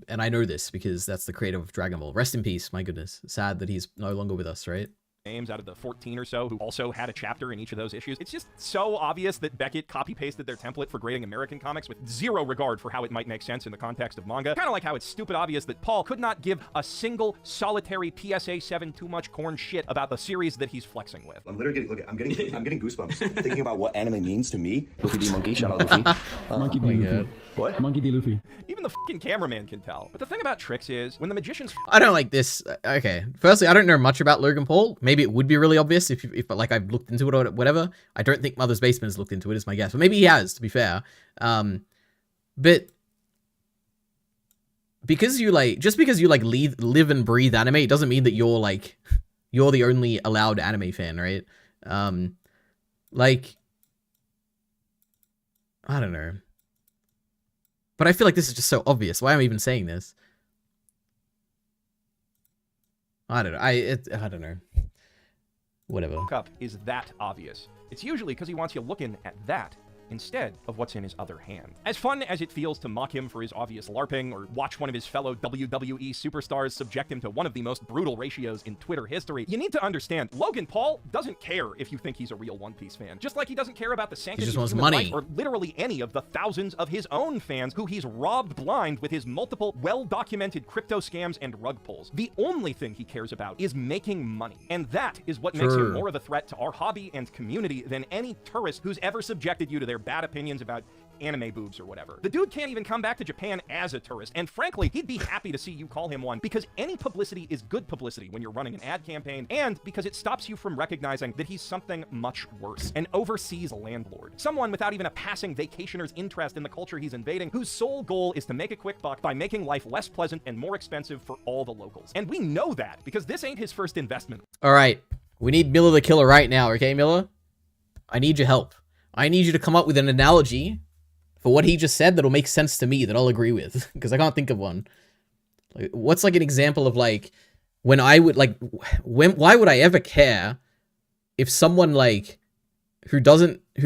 Speaker 1: And I know this because that's the creator of Dragon Ball. Rest in peace, my goodness. Sad that he's no longer with us, right?
Speaker 5: names out of the 14 or so who also had a chapter in each of those issues. It's just so obvious that Beckett copy-pasted their template for grading American comics with zero regard for how it might make sense in the context of manga. Kind of like how it's stupid obvious that Paul could not give a single solitary PSA 7 too much corn shit about the series that he's flexing with.
Speaker 6: I'm literally getting, I'm getting goosebumps thinking about what anime means to me. Luffy D Monkey, shout out Luffy.
Speaker 2: Monkey D. Luffy.
Speaker 6: What?
Speaker 2: Monkey D. Luffy.
Speaker 5: Even the fucking cameraman can tell. But the thing about Trix is, when the magician's
Speaker 1: I don't like this. Okay, firstly, I don't know much about Logan Paul. Maybe it would be really obvious if like I've looked into it or whatever. I don't think Mother's Basement has looked into it, is my guess. But maybe he has, to be fair. But because you like, just because you like live and breathe anime, it doesn't mean that you're like, you're the only allowed anime fan, right? Like, I don't know. But I feel like this is just so obvious. Why am I even saying this? I don't know. I don't know. Whatever.
Speaker 5: cup is that obvious. It's usually because he wants you looking at that instead of what's in his other hand. As fun as it feels to mock him for his obvious LARPing or watch one of his fellow WWE superstars subject him to one of the most brutal ratios in Twitter history, you need to understand, Logan Paul doesn't care if you think he's a real One Piece fan. Just like he doesn't care about the sanctity
Speaker 1: just
Speaker 5: of
Speaker 1: wants
Speaker 5: human
Speaker 1: money.
Speaker 5: life or literally any of the thousands of his own fans who he's robbed blind with his multiple well-documented crypto scams and rug pulls. The only thing he cares about is making money. And that is what makes him more of a threat to our hobby and community than any tourist who's ever subjected you to their bad opinions about anime boobs or whatever. The dude can't even come back to Japan as a tourist, and frankly, he'd be happy to see you call him one, because any publicity is good publicity when you're running an ad campaign, and because it stops you from recognizing that he's something much worse. An overseas landlord. Someone without even a passing vacationer's interest in the culture he's invading, whose sole goal is to make a quick buck by making life less pleasant and more expensive for all the locals. And we know that, because this ain't his first investment.
Speaker 1: All right. We need Miller the Killer right now, okay, Miller? I need your help. I need you to come up with an analogy for what he just said that'll make sense to me, that I'll agree with, because I can't think of one. Like, what's like an example of like when I would like why would I ever care if someone like who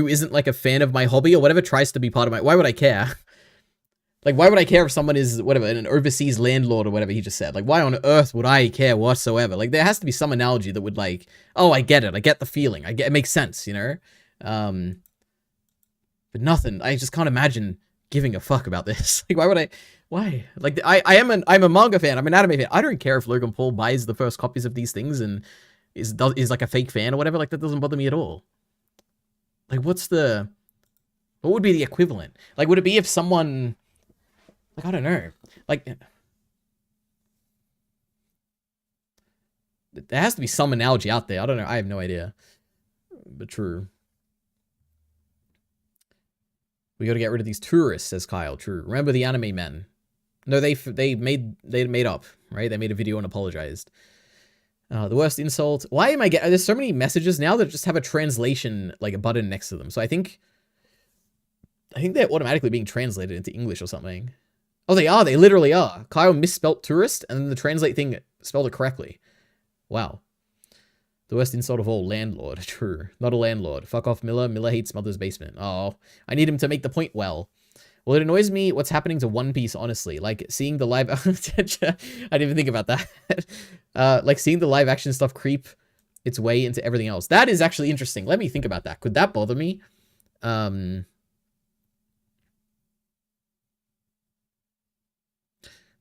Speaker 1: isn't like a fan of my hobby or whatever tries to be part of my, why would I care? Like, why would I care if someone is whatever an overseas landlord or whatever he just said? Like, why on earth would I care whatsoever? Like, there has to be some analogy that would like, oh, I get it, I get the feeling, it makes sense, you know. But nothing. I just can't imagine giving a fuck about this. Like, why would I? Why? Like, I'm a manga fan. I'm an anime fan. I don't care if Logan Paul buys the first copies of these things and is like a fake fan or whatever. Like, that doesn't bother me at all. Like, what would be the equivalent? Like, would it be if someone, like, I don't know. Like, there has to be some analogy out there. I don't know. I have no idea. But true. We got to get rid of these tourists, says Kyle. True. Remember the anime men? No, they made up, right? They made a video and apologized. The worst insult. Why am I getting? There's so many messages now that just have a translation, like a button next to them. So I think they're automatically being translated into English or something. Oh, they are. They literally are. Kyle misspelt tourist, and then the translate thing spelled it correctly. Wow. The worst insult of all, landlord. True. Not a landlord. Fuck off, Miller. Miller hates Mother's Basement. Oh, I need him to make the point well. Well, it annoys me what's happening to One Piece, honestly. Like, seeing the live... I didn't even think about that. Like, seeing the live action stuff creep its way into everything else. That is actually interesting. Let me think about that. Could that bother me?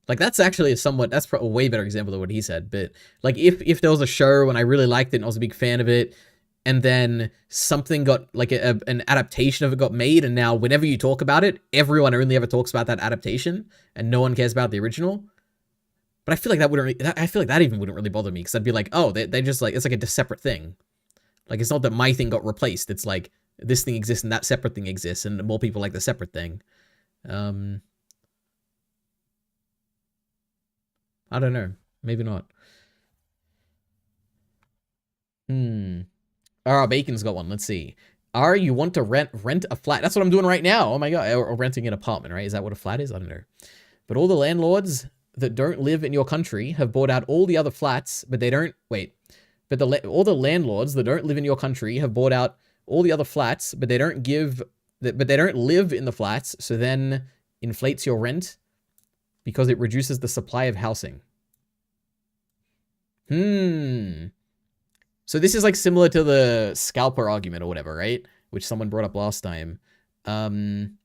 Speaker 1: Like, that's actually that's a way better example than what he said. But, like, if there was a show and I really liked it and I was a big fan of it, and then something got, like, an adaptation of it got made, and now whenever you talk about it, everyone only ever talks about that adaptation, and no one cares about the original. But I feel like that even wouldn't really bother me, because I'd be like, oh, they just, like, it's like a separate thing. Like, it's not that my thing got replaced. It's like, this thing exists and that separate thing exists, and more people like the separate thing. I don't know. Maybe not. Bacon's got one. Let's see. You want to rent a flat? That's what I'm doing right now. Oh my god. Or renting an apartment, right? Is that what a flat is? I don't know. But all the landlords that don't live in your country have bought out all the other flats, but they don't... Wait. But all the landlords that don't live in your country have bought out all the other flats, but they don't live in the flats, so then inflates your rent because it reduces the supply of housing. So this is like similar to the scalper argument or whatever, right? Which someone brought up last time. Trying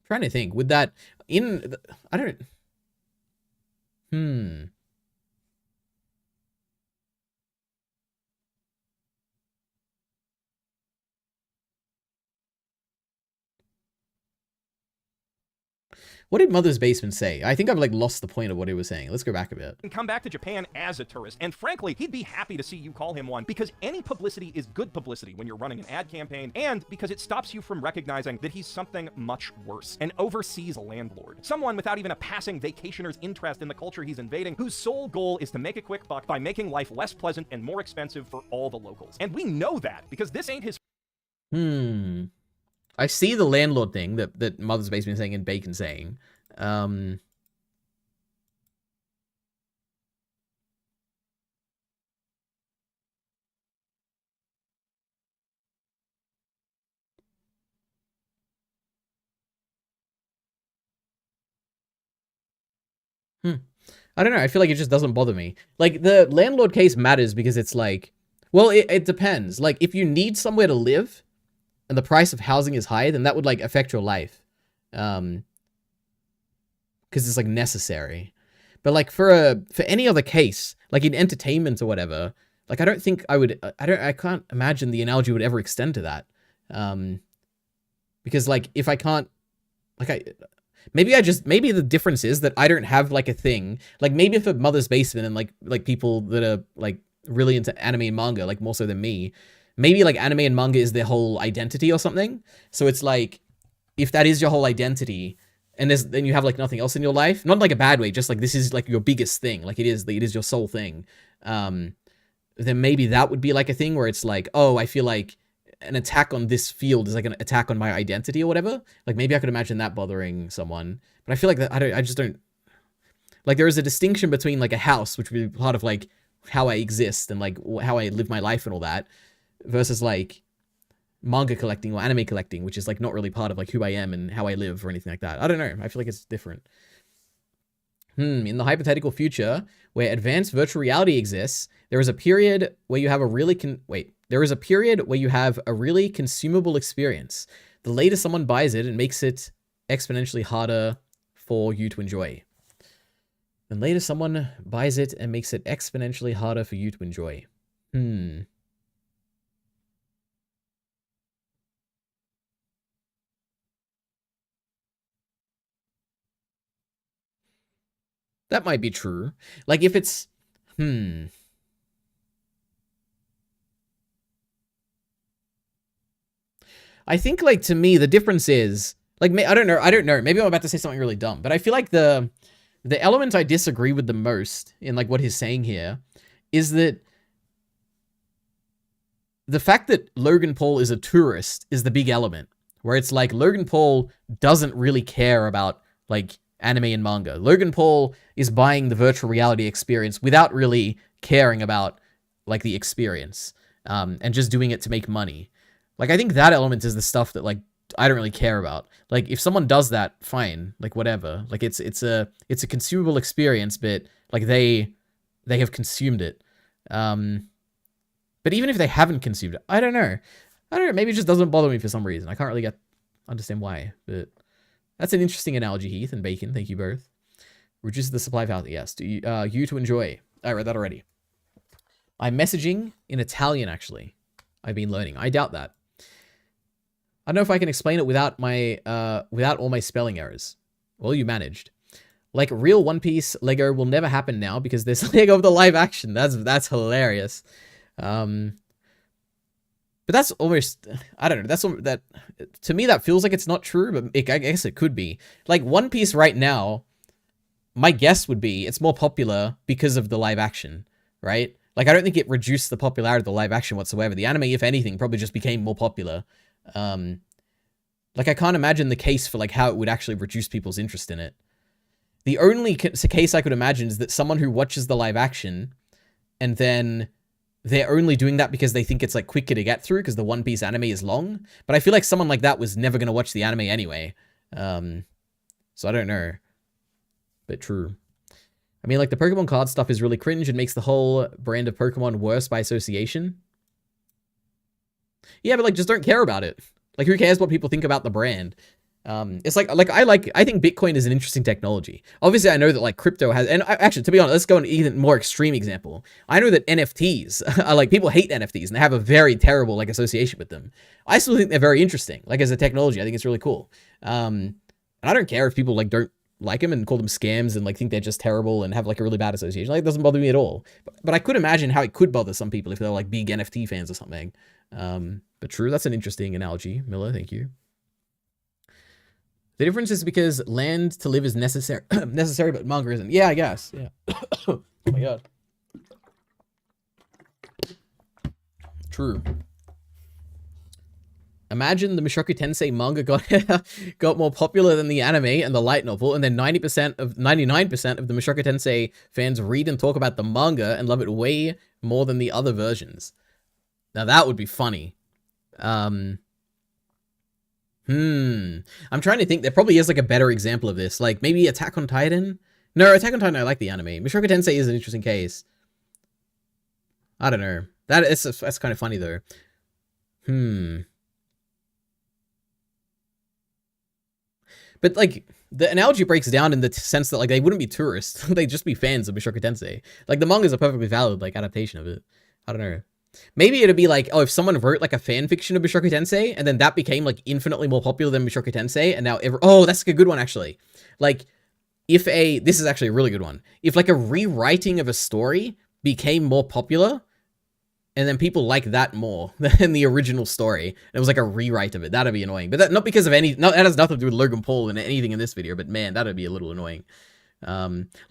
Speaker 1: to think, would that I don't. What did Mother's Basement say? I think I've like lost the point of what he was saying. Let's go back a bit.
Speaker 5: And come back to Japan as a tourist. And frankly, he'd be happy to see you call him one, because any publicity is good publicity when you're running an ad campaign, and because it stops you from recognizing that he's something much worse. An overseas landlord. Someone without even a passing vacationer's interest in the culture he's invading, whose sole goal is to make a quick buck by making life less pleasant and more expensive for all the locals. And we know that, because this ain't his...
Speaker 1: I see the landlord thing that Mother's Basement is saying and Bacon saying. I don't know. I feel like it just doesn't bother me. Like, the landlord case matters because it's like, well, it depends. Like, if you need somewhere to live and the price of housing is high, then that would, like, affect your life. Because it's, like, necessary. But, like, for any other case, like in entertainment or whatever, like, I don't think I would, I can't imagine the analogy would ever extend to that. Because, like, if I can't, like, maybe the difference is that I don't have, like, a thing. Like, maybe if a Mother's Basement and, like people that are, like, really into anime and manga, like, more so than me, maybe, like, anime and manga is their whole identity or something. So it's, like, if that is your whole identity, and then you have, like, nothing else in your life, not in, like, a bad way, just, like, this is, like, your biggest thing. Like, it is your sole thing. Then maybe that would be, like, a thing where it's, like, oh, I feel like an attack on this field is like an attack on my identity or whatever. Like, maybe I could imagine that bothering someone, but I feel like that I just don't, like, there is a distinction between, like, a house, which would be part of, like, how I exist and, like, how I live my life and all that, versus, like, manga collecting or anime collecting, which is, like, not really part of, like, who I am and how I live or anything like that. I don't know. I feel like it's different. In the hypothetical future where advanced virtual reality exists, there is a period where you have a really consumable experience. The later someone buys it, it makes it exponentially harder for you to enjoy. And later someone buys it and makes it exponentially harder for you to enjoy. That might be true. Like, if it's... I think, like, to me, the difference is... Like, I don't know. Maybe I'm about to say something really dumb. But I feel like the element I disagree with the most in, like, what he's saying here is that the fact that Logan Paul is a tourist is the big element. Where it's like, Logan Paul doesn't really care about, like, anime and manga. Logan Paul is buying the virtual reality experience without really caring about, like, the experience, and just doing it to make money. Like, I think that element is the stuff that, like, I don't really care about. Like, if someone does that, fine, like, whatever. Like, it's a consumable experience, but, like, they have consumed it. But even if they haven't consumed it, I don't know. Maybe it just doesn't bother me for some reason. I can't really understand why, but that's an interesting analogy, Heath and Bacon. Thank you both. Reduces the supply of housing. Yes. You to enjoy. I read that already. I'm messaging in Italian, actually. I've been learning. I doubt that. I don't know if I can explain it without all my spelling errors. Well, you managed. Like, real One Piece Lego will never happen now because there's Lego of the live action. That's hilarious. But that's almost, I don't know, that to me that feels like it's not true, but I guess it could be. Like, One Piece right now, my guess would be it's more popular because of the live action, right? Like, I don't think it reduced the popularity of the live action whatsoever. The anime, if anything, probably just became more popular. Like, I can't imagine the case for, like, how it would actually reduce people's interest in it. The only case I could imagine is that someone who watches the live action and then they're only doing that because they think it's, like, quicker to get through because the One Piece anime is long. But I feel like someone like that was never going to watch the anime anyway. So I don't know. But true. I mean, like, the Pokemon card stuff is really cringe and makes the whole brand of Pokemon worse by association. Yeah, but, like, just don't care about it. Like, who cares what people think about the brand? It's like I think Bitcoin is an interesting technology. Obviously, I know that like crypto has, and actually, to be honest, let's go an even more extreme example. I know that NFTs are like, people hate NFTs and they have a very terrible like association with them. I still think they're very interesting. Like as a technology, I think it's really cool. And I don't care if people like don't like them and call them scams and like think they're just terrible and have like a really bad association. Like it doesn't bother me at all. But I could imagine how it could bother some people if they're like big NFT fans or something. But true, that's an interesting analogy, Miller. Thank you. The difference is because land to live is necessary, but manga isn't. Yeah, I guess. Yeah. Oh my god. True. Imagine the Mushoku Tensei manga got more popular than the anime and the light novel, and then 99% of the Mushoku Tensei fans read and talk about the manga and love it way more than the other versions. Now that would be funny. I'm trying to think. There probably is like a better example of this. Like maybe Attack on Titan. No, Attack on Titan, I like the anime. Mushoku Tensei is an interesting case. I don't know. That's kind of funny though. But like the analogy breaks down in the sense that like they wouldn't be tourists. They'd just be fans of Mushoku Tensei. Like the manga is a perfectly valid like adaptation of it. I don't know. Maybe it'd be like, oh, if someone wrote like a fan fiction of Mushoku Tensei and then that became like infinitely more popular than Mushoku Tensei and now oh, that's a good one actually. Like this is actually a really good one. If like a rewriting of a story became more popular and then people like that more than the original story, it was like a rewrite of it, that'd be annoying. But that not because of that has nothing to do with Logan Paul and anything in this video, but man, that'd be a little annoying.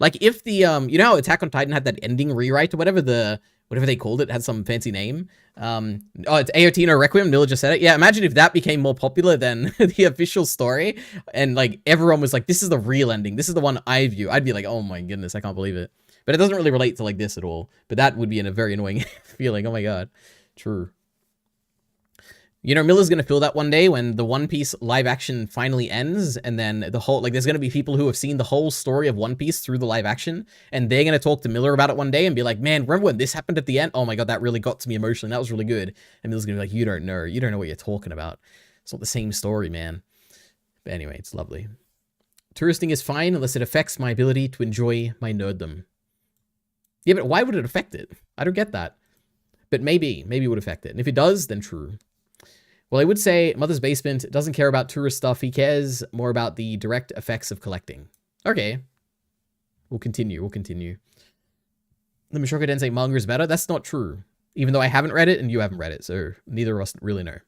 Speaker 1: Like if the, you know how Attack on Titan had that ending rewrite or whatever they called it, had some fancy name. Oh, it's Aotino Requiem. Nilla just said it. Yeah, imagine if that became more popular than the official story, and like everyone was like, "This is the real ending. This is the one I view." I'd be like, "Oh my goodness, I can't believe it." But it doesn't really relate to like this at all. But that would be a very annoying feeling. Oh my god, true. You know, Miller's gonna feel that one day when the One Piece live action finally ends, and then the whole, like, there's gonna be people who have seen the whole story of One Piece through the live action, and they're gonna talk to Miller about it one day and be like, man, remember when this happened at the end? Oh my god, that really got to me emotionally. That was really good. And Miller's gonna be like, you don't know what you're talking about. It's not the same story, man. But anyway, it's lovely. Touristing is fine unless it affects my ability to enjoy my nerddom. Yeah, but why would it affect it? I don't get that. But maybe it would affect it. And if it does, then true. Well, I would say Mother's Basement doesn't care about tourist stuff. He cares more about the direct effects of collecting. Okay. We'll continue. The Mushoku Tensei manga is better? That's not true. Even though I haven't read it and you haven't read it, so neither of us really know.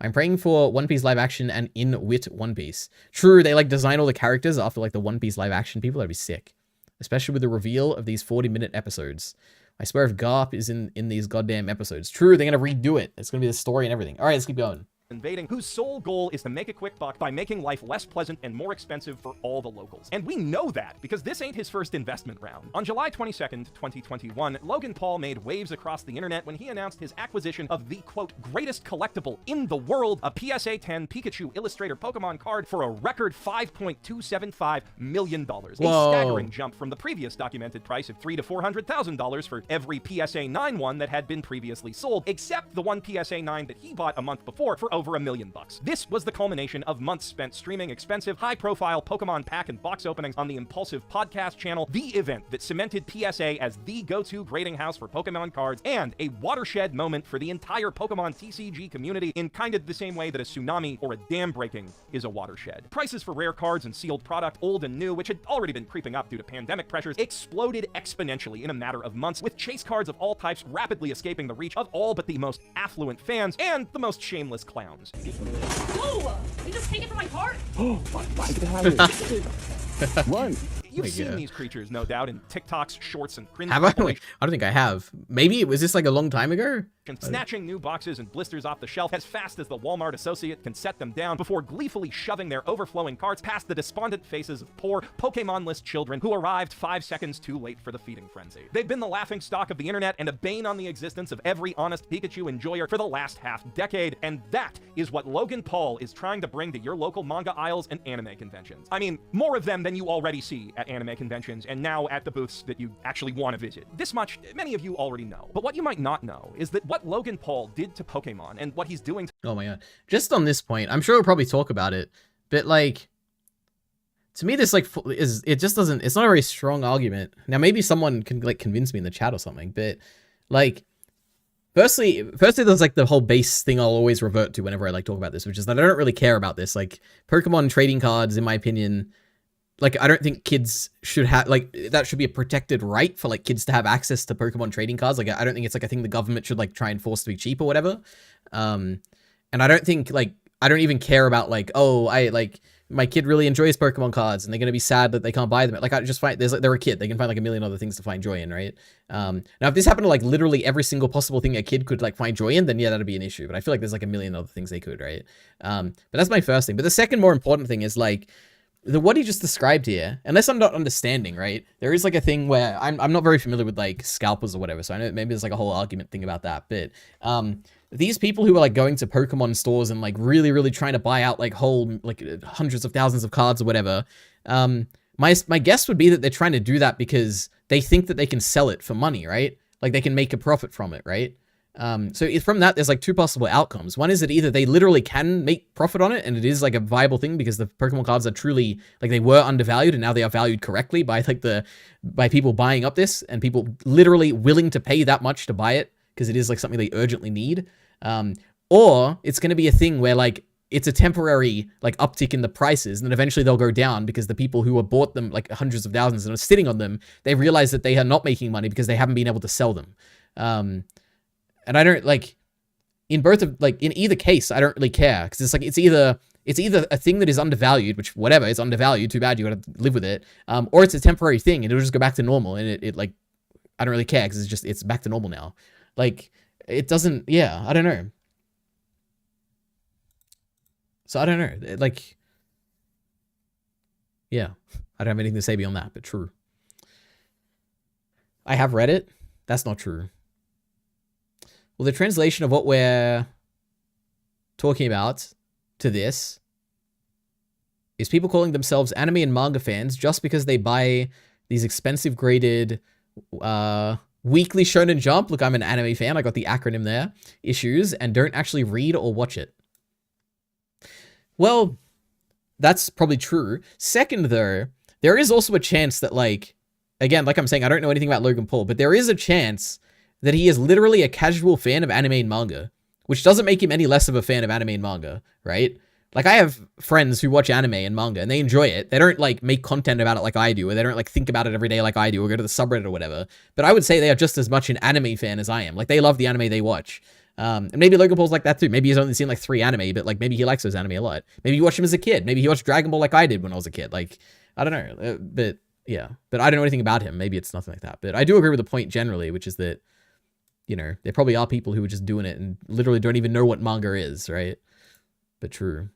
Speaker 1: I'm praying for One Piece live action and in-wit One Piece. True, they like design all the characters after like the One Piece live action people. That'd be sick. Especially with the reveal of these 40-minute episodes. I swear if Garp is in these goddamn episodes. True, they're gonna redo it. It's gonna be the story and everything. All right, let's keep going.
Speaker 5: Invading, whose sole goal is to make a quick buck by making life less pleasant and more expensive for all the locals. And we know that because this ain't his first investment round. On July 22nd, 2021, Logan Paul made waves across the internet when he announced his acquisition of the, quote, greatest collectible in the world, a PSA 10 Pikachu Illustrator Pokemon card for a record $5.275 million.
Speaker 1: Whoa.
Speaker 5: A staggering jump from the previous documented price of $300,000 to $400,000 for every PSA 9 one that had been previously sold, except the one PSA 9 that he bought a month before for over $1 million. This was the culmination of months spent streaming expensive, high-profile Pokemon pack and box openings on the Impulsive podcast channel, the event that cemented PSA as the go-to grading house for Pokemon cards, and a watershed moment for the entire Pokemon TCG community in kind of the same way that a tsunami or a dam breaking is a watershed. Prices for rare cards and sealed product, old and new, which had already been creeping up due to pandemic pressures, exploded exponentially in a matter of months, with chase cards of all types rapidly escaping the reach of all but the most affluent fans and the most shameless clowns.
Speaker 7: Whoa! You just take it from my cart?
Speaker 6: Run.
Speaker 5: You've seen these creatures, no doubt, in TikToks, shorts, and cringe.
Speaker 1: Have I? I don't think I have. Maybe was this like a long time ago?
Speaker 5: snatching new boxes and blisters off the shelf as fast as the Walmart associate can set them down before gleefully shoving their overflowing carts past the despondent faces of poor Pokemon-less children who arrived 5 seconds too late for the feeding frenzy. They've been the laughingstock of the internet and a bane on the existence of every honest Pikachu enjoyer for the last half-decade, and that is what Logan Paul is trying to bring to your local manga aisles and anime conventions. I mean, more of them than you already see at anime conventions and now at the booths that you actually want to visit. This much, many of you already know. But what you might not know is that what Logan Paul did to Pokemon and what he's doing to
Speaker 1: Oh my god. Just on this point, I'm sure we'll probably talk about it, but like, to me, this like it just doesn't, it's not a very strong argument. Now, maybe someone can like convince me in the chat or something, but like, firstly, there's like the whole base thing I'll always revert to whenever I like talk about this, which is that I don't really care about this. Like, Pokemon trading cards, in my opinion, like, I don't think kids should have, like, that should be a protected right for, like, kids to have access to Pokemon trading cards. Like, I don't think it's, like, a thing the government should, like, try and force to be cheap or whatever. And I don't think, like, I don't even care about, like, oh, my kid really enjoys Pokemon cards and they're going to be sad that they can't buy them. Like, I just find, they're a kid. They can find, like, a million other things to find joy in, right? Now, if this happened to, like, literally every single possible thing a kid could, like, find joy in, then, yeah, that'd be an issue. But I feel like there's, like, a million other things they could, right? But that's my first thing. But the second more important thing is, like, what he just described here, unless I'm not understanding, right? There is like a thing where I'm not very familiar with like scalpers or whatever, so I know maybe there's like a whole argument thing about that. But these people who are like going to Pokemon stores and like really trying to buy out like whole like hundreds of thousands of cards or whatever, my guess would be that they're trying to do that because they think that they can sell it for money, right? Like they can make a profit from it, right? So from that, there's like two possible outcomes. One is that either they literally can make profit on it and it is like a viable thing because the Pokemon cards are truly like they were undervalued and now they are valued correctly by like by people buying up this and people literally willing to pay that much to buy it because it is like something they urgently need. Or it's going to be a thing where like it's a temporary like uptick in the prices and then eventually they'll go down because the people who have bought them like hundreds of thousands and are sitting on them, they realize that they are not making money because they haven't been able to sell them. And I don't like in either case, I don't really care because it's like it's either a thing that is undervalued, which whatever is undervalued, too bad you got to live with it, or it's a temporary thing and it'll just go back to normal and it like I don't really care because it's back to normal now. Like it doesn't, yeah, I don't know. So I don't know, like, yeah, I don't have anything to say beyond that, but true. I have read it. That's not true. Well, the translation of what we're talking about to this is people calling themselves anime and manga fans just because they buy these expensive graded weekly Shonen Jump. Look, I'm an anime fan. I got the acronym there. Issues and don't actually read or watch it. Well, that's probably true. Second, though, there is also a chance that, like, again, like I'm saying, I don't know anything about Logan Paul, but there is a chance that he is literally a casual fan of anime and manga, which doesn't make him any less of a fan of anime and manga, right? Like, I have friends who watch anime and manga, and they enjoy it. They don't, like, make content about it like I do, or they don't, like, think about it every day like I do, or go to the subreddit or whatever. But I would say they are just as much an anime fan as I am. Like, they love the anime they watch. And maybe Logan Paul's like that too. Maybe he's only seen, like, 3 anime, but, like, maybe he likes those anime a lot. Maybe he watched them as a kid. Maybe he watched Dragon Ball like I did when I was a kid. Like, I don't know. But, yeah. But I don't know anything about him. Maybe it's nothing like that. But I do agree with the point generally, which is that, you know, there probably are people who are just doing it and literally don't even know what manga is, right? But true.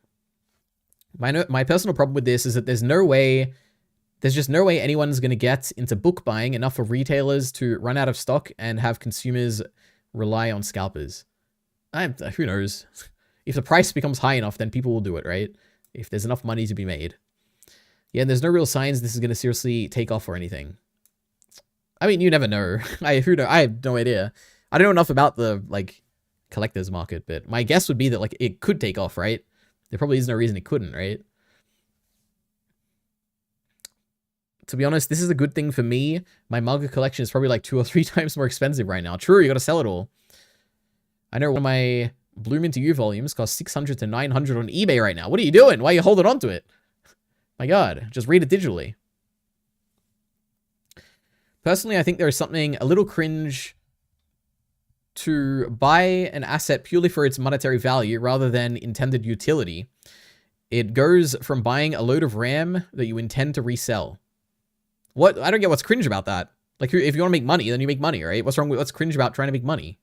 Speaker 1: My personal problem with this is that there's just no way anyone's going to get into book buying enough for retailers to run out of stock and have consumers rely on scalpers. Who knows? If the price becomes high enough, then people will do it, right? If there's enough money to be made. Yeah, and there's no real signs this is going to seriously take off or anything. I mean, you never know. I have no idea. I don't know enough about the, like, collector's market, but my guess would be that, like, it could take off, right? There probably is no reason it couldn't, right? To be honest, this is a good thing for me. My manga collection is probably like 2 or 3 times more expensive right now. True, you gotta sell it all. I know one of my Bloom Into You volumes costs 600 to 900 on eBay right now. What are you doing? Why are you holding on to it? My God, just read it digitally. Personally, I think there is something a little cringe to buy an asset purely for its monetary value rather than intended utility. It goes from buying a load of RAM that you intend to resell. What? I don't get what's cringe about that. Like, if you want to make money, then you make money, right? What's cringe about trying to make money?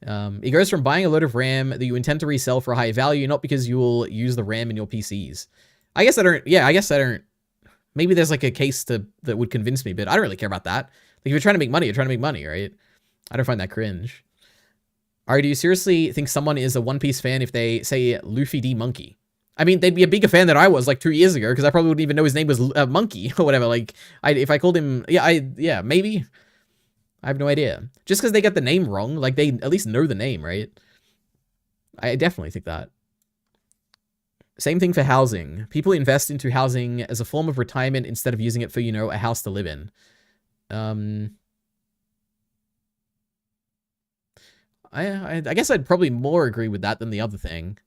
Speaker 1: It goes from buying a load of RAM that you intend to resell for a high value, not because you will use the RAM in your PCs. I guess I don't. Maybe there's like a case that would convince me, but I don't really care about that. Like if you're trying to make money, you're trying to make money, right? I don't find that cringe. Alright, do you seriously think someone is a One Piece fan if they say Luffy D Monkey? I mean, they'd be a bigger fan than I was like 2 years ago, because I probably wouldn't even know his name was Monkey or whatever. Like, if I called him, yeah, maybe. I have no idea. Just because they got the name wrong, like they at least know the name, right? I definitely think that. Same thing for housing. People invest into housing as a form of retirement instead of using it for, you know, a house to live in. I guess I'd probably more agree with that than the other thing.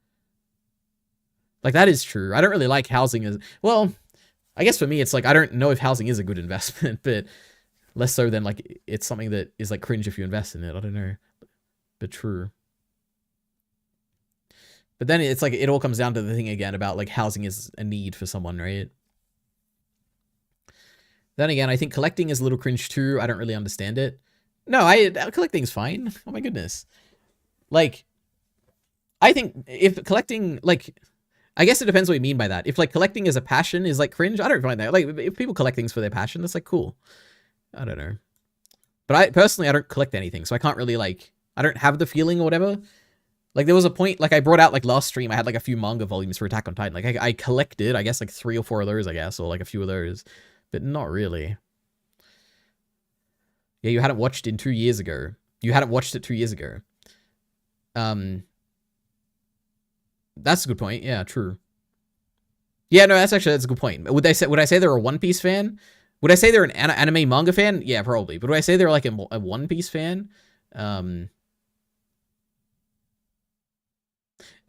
Speaker 1: Like, that is true. I don't really like housing as... Well, I guess for me, it's like, I don't know if housing is a good investment, but less so than, like, it's something that is, like, cringe if you invest in it. I don't know. But true. But then it's like, it all comes down to the thing again about, like, housing is a need for someone, right? Then again, I think collecting is a little cringe too. I don't really understand it. No, collecting's fine. Oh my goodness. Like, I think if collecting, like... I guess it depends what you mean by that. If, like, collecting as a passion is, like, cringe, I don't find that. Like, if people collect things for their passion, that's, like, cool. I don't know. But I don't collect anything, so I can't really, like... I don't have the feeling or whatever. Like, there was a point, like, I brought out, like, last stream, I had, like, a few manga volumes for Attack on Titan. Like, I collected, I guess, like, 3 or 4 of those, I guess, or, like, a few of those. But not really. Yeah, you hadn't watched in 2 years ago. You hadn't watched it 2 years ago. That's a good point. Yeah, true. Yeah, no, that's a good point. Would I say they're a One Piece fan? Would I say they're an anime manga fan? Yeah, probably. But would I say they're like a One Piece fan?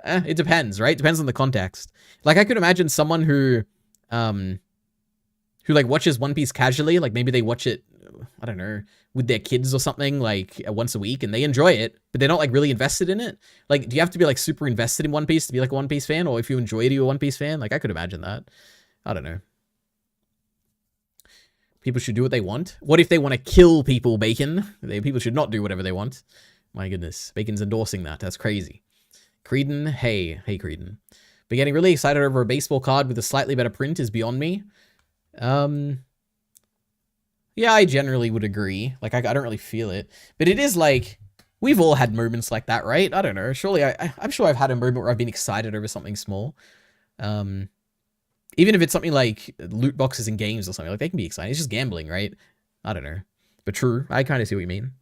Speaker 1: It depends, right? Depends on the context. Like, I could imagine someone who like watches One Piece casually, like maybe they watch it, I don't know, with their kids or something, like once a week, and they enjoy it, but they're not like really invested in it. Like, do you have to be like super invested in One Piece to be like a One Piece fan? Or if you enjoy it, you're a One Piece fan? Like, I could imagine that. I don't know. People should do what they want. What if they want to kill people, Bacon? People should not do whatever they want. My goodness. Bacon's endorsing that. That's crazy. Creedon, hey Creedon. But getting really excited over a baseball card with a slightly better print is beyond me. Yeah, I generally would agree. Like, I don't really feel it. But it is like, we've all had moments like that, right? I don't know. Surely, I'm sure I've had a moment where I've been excited over something small. Even if it's something like loot boxes in games or something, like, they can be exciting. It's just gambling, right? I don't know. But true, I kind of see what you mean.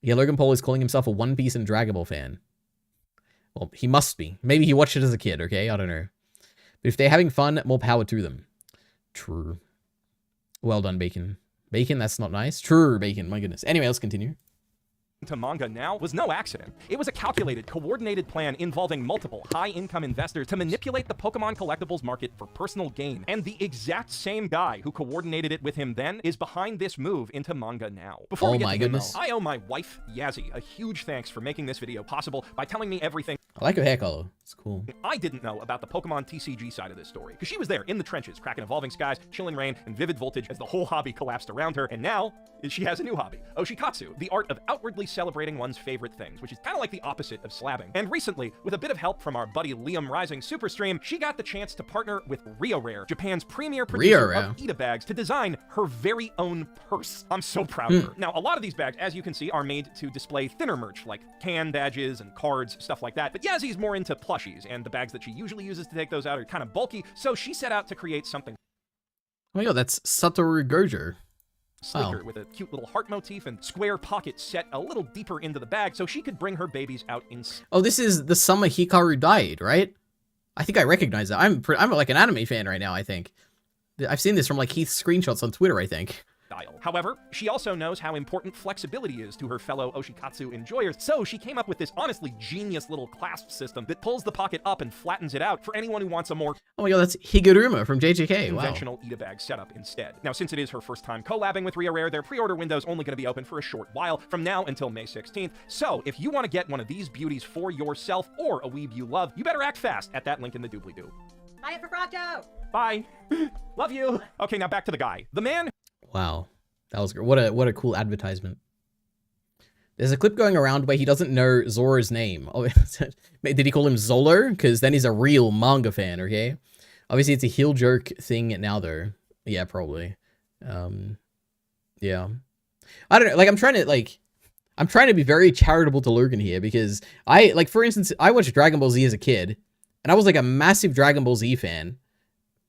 Speaker 1: Yeah, Logan Paul is calling himself a One Piece and Dragon Ball fan. Well, he must be. Maybe he watched it as a kid, okay? I don't know. But if they're having fun, more power to them. True. Well done, Bacon. Bacon, that's not nice. True, Bacon, my goodness. Anyway, let's continue.
Speaker 5: To manga now was no accident. It was a calculated, coordinated plan involving multiple high-income investors to manipulate the Pokemon collectibles market for personal gain. And the exact same guy who coordinated it with him then is behind this move into manga now. Before we get to him, I owe my wife, Yazzie, a huge thanks for making this video possible by telling me everything
Speaker 1: I like her hair color. It's cool.
Speaker 5: I didn't know about the Pokemon TCG side of this story, because she was there in the trenches, cracking Evolving Skies, Chilling Rain, and Vivid Voltage as the whole hobby collapsed around her, and now she has a new hobby, Oshikatsu, the art of outwardly celebrating one's favorite things, which is kind of like the opposite of slabbing. And recently, with a bit of help from our buddy Liam Rising Superstream, she got the chance to partner with RioRare, Japan's premier producer of Ita bags, to design her very own purse. I'm so proud of her. Now, a lot of these bags, as you can see, are made to display thinner merch, like can badges and cards, stuff like that, but Yazzie's more into plushies, and the bags that she usually uses to take those out are kind of bulky, so she set out to create something
Speaker 1: oh my god, that's Satoru Gojo.
Speaker 5: Slicker with a cute little heart motif and square pockets set a little deeper into the bag so she could bring her babies out in...
Speaker 1: Oh, this is the summer Hikaru died, right? I think I recognize that. I'm like an anime fan right now, I think. I've seen this from like Keith's screenshots on Twitter, I think.
Speaker 5: However, she also knows how important flexibility is to her fellow Oshikatsu enjoyers, so she came up with this honestly genius little clasp system that pulls the pocket up and flattens it out for anyone who wants a more
Speaker 1: oh my god, that's Higuruma from JJK.
Speaker 5: conventional Ita bag setup instead. Now, since it is her first time collabing with RioRare, their pre-order window is only going to be open for a short while, from now until May 16th. So, if you want to get one of these beauties for yourself or a weeb you love, you better act fast at that link in the doobly-doo.
Speaker 7: Buy it for Procto!
Speaker 5: Bye. Love you. Okay, now back to the guy. The man...
Speaker 1: Wow. That was great. What a cool advertisement. There's a clip going around where he doesn't know Zoro's name. Oh, did he call him Zolo? Because then he's a real manga fan, okay? Obviously, it's a heel joke thing now, though. Yeah, probably. Yeah. I don't know. Like, I'm trying to be very charitable to Logan here because for instance, I watched Dragon Ball Z as a kid, and I was like a massive Dragon Ball Z fan.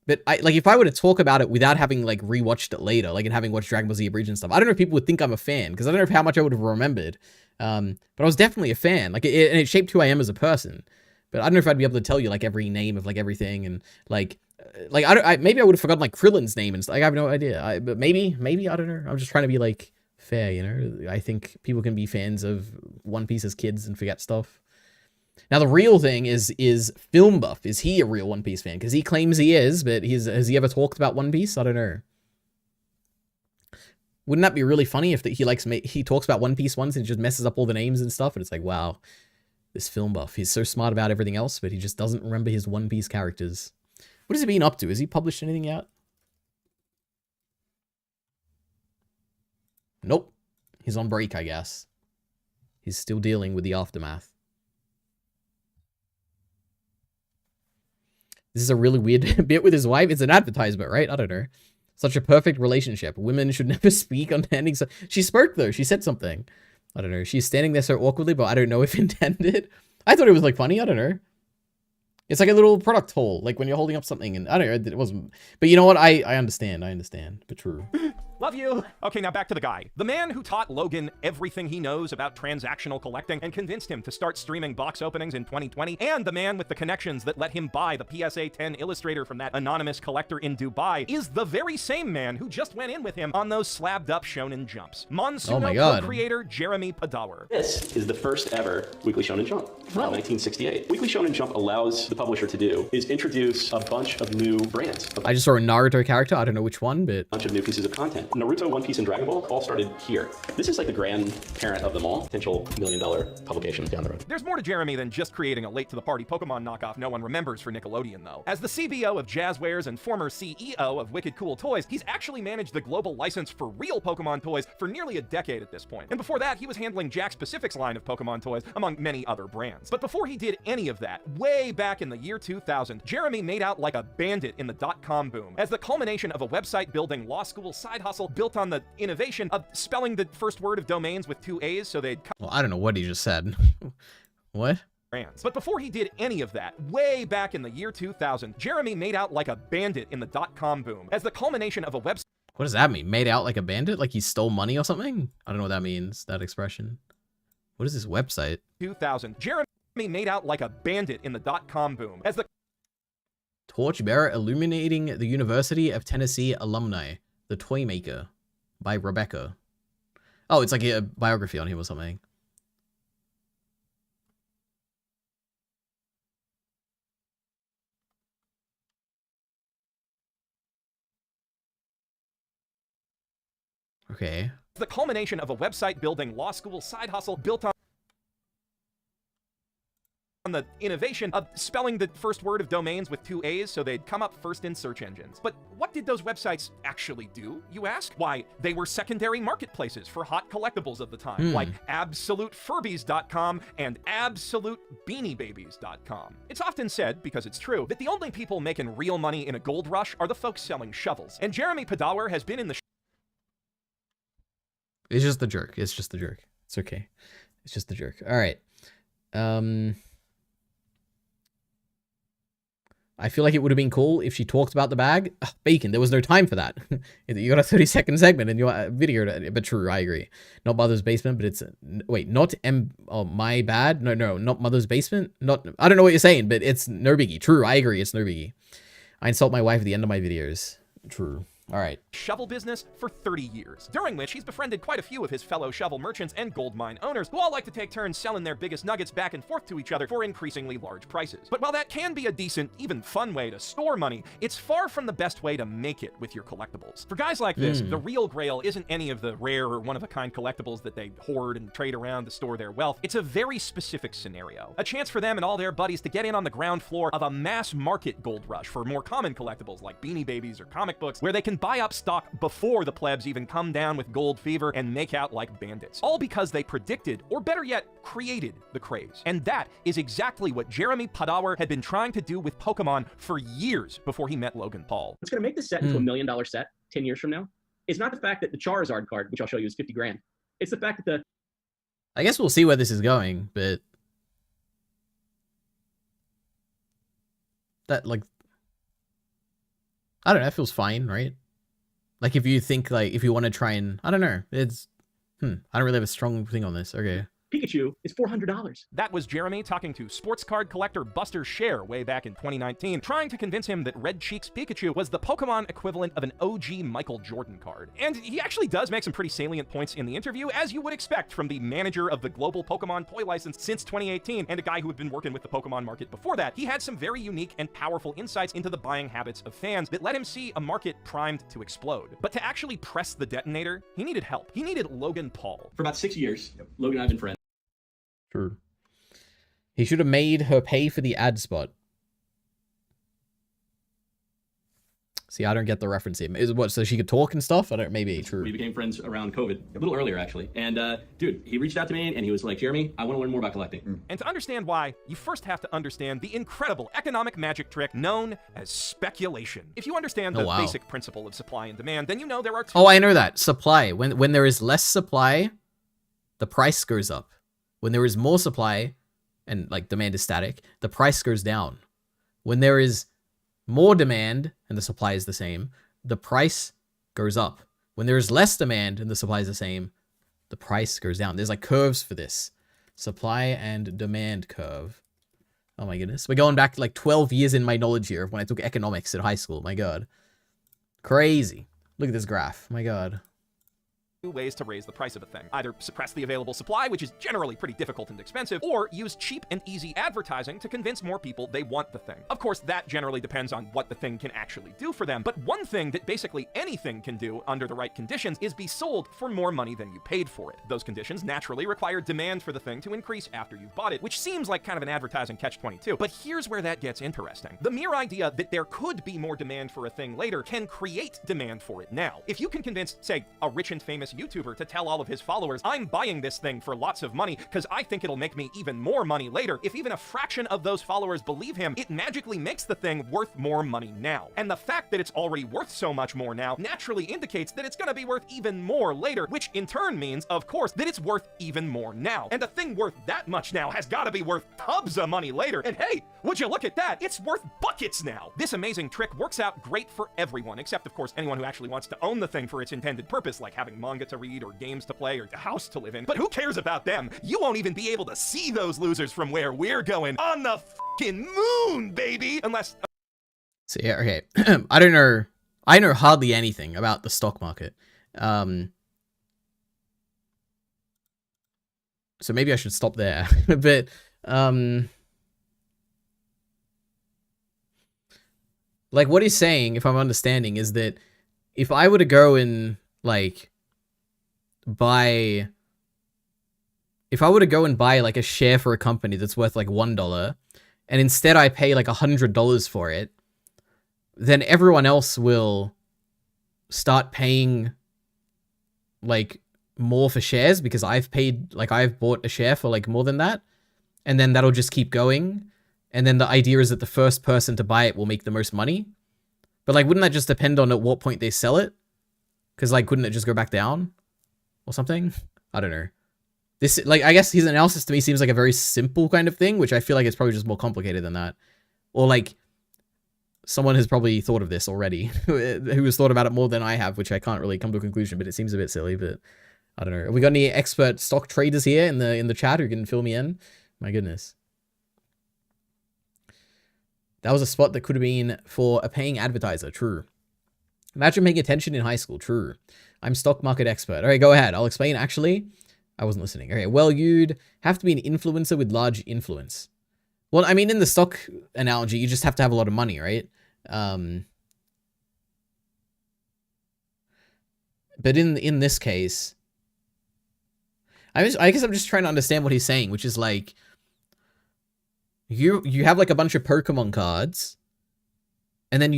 Speaker 1: But if I were to talk about it without having like rewatched it later, like and having watched Dragon Ball Z Abridged and stuff, I don't know if people would think I'm a fan because I don't know how much I would have remembered. But I was definitely a fan. Like and it shaped who I am as a person. But I don't know if I'd be able to tell you like every name of like everything and maybe I would have forgotten like Krillin's name and stuff. Like, I have no idea. But maybe I don't know. I'm just trying to be like fair, you know. I think people can be fans of One Piece as kids and forget stuff. Now the real thing is Film Buff. Is he a real One Piece fan? Because he claims he is, but has he ever talked about One Piece? I don't know. Wouldn't that be really funny if he talks about One Piece once and just messes up all the names and stuff, and it's like, wow, this Film Buff, he's so smart about everything else, but he just doesn't remember his One Piece characters. What has he been up to? Has he published anything out? Nope. He's on break, I guess. He's still dealing with the aftermath. This is a really weird bit with his wife. It's an advertisement, right? I don't know. Such a perfect relationship. Women should never speak on ending. She spoke, though. She said something. I don't know. She's standing there so awkwardly, but I don't know if intended. I thought it was, like, funny. I don't know. It's like a little product haul, like when you're holding up something, and I don't know, it wasn't... But you know what? I understand, but true.
Speaker 5: Love you. Okay, now back to the guy. The man who taught Logan everything he knows about transactional collecting and convinced him to start streaming box openings in 2020, and the man with the connections that let him buy the PSA 10 Illustrator from that anonymous collector in Dubai is the very same man who just went in with him on those slabbed up shonen jumps. Monsuno co-creator Jeremy Padawer.
Speaker 8: This is the first ever Weekly Shonen Jump from 1968. Weekly Shonen Jump allows the publisher to do is introduce a bunch of new brands.
Speaker 1: I just saw a Naruto character. I don't know which one, but...
Speaker 8: A bunch of new pieces of content. Naruto, One Piece, and Dragon Ball all started here. This is like the grandparent of them all. Potential $1 million publication down the road.
Speaker 5: There's more to Jeremy than just creating a late-to-the-party Pokemon knockoff no one remembers for Nickelodeon, though. As the CBO of Jazzwares and former CEO of Wicked Cool Toys, he's actually managed the global license for real Pokemon toys for nearly a decade at this point. And before that, he was handling Jakks Pacific's line of Pokemon toys, among many other brands. But before he did any of that, way back in the year 2000, Jeremy made out like a bandit in the dot-com boom, as the culmination of a website-building law school side hustle built on the innovation of spelling the first word of domains with 2 A's so they'd...
Speaker 1: Well, I don't know what he just said. What?
Speaker 5: But before he did any of that, way back in the year 2000, Jeremy made out like a bandit in the dot-com boom, as the culmination of a website...
Speaker 1: What does that mean? Made out like a bandit? Like he stole money or something? I don't know what that means, that expression. What is this website?
Speaker 5: 2000, Jeremy made out like a bandit in the dot-com boom, as the...
Speaker 1: Torchbearer Illuminating the University of Tennessee Alumni. The Toy Maker. By Rebecca. Oh, it's like a biography on him or something. Okay.
Speaker 5: The culmination of a website-building law school side hustle built on the innovation of spelling the first word of domains with 2 A's so they'd come up first in search engines. But what did those websites actually do, you ask? Why, they were secondary marketplaces for hot collectibles of the time, like AbsoluteFurbies.com and AbsoluteBeanieBabies.com. It's often said, because it's true, that the only people making real money in a gold rush are the folks selling shovels. And Jeremy Padawer has been in the...
Speaker 1: It's just the jerk. It's just the jerk. It's okay. It's just the jerk. All right. I feel like it would have been cool if she talked about the bag. Ugh, bacon, there was no time for that. You got a 30-second segment in your video, but true, I agree. Not Mother's Basement, but it's... Wait, not My Bad? No, not Mother's Basement? Not... I don't know what you're saying, but it's no biggie. True, I agree, it's no biggie. I insult my wife at the end of my videos. True. All right.
Speaker 5: Shovel business for 30 years, during which he's befriended quite a few of his fellow shovel merchants and gold mine owners, who all like to take turns selling their biggest nuggets back and forth to each other for increasingly large prices. But while that can be a decent, even fun way to store money, it's far from the best way to make it with your collectibles. For guys like this, the real grail isn't any of the rare or one-of-a-kind collectibles that they hoard and trade around to store their wealth. It's a very specific scenario. A chance for them and all their buddies to get in on the ground floor of a mass market gold rush for more common collectibles like Beanie Babies or comic books, where they can can buy up stock before the plebs even come down with gold fever and make out like bandits. All because they predicted, or better yet, created the craze. And that is exactly what Jeremy Padawer had been trying to do with Pokemon for years before he met Logan Paul.
Speaker 9: What's going to make this set into $1 million set 10 years from now is not the fact that the Charizard card, which I'll show you, is 50 grand. It's the fact that the...
Speaker 1: I guess we'll see where this is going, but... that, like... I don't know, that feels fine, right? Like, if you think, like, if you want to try and... I don't know, it's... I don't really have a strong thing on this, okay.
Speaker 9: Pikachu is $400.
Speaker 5: That was Jeremy talking to sports card collector Buster Share way back in 2019, trying to convince him that Red Cheeks Pikachu was the Pokemon equivalent of an OG Michael Jordan card. And he actually does make some pretty salient points in the interview, as you would expect from the manager of the global Pokemon toy license since 2018, and a guy who had been working with the Pokemon market before that. He had some very unique and powerful insights into the buying habits of fans that let him see a market primed to explode. But to actually press the detonator, he needed help. He needed Logan Paul.
Speaker 8: For about 6 years, Logan and I have been friends.
Speaker 1: True. He should have made her pay for the ad spot. See, I don't get the reference here. Is what, so she could talk and stuff? I don't, maybe, true.
Speaker 8: We became friends around COVID, a little earlier actually. And dude, he reached out to me and he was like, Jeremy, I want to learn more about collecting.
Speaker 5: And to understand why, you first have to understand the incredible economic magic trick known as speculation. If you understand the basic principle of supply and demand, then you know there are two...
Speaker 1: Oh, I know that. Supply. When there is less supply, the price goes up. When there is more supply, and like demand is static, the price goes down. When there is more demand and the supply is the same, the price goes up. When there is less demand and the supply is the same, the price goes down. There's like curves for this. Supply and demand curve. Oh my goodness. We're going back like 12 years in my knowledge here of when I took economics at high school. My God. Crazy. Look at this graph. My God.
Speaker 5: Ways to raise the price of a thing. Either suppress the available supply, which is generally pretty difficult and expensive, or use cheap and easy advertising to convince more people they want the thing. Of course, that generally depends on what the thing can actually do for them, but one thing that basically anything can do under the right conditions is be sold for more money than you paid for it. Those conditions naturally require demand for the thing to increase after you've bought it, which seems like kind of an advertising catch-22. But here's where that gets interesting. The mere idea that there could be more demand for a thing later can create demand for it now. If you can convince, say, a rich and famous YouTuber to tell all of his followers, I'm buying this thing for lots of money because I think it'll make me even more money later, if even a fraction of those followers believe him, it magically makes the thing worth more money now. And the fact that it's already worth so much more now naturally indicates that it's going to be worth even more later, which in turn means, of course, that it's worth even more now. And a thing worth that much now has got to be worth tubs of money later. And hey, would you look at that? It's worth buckets now. This amazing trick works out great for everyone, except of course anyone who actually wants to own the thing for its intended purpose, like having manga to read or games to play or a house to live in. But who cares about them? You won't even be able to see those losers from where we're going on the fucking moon, baby! Unless...
Speaker 1: So yeah, okay. I don't know. I know hardly anything about the stock market. So maybe I should stop there. But, like, what he's saying, if I'm understanding, is that if I were to go and, like, buy... If I were to go and buy, like, a share for a company that's worth, like, $1, and instead I pay, like, $100 for it, then everyone else will start paying, like, more for shares because I've paid, like, I've bought a share for, like, more than that. And then that'll just keep going. And then the idea is that the first person to buy it will make the most money. But, like, wouldn't that just depend on at what point they sell it? Because, like, couldn't it just go back down? Or something? I don't know. This, like, I guess his analysis to me seems like a very simple kind of thing, which I feel like it's probably just more complicated than that. Or, like, someone has probably thought of this already, who has thought about it more than I have, which I can't really come to a conclusion, but it seems a bit silly, but I don't know. Have we got any expert stock traders here in the chat who can fill me in? My goodness. That was a spot that could have been for a paying advertiser. True. Imagine paying attention in high school. True. I'm stock market expert. All right, go ahead. I'll explain. Actually, I wasn't listening. Okay, well, you'd have to be an influencer with large influence. Well, I mean, in the stock analogy, you just have to have a lot of money, right? But in this case, I guess I'm just trying to understand what he's saying, which is like, you have like a bunch of Pokemon cards, and then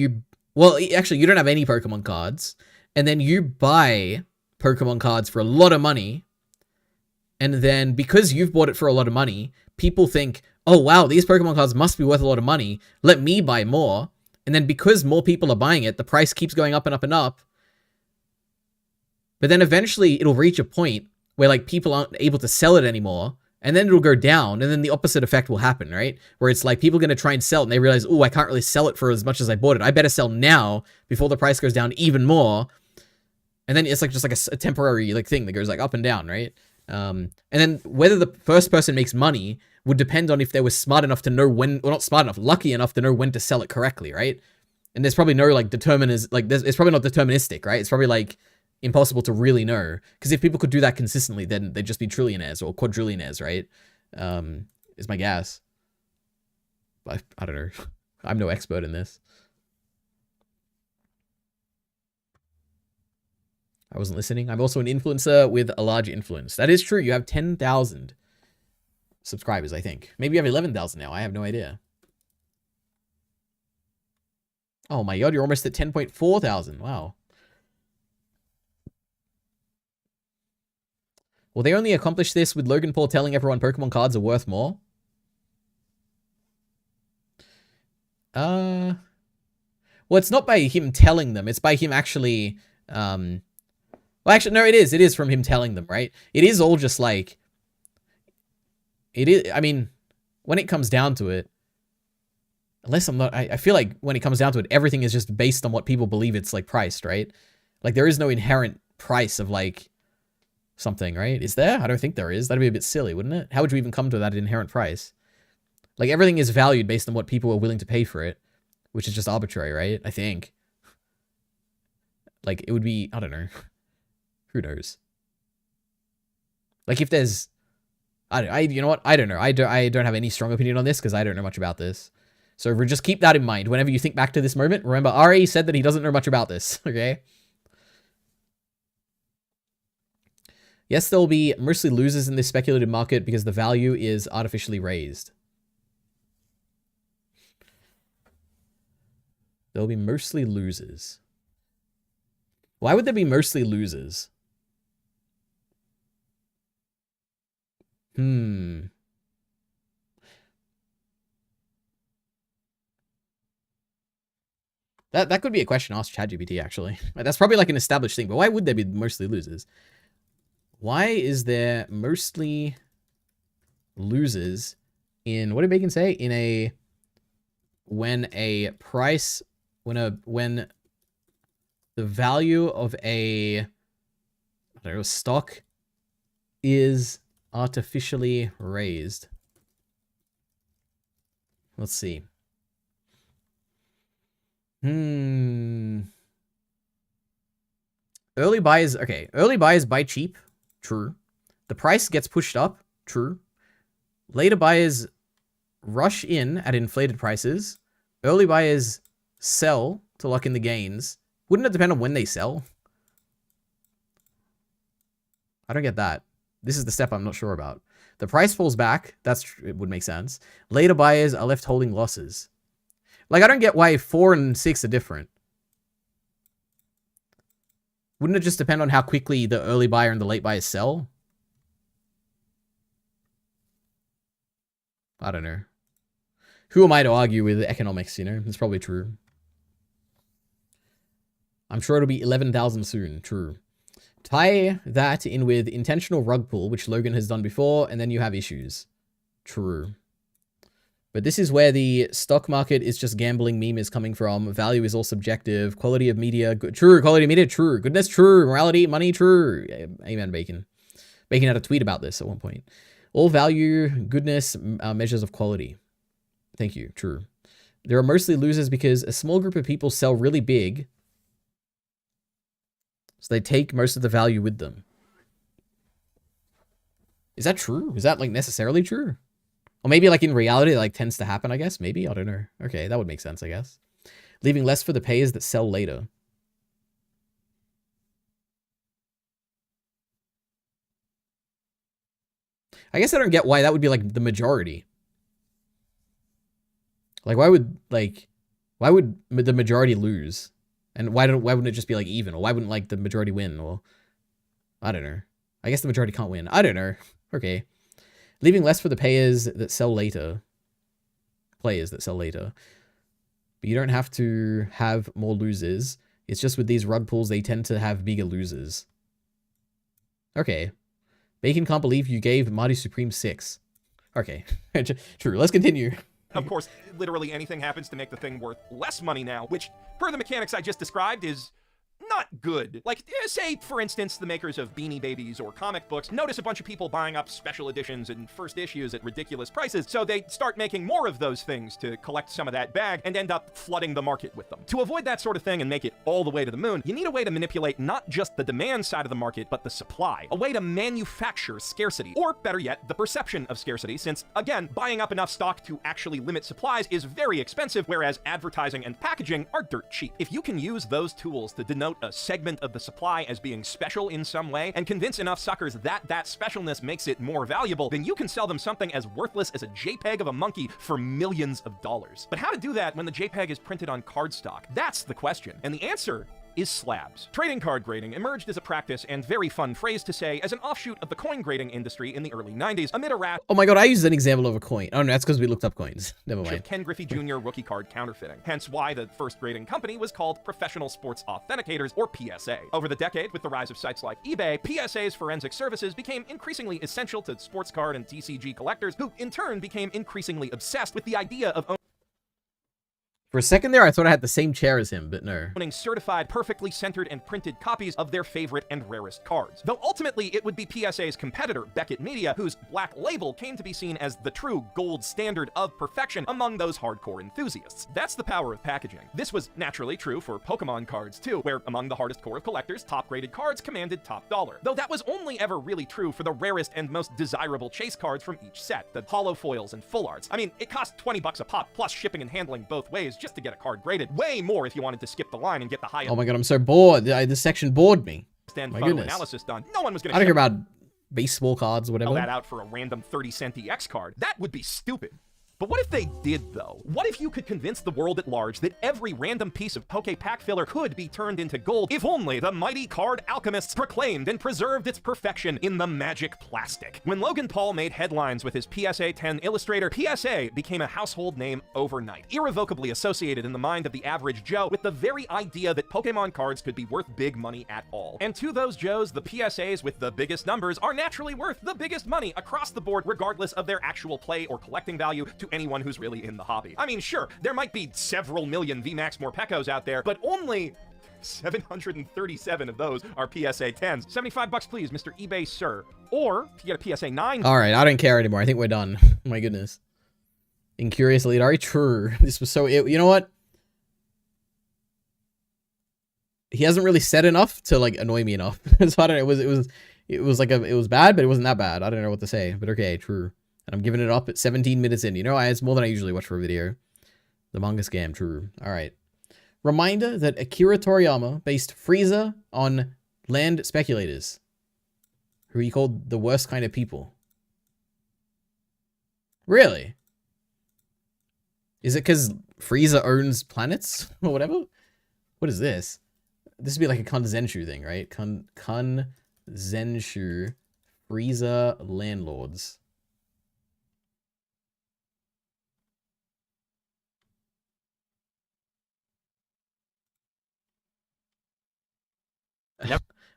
Speaker 1: Well, actually, you don't have any Pokemon cards, and then you buy Pokemon cards for a lot of money, and then because you've bought it for a lot of money, people think, oh wow, these Pokemon cards must be worth a lot of money, let me buy more. And then because more people are buying it, the price keeps going up and up and up. But then eventually it'll reach a point where like people aren't able to sell it anymore, and then it'll go down, and then the opposite effect will happen, right? Where it's like people are going to try and sell it, and they realize, oh, I can't really sell it for as much as I bought it. I better sell now before the price goes down even more. And then it's like just like a temporary like thing that goes like up and down, right? And then whether the first person makes money would depend on if they were smart enough to know when, or not smart enough, lucky enough to know when to sell it correctly, right? And there's probably no like it's probably not deterministic, right? It's probably like impossible to really know, because if people could do that consistently, then they'd just be trillionaires or quadrillionaires, right? Is my guess. I don't know. I'm no expert in this. I wasn't listening. I'm also an influencer with a large influence. That is true. You have 10,000 subscribers, I think. Maybe you have 11,000 now. I have no idea. Oh my god, you're almost at 10.4 thousand. Wow. Well, they only accomplished this with Logan Paul telling everyone Pokemon cards are worth more. Well, it's not by him telling them. It's by him actually, well, actually, no, it is. It is from him telling them, right? It is all just like, it is, I mean, when it comes down to it, unless I'm not, I feel like when it comes down to it, everything is just based on what people believe it's like priced, right? Like there is no inherent price of like something, right? Is there? I don't think there is. That'd be a bit silly, wouldn't it? How would you even come to that inherent price? Like everything is valued based on what people are willing to pay for it, which is just arbitrary, right? I think. Like it would be, I don't know. Who knows? Like if there's, you know what? I don't know. I don't have any strong opinion on this because I don't know much about this. So just keep that in mind. Whenever you think back to this moment, remember Ari said that he doesn't know much about this, okay? Yes, there will be mostly losers in this speculative market because the value is artificially raised. There will be mostly losers. Why would there be mostly losers? That could be a question asked ChatGPT, actually. That's probably like an established thing, but why would there be mostly losers? Why is there mostly losers in, what did Bacon say? In a, when a price, when the value of a, I don't know, stock is artificially raised. Let's see. Early buyers, okay. Early buyers buy cheap. True. The price gets pushed up. True. Later buyers rush in at inflated prices. Early buyers sell to lock in the gains. Wouldn't it depend on when they sell? I don't get that. This is the step I'm not sure about. The price falls back. It would make sense. Later buyers are left holding losses. Like, I don't get why 4 and 6 are different. Wouldn't it just depend on how quickly the early buyer and the late buyer sell? I don't know. Who am I to argue with economics, you know? It's probably true. I'm sure it'll be 11,000 soon. True. Tie that in with intentional rug pull, which Logan has done before, and then you have issues. True. But this is where the stock market is just gambling meme is coming from. Value is all subjective. Quality of media, good. True. Quality of media, true. Goodness, true. Morality, money, true. Amen, Bacon. Bacon had a tweet about this at one point. All value, goodness, measures of quality. Thank you. True. There are mostly losers because a small group of people sell really big, so they take most of the value with them. Is that true? Is that like necessarily true? Or maybe like in reality, it like tends to happen, I guess. Maybe, I don't know. Okay, that would make sense, I guess. Leaving less for the payers that sell later. I guess I don't get why that would be like the majority. Like, why would, like, Why would the majority lose? And why wouldn't it just be like even? Or why wouldn't like the majority win? Or I don't know. I guess the majority can't win. I don't know. Okay. Leaving less for the players that sell later. But you don't have to have more losers. It's just with these rug pulls, they tend to have bigger losers. Okay. Bacon can't believe you gave Marty Supreme 6. Okay. True. Let's continue.
Speaker 5: Of course, literally anything happens to make the thing worth less money now, which, per the mechanics I just described, is not good. Like, say, for instance, the makers of Beanie Babies or comic books notice a bunch of people buying up special editions and first issues at ridiculous prices, so they start making more of those things to collect some of that bag and end up flooding the market with them. To avoid that sort of thing and make it all the way to the moon, you need a way to manipulate not just the demand side of the market, but the supply. A way to manufacture scarcity, or better yet, the perception of scarcity, since, again, buying up enough stock to actually limit supplies is very expensive, whereas advertising and packaging are dirt cheap. If you can use those tools to denote a segment of the supply as being special in some way and convince enough suckers that that specialness makes it more valuable, then you can sell them something as worthless as a JPEG of a monkey for millions of dollars. But how to do that when the JPEG is printed on cardstock? That's the question. And the answer is slabs. Trading card grading emerged as a practice and very fun phrase to say as an offshoot of the coin grading industry in the early 90s amid a rash
Speaker 1: Oh my god, I used an example of a coin. Oh no, that's because we looked up coins. Never
Speaker 5: of
Speaker 1: mind.
Speaker 5: Ken Griffey Jr. rookie card counterfeiting. Hence why the first grading company was called Professional Sports Authenticators, or PSA. Over the decade, with the rise of sites like eBay, PSA's forensic services became increasingly essential to sports card and TCG collectors, who in turn became increasingly obsessed with the idea of
Speaker 1: For a second there, I thought I had the same chair as him, but no.
Speaker 5: owning certified, perfectly centered, and printed copies of their favorite and rarest cards. Though ultimately, it would be PSA's competitor, Beckett Media, whose black label came to be seen as the true gold standard of perfection among those hardcore enthusiasts. That's the power of packaging. This was naturally true for Pokemon cards too, where among the hardest core of collectors, top-graded cards commanded top dollar. Though that was only ever really true for the rarest and most desirable chase cards from each set, the holo foils and full arts. I mean, it cost 20 bucks a pop, plus shipping and handling both ways, just to get a card graded. Way more if you wanted to skip the line and get the highest
Speaker 1: Oh my god, I'm so bored. This section bored me.
Speaker 5: and
Speaker 1: My
Speaker 5: photo
Speaker 1: goodness.
Speaker 5: analysis done. No one was going
Speaker 1: I don't care
Speaker 5: to
Speaker 1: about baseball cards or
Speaker 5: shell
Speaker 1: whatever.
Speaker 5: that out for a random 30-cent EX card. That would be stupid. But what if they did, though? What if you could convince the world at large that every random piece of Poke Pack filler could be turned into gold if only the mighty card alchemists proclaimed and preserved its perfection in the magic plastic? When Logan Paul made headlines with his PSA 10 illustrator, PSA became a household name overnight, irrevocably associated in the mind of the average Joe with the very idea that Pokemon cards could be worth big money at all. And to those Joes, the PSAs with the biggest numbers are naturally worth the biggest money across the board, regardless of their actual play or collecting value to anyone who's really in the hobby. I mean, sure, there might be several million VMAX Morpekos out there, but only 737 of those are PSA 10s. 75 bucks, please, Mr. eBay sir. Or if you get a PSA 9.
Speaker 1: All right, I don't care anymore. I think we're done. My goodness. Incurious EliteAri, true. This was so. You know what? He hasn't really said enough to like annoy me enough. So I don't know. It was bad, but it wasn't that bad. I don't know what to say. But okay, true. And I'm giving it up at 17 minutes in. You know, it's more than I usually watch for a video. The manga scam, true. All right. Reminder that Akira Toriyama based Frieza on land speculators, who he called the worst kind of people. Really? Is it because Frieza owns planets or whatever? What is this? This would be like a Kanzenshu thing, right? Kanzenshu Frieza landlords.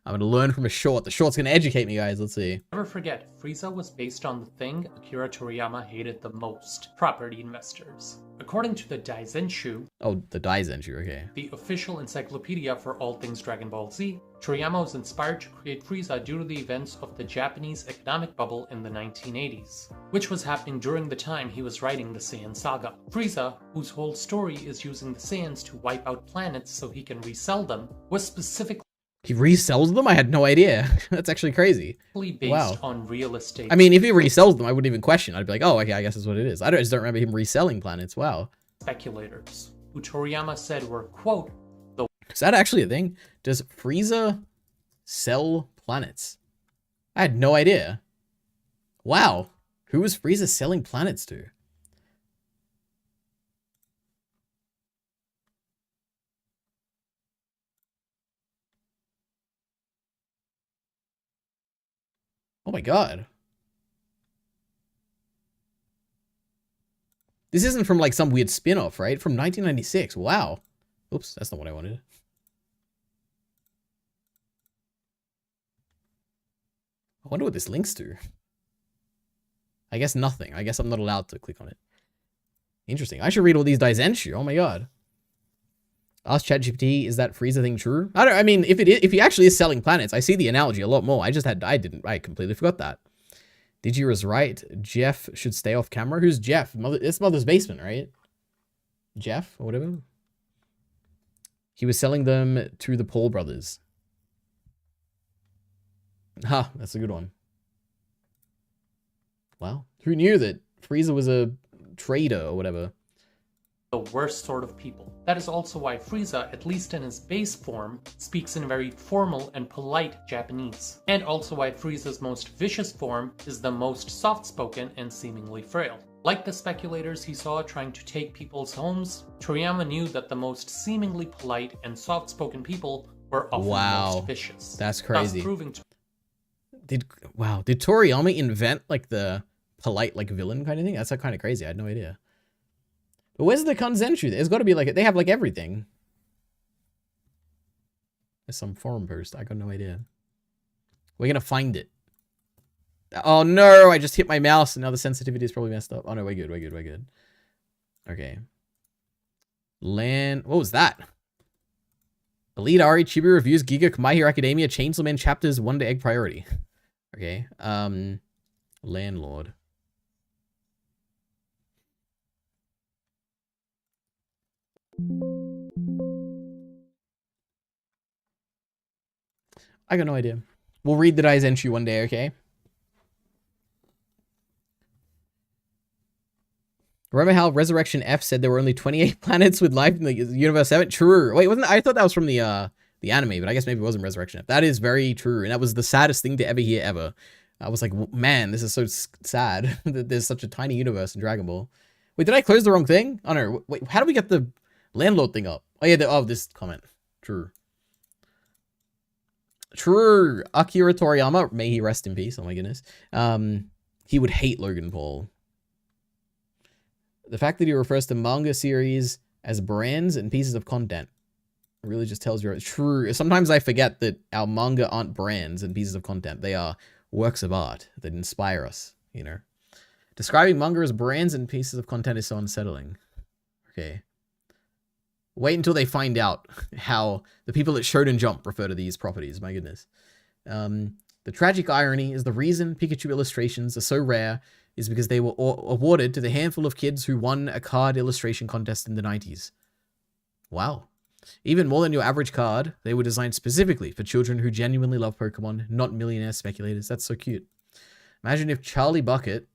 Speaker 1: I'm gonna learn from a short. The short's gonna educate me, guys. Let's see.
Speaker 10: Never forget, Frieza was based on the thing Akira Toriyama hated the most: property investors. According to the Daizenshu,
Speaker 1: Oh, the Daizenshu, okay.
Speaker 10: the official encyclopedia for all things Dragon Ball Z, Toriyama was inspired to create Frieza due to the events of the Japanese economic bubble in the 1980s, which was happening during the time he was writing the Saiyan saga. Frieza, whose whole story is using the Saiyans to wipe out planets so he can resell them, was specifically
Speaker 1: He resells them? I had no idea. That's actually crazy.
Speaker 10: based on real estate.
Speaker 1: I mean, if he resells them, I wouldn't even question. I'd be like, oh, okay, I guess that's what it is. I just don't remember him reselling planets. Wow.
Speaker 10: Speculators, who Toriyama said were, quote, the
Speaker 1: Is that actually a thing? Does Frieza sell planets? I had no idea. Wow. Who was Frieza selling planets to? Oh my god. This isn't from like some weird spin-off, right? From 1996. Wow. Oops, that's not what I wanted. I wonder what this links to. I guess nothing. I guess I'm not allowed to click on it. Interesting. I should read all these Daizenshu. Oh my god. Ask ChatGPT, is that Frieza thing true? I mean, if he actually is selling planets, I see the analogy a lot more. I completely forgot that. Digi was right. Jeff should stay off camera. Who's Jeff? It's Mother's Basement, right? Jeff or whatever. He was selling them to the Paul brothers. Ha, that's a good one. Wow. Who knew that Frieza was a trader or whatever?
Speaker 10: The worst sort of people. That is also why Frieza, at least in his base form, speaks in very formal and polite Japanese. And also why Frieza's most vicious form is the most soft-spoken and seemingly frail. Like the speculators he saw trying to take people's homes, Toriyama knew that the most seemingly polite and soft-spoken people were often most vicious.
Speaker 1: That's crazy.
Speaker 10: Thus proving
Speaker 1: Did Toriyama invent like the polite like villain kind of thing? That's like, kind of crazy. I had no idea. But where's the Kanzenshu? There's got to be like, they have like everything. There's some forum post. I got no idea. We're going to find it. Oh no, I just hit my mouse and now the sensitivity is probably messed up. Oh no, we're good. Okay. What was that? EliteAri, Chibi Reviews, Giga, My Hero Academia, Chainsaw Man Chapters, Wonder Egg Priority. Okay. Landlord. I got no idea. We'll read the Daizenshu one day, okay? Remember how Resurrection F said there were only 28 planets with life in the universe 7? True. Wait, I thought that was from the anime, but I guess maybe it wasn't Resurrection F. That is very true, and that was the saddest thing to ever hear ever. I was like, man, this is so sad that there's such a tiny universe in Dragon Ball. Wait, did I close the wrong thing? Oh no, wait, how do we get the landlord thing up? Oh yeah, this comment. True. Akira Toriyama, may he rest in peace. Oh my goodness. He would hate Logan Paul. The fact that he refers to manga series as brands and pieces of content really just tells you. True. Sometimes I forget that our manga aren't brands and pieces of content. They are works of art that inspire us, you know. Describing manga as brands and pieces of content is so unsettling. Okay. Wait until they find out how the people at Shonen Jump refer to these properties. My goodness. The tragic irony is the reason Pikachu illustrations are so rare is because they were awarded to the handful of kids who won a card illustration contest in the 90s. Wow. Even more than your average card, they were designed specifically for children who genuinely love Pokemon, not millionaire speculators. That's so cute. Imagine if Charlie Bucket,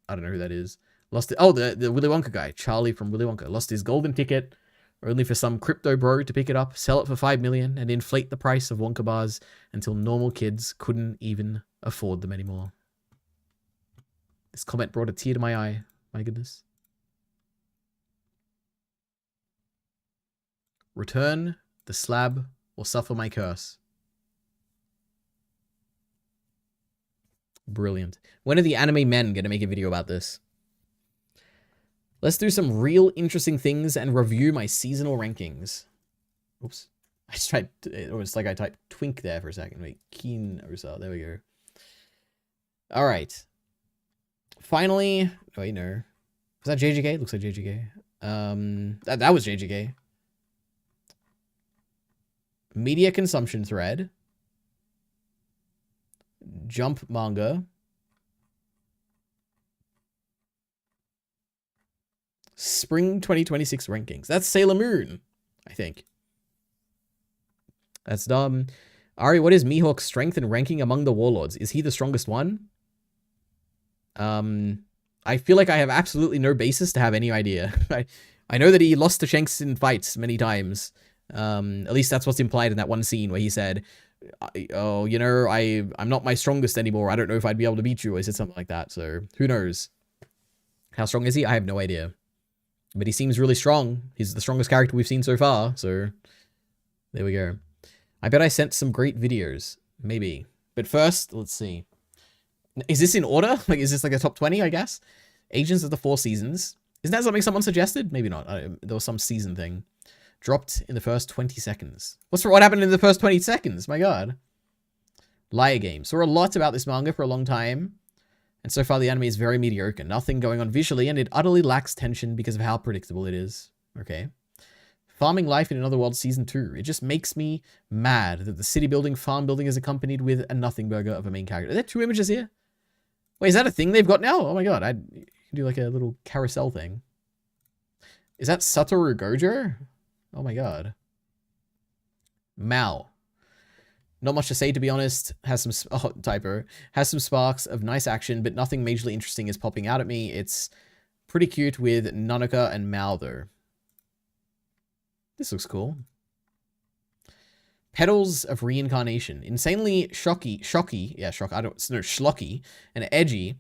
Speaker 1: I don't know who that is, lost it. Oh, the Willy Wonka guy, Charlie from Willy Wonka, lost his golden ticket only for some crypto bro to pick it up, sell it for $5 million, and inflate the price of Wonka bars until normal kids couldn't even afford them anymore. This comment brought a tear to my eye. My goodness. Return the slab or suffer my curse. Brilliant. When are the anime men going to make a video about this? Let's do some real interesting things and review my seasonal rankings. Oops. I just typed, it was like I typed twink there for a second. Wait, Keen Osa. There we go. All right. Finally, wait, no. Was that JJK? Looks like JJK. That was JJK. Media consumption thread. Jump manga. Spring 2026 rankings. That's Sailor Moon, I think. That's dumb. Ari, what is Mihawk's strength and ranking among the warlords? Is he the strongest one? I feel like I have absolutely no basis to have any idea. I know that he lost to Shanks in fights many times. At least that's what's implied in that one scene where he said, oh, you know, I'm not my strongest anymore. I don't know if I'd be able to beat you. Or he said something like that. So who knows? How strong is he? I have no idea. But he seems really strong. He's the strongest character we've seen so far. So there we go. I bet I sent some great videos. Maybe. But first, let's see. Is this in order? Like, is this like a top 20, I guess? Agents of the Four Seasons. Isn't that something someone suggested? Maybe not. There was some season thing. Dropped in the first 20 seconds. What happened in the first 20 seconds? My god. Liar Game. Saw a lot about this manga for a long time. And so far the anime is very mediocre. Nothing going on visually, and it utterly lacks tension because of how predictable it is. Okay. Farming Life in Another World Season 2. It just makes me mad that the city building, farm building is accompanied with a nothing burger of a main character. Are there 2 images here? Wait, is that a thing they've got now? Oh my god, I can do like a little carousel thing. Is that Satoru Gojo? Oh my god. Mao. Not much to say, to be honest. Has some typo. Has some sparks of nice action, but nothing majorly interesting is popping out at me. It's pretty cute with Nanoka and Mao, though. This looks cool. Petals of Reincarnation. Insanely schlocky, and edgy,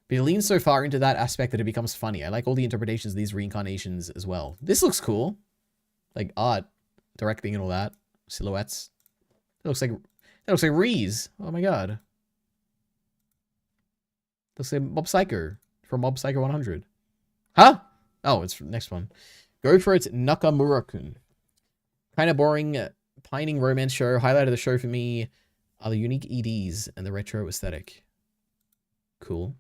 Speaker 1: but it leans so far into that aspect that it becomes funny. I like all the interpretations of these reincarnations as well. This looks cool. Like art, directing and all that. Silhouettes. That looks like Reese. Oh my god. Looks like Mob Psycho from Mob Psycho 100. Huh? Oh, it's next one. Go for it, Nakamura-kun. Kind of boring, pining romance show. Highlight of the show for me are the unique EDs and the retro aesthetic. Cool.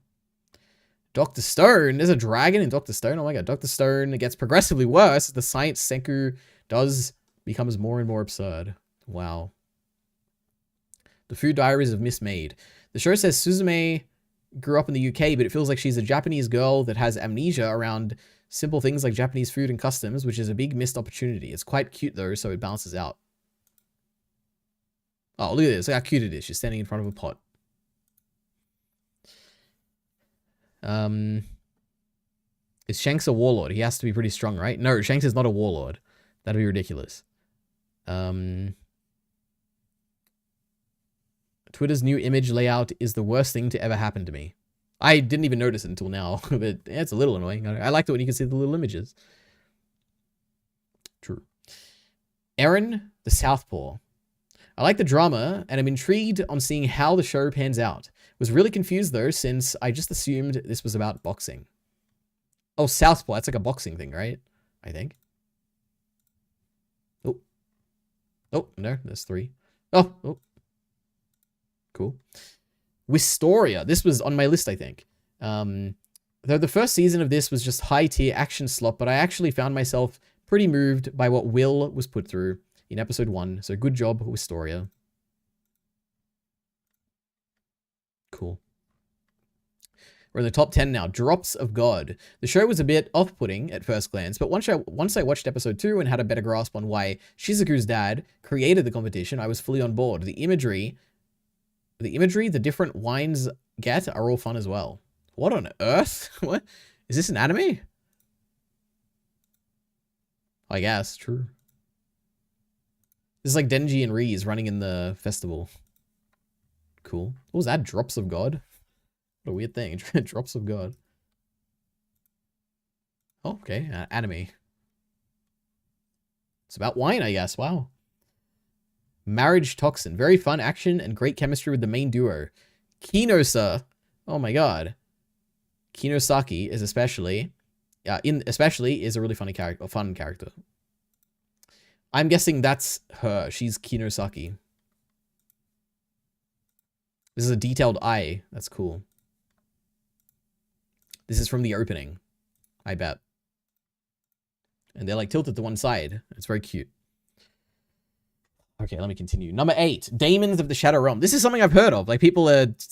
Speaker 1: Dr. Stone. There's a dragon in Dr. Stone. Oh my god. Dr. Stone gets progressively worse as the science Senku becomes more and more absurd. Wow. The Food Diaries of Miss Maid. The show says Suzume grew up in the UK, but it feels like she's a Japanese girl that has amnesia around simple things like Japanese food and customs, which is a big missed opportunity. It's quite cute though, so it balances out. Oh, look at this. Look how cute it is. She's standing in front of a pot. Is Shanks a warlord? He has to be pretty strong, right? No, Shanks is not a warlord. That'd be ridiculous. Twitter's new image layout is the worst thing to ever happen to me. I didn't even notice it until now, but it's a little annoying. I like it when you can see the little images. True. Eren, the Southpaw. I like the drama, and I'm intrigued on seeing how the show pans out. Was really confused, though, since I just assumed this was about boxing. Oh, Southpaw. That's like a boxing thing, right? I think. Oh. Oh, no. There's 3. Oh. Cool. Wistoria. This was on my list, I think. Though the first season of this was just high-tier action slop, but I actually found myself pretty moved by what Will was put through in episode 1. So good job, Wistoria. Cool. We're in the top 10 now. Drops of God. The show was a bit off-putting at first glance, but once I watched episode 2 and had a better grasp on why Shizuku's dad created the competition, I was fully on board. The imagery the different wines get are all fun as well. What on earth? What? Is this an anime? I guess, true. This is like Denji and Reese running in the festival. Cool. What was that? Drops of God? What a weird thing. Drops of God. Oh, okay. Anime. It's about wine, I guess. Wow. Marriage Toxin. Very fun action and great chemistry with the main duo. Kinosa. Oh my god. Kinosaki is especially is a really funny character, a fun character. I'm guessing that's her. She's Kinosaki. This is a detailed eye. That's cool. This is from the opening, I bet. And they're like tilted to one side. It's very cute. Okay, let me continue. Number 8, Daemons of the Shadow Realm. This is something I've heard of. Like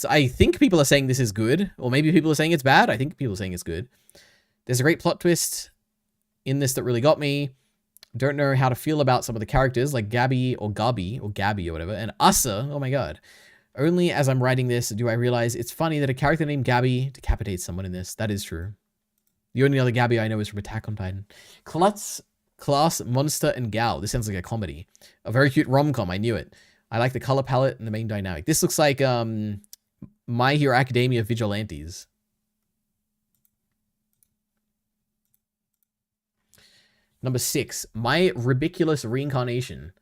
Speaker 1: I think people are saying this is good, or maybe people are saying it's bad. I think people are saying it's good. There's a great plot twist in this that really got me. Don't know how to feel about some of the characters, like Gabby or Gabby or whatever, and Asa. Oh my god. Only as I'm writing this do I realize it's funny that a character named Gabby decapitates someone in this. That is true. The only other Gabby I know is from Attack on Titan. Class, Monster, and Gal. This sounds like a comedy. A very cute rom-com. I knew it. I like the color palette and the main dynamic. This looks like My Hero Academia Vigilantes. Number 6, My Ridiculous Reincarnation.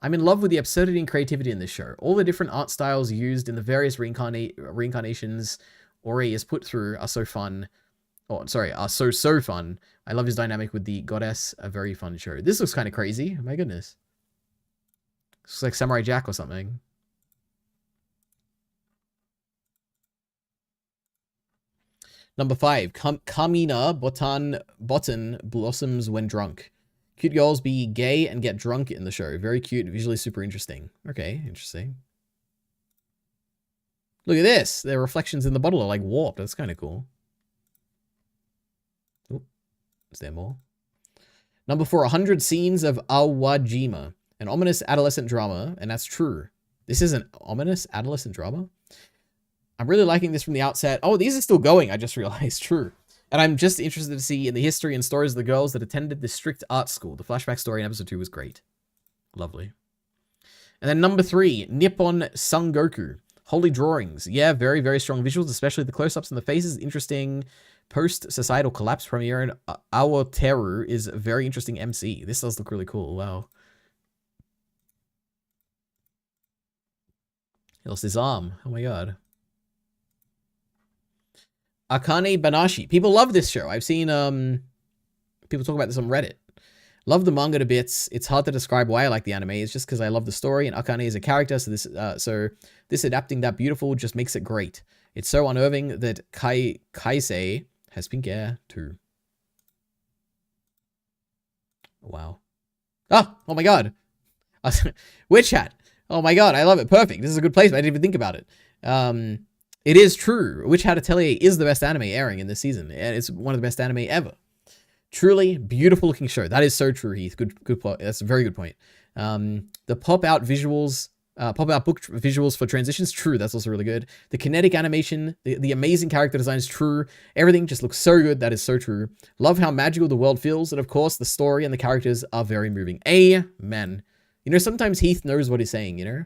Speaker 1: I'm in love with the absurdity and creativity in this show. All the different art styles used in the various reincarnations Ori is put through are so fun. Oh, sorry, are so fun. I love his dynamic with the goddess. A very fun show. This looks kind of crazy. My goodness. Looks like Samurai Jack or something. Number 5. Kamina Botan blossoms when drunk. Cute girls be gay and get drunk in the show. Very cute, visually super interesting. Okay, interesting. Look at this. Their reflections in the bottle are like warped. That's kind of cool. Oh, is there more? Number 4, 100 scenes of Awajima. An ominous adolescent drama, and that's true. This is an ominous adolescent drama? I'm really liking this from the outset. Oh, these are still going, I just realized. True. And I'm just interested to see in the history and stories of the girls that attended the strict art school. The flashback story in episode 2 was great. Lovely. And then number 3, Nippon Sangoku. Holy drawings. Yeah, very, very strong visuals, especially the close-ups in the faces. Interesting post-societal collapse premiere. And Awoteru is a very interesting MC. This does look really cool. Wow. He lost his arm. Oh my god. Akane Banashi. People love this show. I've seen people talk about this on Reddit. Love the manga to bits. It's hard to describe why I like the anime. It's just because I love the story, and Akane is a character, so this adapting that beautiful just makes it great. It's so unnerving that Kaisei has pink hair too. Wow. Oh my god. Witch Hat. Oh my god, I love it. Perfect. This is a good placement. I didn't even think about it. It is true. Witch Hat Atelier is the best anime airing in this season, and it's one of the best anime ever. Truly beautiful looking show. That is so true, Heath. Good point. That's a very good point. The pop-out visuals, pop-out book visuals for transitions, true. That's also really good. The kinetic animation, the amazing character design is true. Everything just looks so good. That is so true. Love how magical the world feels, and of course, the story and the characters are very moving. Amen. You know, sometimes Heath knows what he's saying, you know?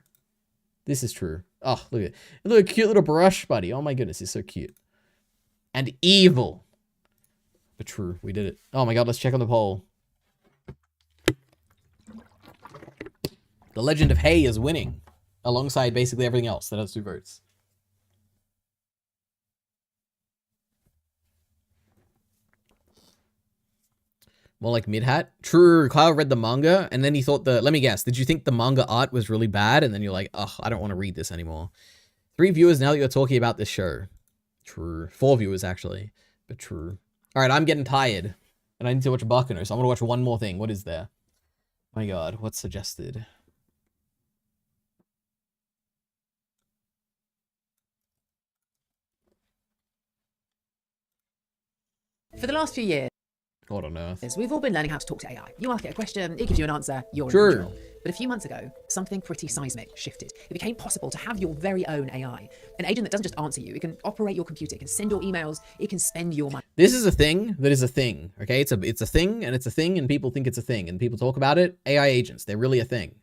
Speaker 1: This is true. Oh, look at it. Look at a cute little brush buddy. Oh my goodness, he's so cute. And evil. But true, we did it. Oh my god, let's check on the poll. The Legend of Hay is winning. Alongside basically everything else that has 2 votes. More like mid-hat. True, Kyle read the manga, and then he thought let me guess, did you think the manga art was really bad? And then you're like, ugh, I don't want to read this anymore. 3 viewers now that you're talking about this show. True. 4 viewers, actually. But true. Alright, I'm getting tired. And I need to watch Bakuno, so I'm gonna watch one more thing. What is there? My god, what's suggested?
Speaker 11: For the last few years,
Speaker 1: God on earth.
Speaker 11: we've all been learning how to talk to AI. You ask it a question, it gives you an answer, you're in
Speaker 1: True.
Speaker 11: control. But a few months ago, something pretty seismic shifted. It became possible to have your very own AI. An agent that doesn't just answer you, it can operate your computer, it can send your emails, it can spend your money.
Speaker 1: This is a thing that is a thing, okay? It's a thing, and it's a thing, and people think it's a thing, and people talk about it. AI agents, they're really a thing.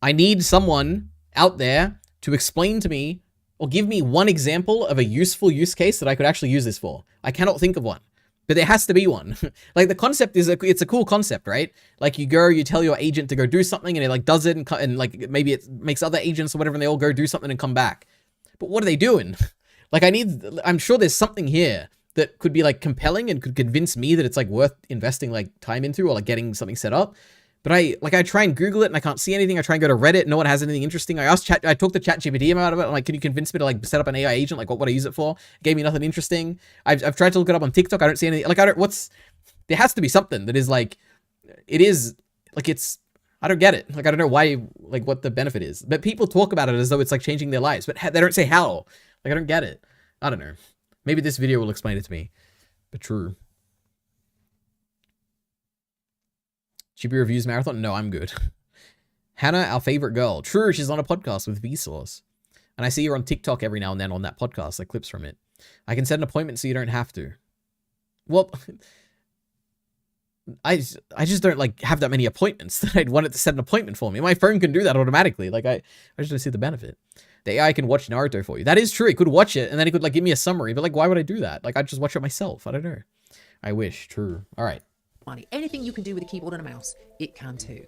Speaker 1: I need someone out there to explain to me, or give me one example of a useful use case that I could actually use this for. I cannot think of one. But there has to be one. Like, the concept is, it's a cool concept, right? Like, you tell your agent to go do something, and it, like, does it, and like, maybe it makes other agents or whatever, and they all go do something and come back. But what are they doing? Like, I'm sure there's something here that could be, like, compelling and could convince me that it's, like, worth investing, like, time into, or, like, getting something set up. But I try and Google it, and I can't see anything. I try and go to Reddit, no one has anything interesting. I talked to ChatGPT about it. I'm like, can you convince me to, like, set up an AI agent? Like, what would I use it for? It gave me nothing interesting. I've tried to look it up on TikTok. I don't see anything. Like, there has to be something that is, like, I don't get it. Like, I don't know why, like, what the benefit is. But people talk about it as though it's, like, changing their lives. But they don't say how. Like, I don't get it. I don't know. Maybe this video will explain it to me. But true. Chibi Reviews Marathon? No, I'm good. Hannah, our favorite girl. True, she's on a podcast with Vsauce. And I see her on TikTok every now and then on that podcast, like clips from it. I can set an appointment so you don't have to. Well, I just don't, like, have that many appointments that I'd want it to set an appointment for me. My phone can do that automatically. Like, I just don't see the benefit. The AI can watch Naruto for you. That is true. It could watch it, and then it could, like, give me a summary. But, like, why would I do that? Like, I'd just watch it myself. I don't know. I wish. True. All right.
Speaker 11: Money. Anything you can do with a keyboard and a mouse, it can too.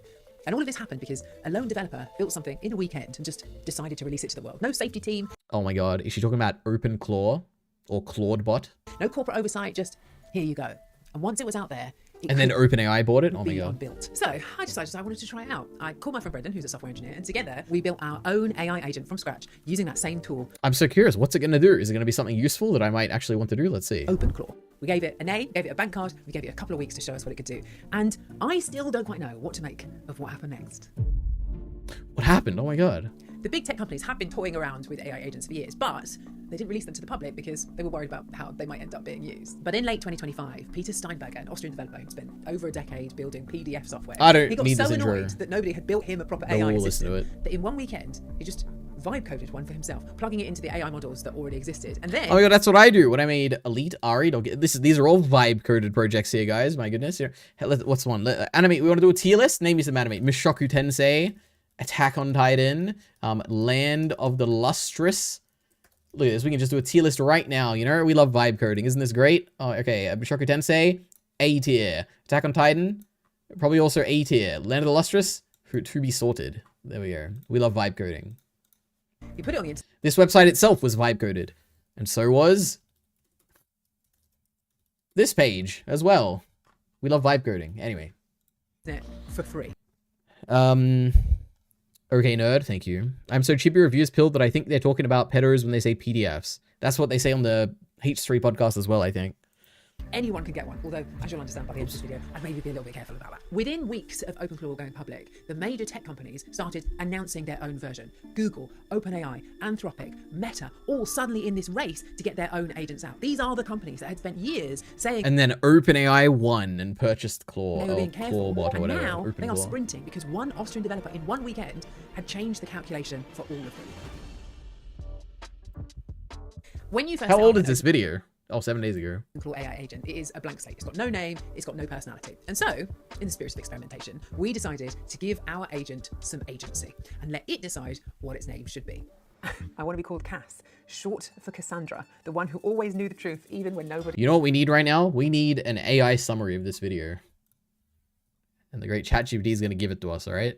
Speaker 11: And all of this happened because a lone developer built something in a weekend and just decided to release it to the world. No safety team.
Speaker 1: Oh my god, is she talking about OpenClaw or Claude-bot?
Speaker 11: No corporate oversight, just here you go. And once it was out there,
Speaker 1: and then OpenAI bought it? Oh my god.
Speaker 11: Unbuilt. So I decided I wanted to try it out. I called my friend Brendan, who's a software engineer, and together we built our own AI agent from scratch using that same tool.
Speaker 1: I'm so curious. What's it going to do? Is it going to be something useful that I might actually want to do? Let's see.
Speaker 11: OpenClaw. We gave it a name, gave it a bank card, we gave it a couple of weeks to show us what it could do. And I still don't quite know what to make of what happened next.
Speaker 1: What happened? Oh my god.
Speaker 11: The big tech companies have been toying around with AI agents for years, but they didn't release them to the public because they were worried about how they might end up being used. But in late 2025, Peter Steinberger, an Austrian developer who spent over a decade building PDF software,
Speaker 1: I don't
Speaker 11: he got
Speaker 1: need
Speaker 11: so
Speaker 1: this
Speaker 11: annoyed
Speaker 1: intro.
Speaker 11: that nobody had built him a proper
Speaker 1: No one
Speaker 11: AI
Speaker 1: will listen to
Speaker 11: assistant
Speaker 1: it.
Speaker 11: that in one weekend he just vibe coded one for himself, plugging it into the AI models that already existed. And then
Speaker 1: Oh my god, that's what I do when I made EliteAri. Don't get this. These are all vibe coded projects here, guys. My goodness. Here, what's one? Animate. We want to do a tier list. Name me some anime. Mushoku Tensei, Attack on Titan, Land of the Lustrous. Look at this. We can just do a tier list right now. You know, we love vibe coding. Isn't this great? Oh, okay. Mushoku Tensei, A tier. Attack on Titan, probably also A tier. Land of the Lustrous, to be sorted. There we go. We love vibe coding.
Speaker 11: you put it on the internet.
Speaker 1: This website itself was vibe coded, and so was this page as well. We love vibe coding. Anyway.
Speaker 11: For free.
Speaker 1: Okay, nerd, thank you. I'm so chippy reviews pilled that I think they're talking about pedos when they say PDFs. That's what they say on the H3 podcast as well, I think.
Speaker 11: Anyone can get one, although, as you'll understand by the end of this video, I'd maybe be a little bit careful about that. Within weeks of OpenClaw going public, the major tech companies started announcing their own version. Google, OpenAI, Anthropic, Meta, all suddenly in this race to get their own agents out. These are the companies that had spent years saying...
Speaker 1: And then OpenAI won and purchased Claw,
Speaker 11: they were being
Speaker 1: or
Speaker 11: careful,
Speaker 1: Clawbot, or
Speaker 11: and
Speaker 1: whatever.
Speaker 11: now they are
Speaker 1: OpenClaw.
Speaker 11: sprinting because one Austrian developer in one weekend had changed the calculation for all of them. When you first
Speaker 1: How old
Speaker 11: start
Speaker 1: is this video? Oh, 7 days ago.
Speaker 11: OpenClaw AI agent, it is a blank slate. It's got no name, it's got no personality. And so, in the spirit of experimentation, we decided to give our agent some agency and let it decide what its name should be. I want to be called Cass, short for Cassandra, the one who always knew the truth even when nobody...
Speaker 1: You know what we need right now? We need an AI summary of this video. And the great ChatGPT is going to give it to us, alright?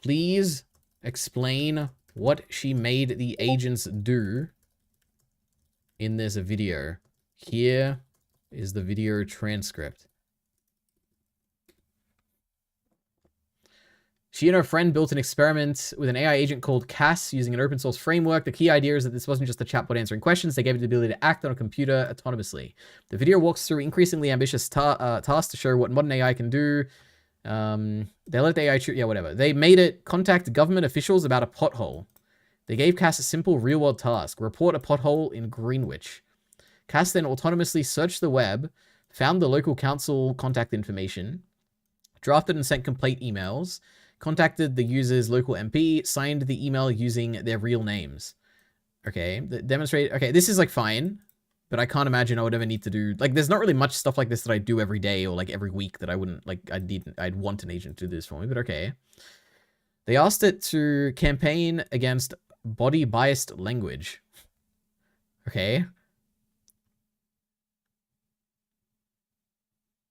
Speaker 1: Please explain what she made the agents do in this video. Here is the video transcript. She and her friend built an experiment with an AI agent called Cass using an open source framework. The key idea is that this wasn't just a chatbot answering questions. They gave it the ability to act on a computer autonomously. The video walks through increasingly ambitious tasks to show what modern AI can do. They let the AI shoot, yeah, whatever. They made it contact government officials about a pothole. They gave Cass a simple real-world task: report a pothole in Greenwich. Cass then autonomously searched the web, found the local council contact information, drafted and sent complete emails, contacted the user's local MP, signed the email using their real names. Okay, demonstrate. Okay, this is like fine. But I can't imagine I would ever need to do, like, there's not really much stuff like this that I do every day or like every week that I wouldn't, like, I'd want an agent to do this for me, but okay. They asked it to campaign against body-biased language. Okay.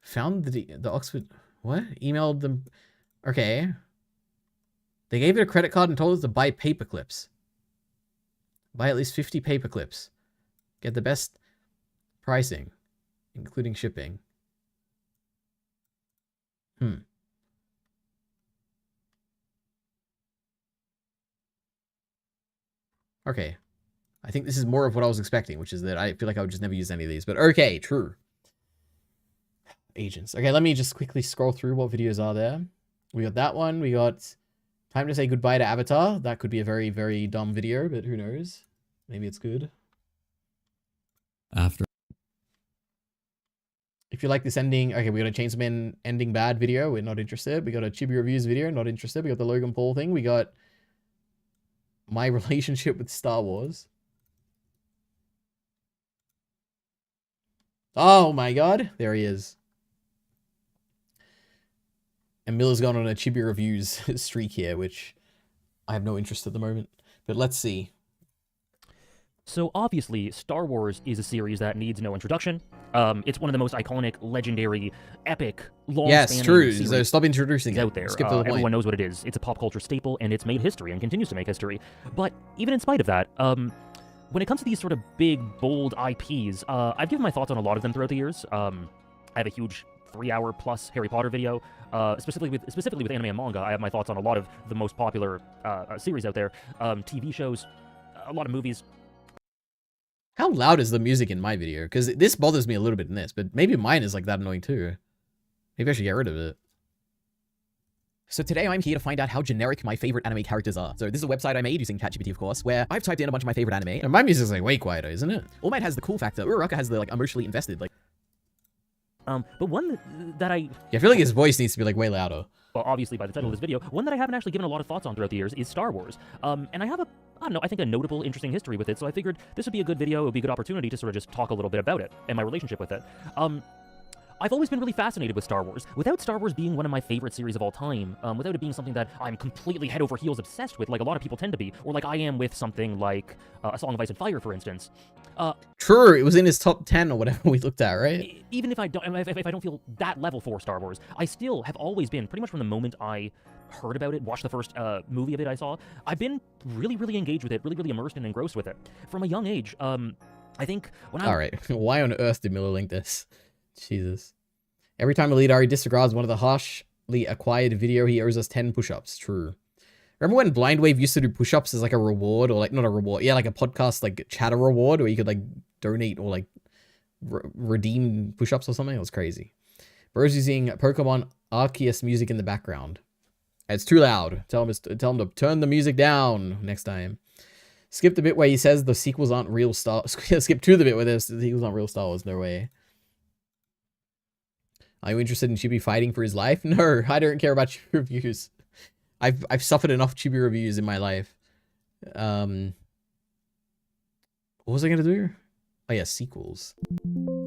Speaker 1: Found the Oxford, what? Emailed them, okay. They gave it a credit card and told it to buy paper clips. Buy at least 50 paper clips. Get the best pricing, including shipping. Okay. I think this is more of what I was expecting, which is that I feel like I would just never use any of these. But okay, true. Agents. Okay, let me just quickly scroll through what videos are there. We got that one. We got time to say goodbye to Avatar. That could be a very, very dumb video, but who knows? Maybe it's good.
Speaker 12: After.
Speaker 1: If you like this ending, okay, we got a Chainsaw Man ending bad video. We're not interested. We got a Chibi Reviews video. Not interested. We got the Logan Paul thing. We got my relationship with Star Wars. Oh my god. There he is. And Miller's gone on a Chibi Reviews streak here, which I have no interest at the moment. But let's see.
Speaker 12: So obviously, Star Wars is a series that needs no introduction. It's one of the most iconic, legendary, epic, long-standing
Speaker 1: Yes, true.
Speaker 12: series
Speaker 1: So stop introducing
Speaker 12: out
Speaker 1: it.
Speaker 12: there.
Speaker 1: Skip to the point.
Speaker 12: Everyone knows what it is. It's a pop culture staple, and it's made history and continues to make history. But even in spite of that, when it comes to these sort of big, bold IPs, I've given my thoughts on a lot of them throughout the years. I have a huge 3-hour plus Harry Potter video. Specifically with anime and manga, I have my thoughts on a lot of the most popular series out there. TV shows, a lot of movies.
Speaker 1: How loud is the music in my video? Because this bothers me a little bit in this, but maybe mine is like that annoying too. Maybe I should get rid of it. So today I'm here to find out how generic my favorite anime characters are. So this is a website I made using ChatGPT, of course, where I've typed in a bunch of my favorite anime. And my music's like way quieter, isn't it? All Might has the cool factor. Uraraka has the like emotionally invested, like.
Speaker 12: But one that I...
Speaker 1: Yeah, I feel like his voice needs to be like way louder.
Speaker 12: Well, obviously by the title of this video, one that I haven't actually given a lot of thoughts on throughout the years is Star Wars. And I have I don't know, I think a notable, interesting history with it, so I figured this would be a good video, it would be a good opportunity to sort of just talk a little bit about it and my relationship with it. I've always been really fascinated with Star Wars. Without Star Wars being one of my favorite series of all time, without it being something that I'm completely head over heels obsessed with, like a lot of people tend to be, or like I am with something like A Song of Ice and Fire, for instance.
Speaker 1: True, it was in his top 10 or whatever we looked at, right?
Speaker 12: Even if I don't feel that level for Star Wars, I still have always been, pretty much from the moment I heard about it, watched the first movie of it I saw, I've been really, really engaged with it, really, really immersed and engrossed with it. From a young age, I think when I...
Speaker 1: Alright, why on earth did Miller link this? Jesus. Every time EliteAri disregards one of the harshly acquired video, he owes us 10 push-ups. True. Remember when Blindwave used to do push-ups as like a reward, or like, not a reward, yeah, like a podcast, like chatter reward, where you could like donate or like redeem push-ups or something? It was crazy. Bro's using Pokemon Arceus music in the background. It's too loud. Tell him to turn the music down next time. Skip the bit where he says the sequels aren't real Star... Skip to the bit where the sequels aren't real Star Wars. No way. Are you interested in Chibi fighting for his life? No, I don't care about Chibi reviews. I've suffered enough Chibi reviews in my life. What was I gonna do? Oh yeah, sequels.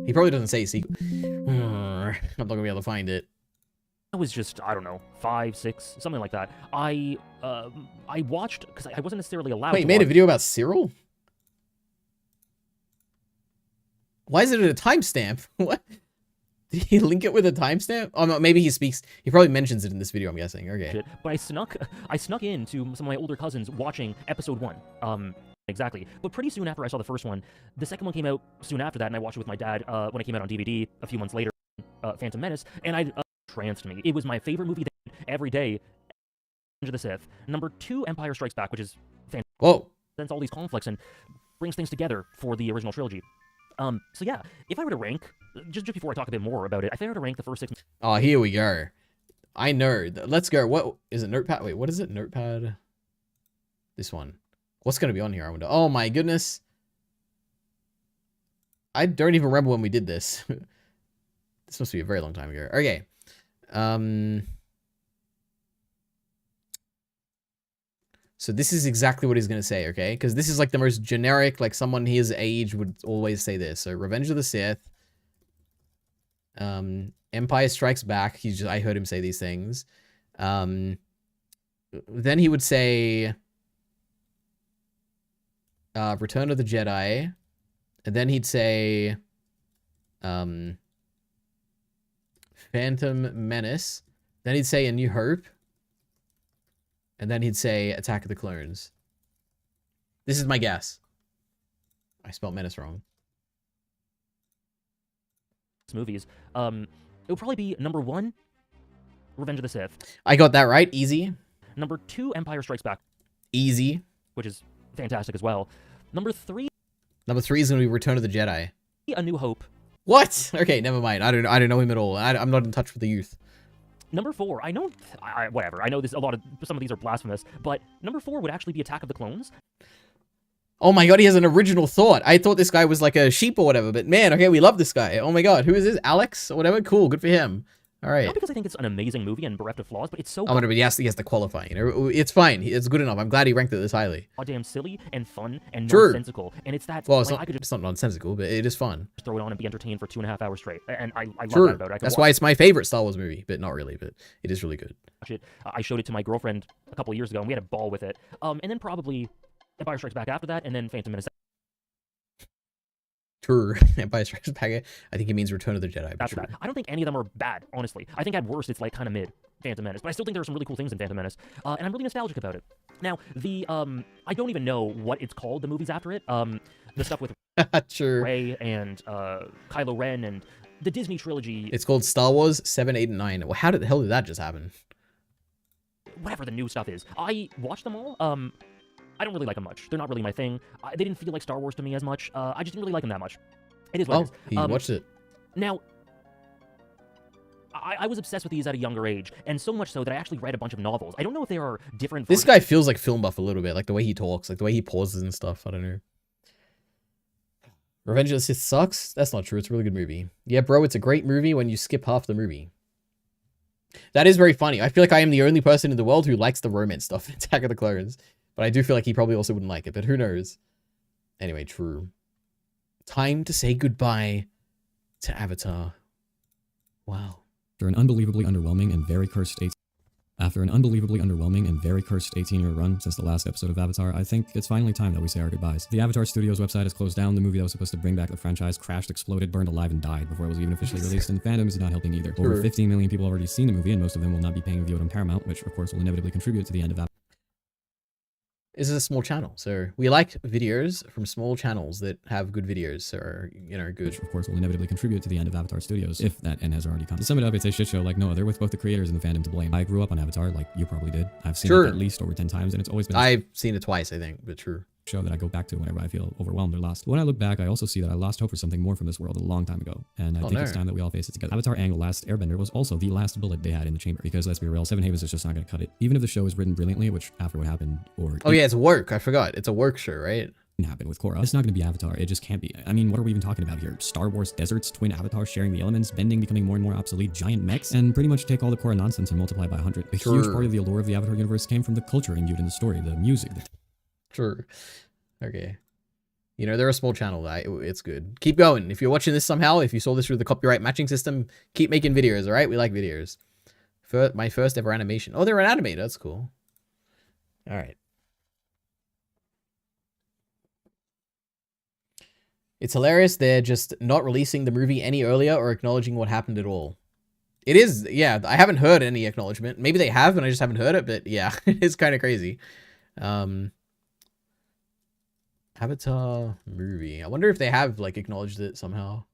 Speaker 1: He probably doesn't say sequel. I'm not gonna be able to find it.
Speaker 12: I was just, I don't know, 5, 6, something like that. I watched, because I wasn't necessarily allowed to
Speaker 1: Wait, he made a video about Cyril? Why is it at a timestamp? What? Did he link it with a timestamp? Oh, no, maybe he speaks. He probably mentions it in this video, I'm guessing. Okay.
Speaker 12: But I snuck into some of my older cousins watching episode 1. Exactly. But pretty soon after I saw the first one, the second one came out soon after that, and I watched it with my dad when it came out on DVD a few months later, Phantom Menace, and I tranced me. It was my favorite movie every day. Revenge of the Sith. Number 2, Empire Strikes Back, which is fantastic.
Speaker 1: Whoa.
Speaker 12: Presents all these conflicts and brings things together for the original trilogy. So yeah, if I were to rank, just before I talk a bit more about it, if I were to rank the first 6...
Speaker 1: Oh, here we go. I know. Let's go. What is it? Notepad? Wait, what is it? Notepad? This one. What's going to be on here, I wonder? Oh my goodness. I don't even remember when we did this. This must be a very long time ago. Okay. So this is exactly what he's going to say, okay? Because this is like the most generic, like someone his age would always say this. So Revenge of the Sith. Empire Strikes Back. I heard him say these things. Then he would say Return of the Jedi. And then he'd say Phantom Menace. Then he'd say A New Hope. And then he'd say Attack of the Clones. This is my guess. I spelled Menace wrong.
Speaker 12: Movies. It would probably be number 1, Revenge of the Sith.
Speaker 1: I got that right. Easy.
Speaker 12: Number 2, Empire Strikes Back.
Speaker 1: Easy.
Speaker 12: Which is fantastic as well. Number 3.
Speaker 1: Number 3 is going to be Return of the Jedi.
Speaker 12: A New Hope.
Speaker 1: What? Okay, never mind. I don't know him at all. I'm not in touch with the youth.
Speaker 12: Number 4, I know, whatever. I know some of these are blasphemous, but number 4 would actually be Attack of the Clones.
Speaker 1: Oh my god, he has an original thought. I thought this guy was like a sheep or whatever, but man, okay, we love this guy. Oh my god, who is this? Alex or whatever? Cool, good for him. All right.
Speaker 12: Not because I think it's an amazing movie and bereft of flaws, but it's so...
Speaker 1: But he has to qualify. You know, it's fine. It's good enough. I'm glad he ranked it this highly.
Speaker 12: Goddamn silly and fun and
Speaker 1: True.
Speaker 12: nonsensical, and it's that.
Speaker 1: Well, it's not nonsensical, but it is fun.
Speaker 12: Just throw it on and be entertained for 2.5 hours straight, and I love
Speaker 1: True.
Speaker 12: that about it.
Speaker 1: That's why it's my favorite Star Wars movie, but not really. But it is really good.
Speaker 12: I showed it to my girlfriend a couple of years ago, and we had a ball with it. And then probably Empire Strikes Back after that, and then Phantom Menace.
Speaker 1: True. Empire Strikes Back. I think it means Return of the Jedi.
Speaker 12: After that, I don't think any of them are bad, honestly. I think at worst it's like kind of mid Phantom Menace, but I still think there are some really cool things in Phantom Menace, and I'm really nostalgic about it. Now, the I don't even know what it's called. The movies after it, the stuff with Rey and Kylo Ren and the Disney trilogy.
Speaker 1: It's called Star Wars 7, 8, and 9. Well, how the hell did that just happen?
Speaker 12: Whatever the new stuff is, I watched them all. I don't really like them much. They're not really my thing. They didn't feel like Star Wars to me as much. I just didn't really like them that much. It is what it is.
Speaker 1: You watched it.
Speaker 12: Now, I was obsessed with these at a younger age, and so much so that I actually read a bunch of novels. I don't know if there are different...
Speaker 1: This guy feels like film buff a little bit, like the way he talks, like the way he pauses and stuff. I don't know. Revenge of the Sith sucks? That's not true. It's a really good movie. Yeah, bro, it's a great movie when you skip half the movie. That is very funny. I feel like I am the only person in the world who likes the romance stuff in Attack of the Clones. But I do feel like he probably also wouldn't like it, but who knows? Anyway, true. Time to say goodbye to Avatar. Wow.
Speaker 13: After an unbelievably underwhelming and very cursed 18-year run since the last episode of Avatar, I think it's finally time that we say our goodbyes. The Avatar Studios website has closed down. The movie that was supposed to bring back the franchise crashed, exploded, burned alive, and died before it was even officially released, and the fandom is not helping either. Over 15 million people have already seen the movie, and most of them will not be paying View on Paramount, which of course will inevitably contribute to the end of Avatar.
Speaker 1: This is a small channel, so we like videos from small channels that have good videos, so are, you know, good.
Speaker 13: Which of course will inevitably contribute to the end of Avatar Studios, if that end has already come. To sum it up, it's a shit show like no other, with both the creators and the fandom to blame. I grew up on Avatar, like you probably did. I've seen it at least over 10 times, and it's always been...
Speaker 1: I've seen it twice, I think, but true.
Speaker 13: Show that I go back to whenever I feel overwhelmed or lost. When I look back, I also see that I lost hope for something more from this world a long time ago, and I think it's time that we all face it together. Avatar: Aang: The Last Airbender was also the last bullet they had in the chamber, because let's be real, Seven Havens is just not going to cut it. Even if the show is written brilliantly, which after what happened, or...
Speaker 1: Oh yeah, it's work. I forgot. It's a work show, right?
Speaker 13: Happen with Korra. It's not going to be Avatar. It just can't be. I mean, what are we even talking about here? Star Wars deserts, twin avatars sharing the elements, bending becoming more and more obsolete, giant mechs, and pretty much take all the Korra nonsense and multiply by 100. A huge part of the allure of the Avatar universe came from the culture imbued in the story, the music.
Speaker 1: True. Okay. You know, they're a small channel. It's good. Keep going. If you're watching this somehow, if you saw this through the copyright matching system, keep making videos, all right? We like videos. My first ever animation. Oh, they're an animator. That's cool. All right. It's hilarious. They're just not releasing the movie any earlier or acknowledging what happened at all. It is, yeah, I haven't heard any acknowledgement. Maybe they have, and I just haven't heard it, but yeah, it's kind of crazy. Avatar movie. I wonder if they have, like, acknowledged it somehow.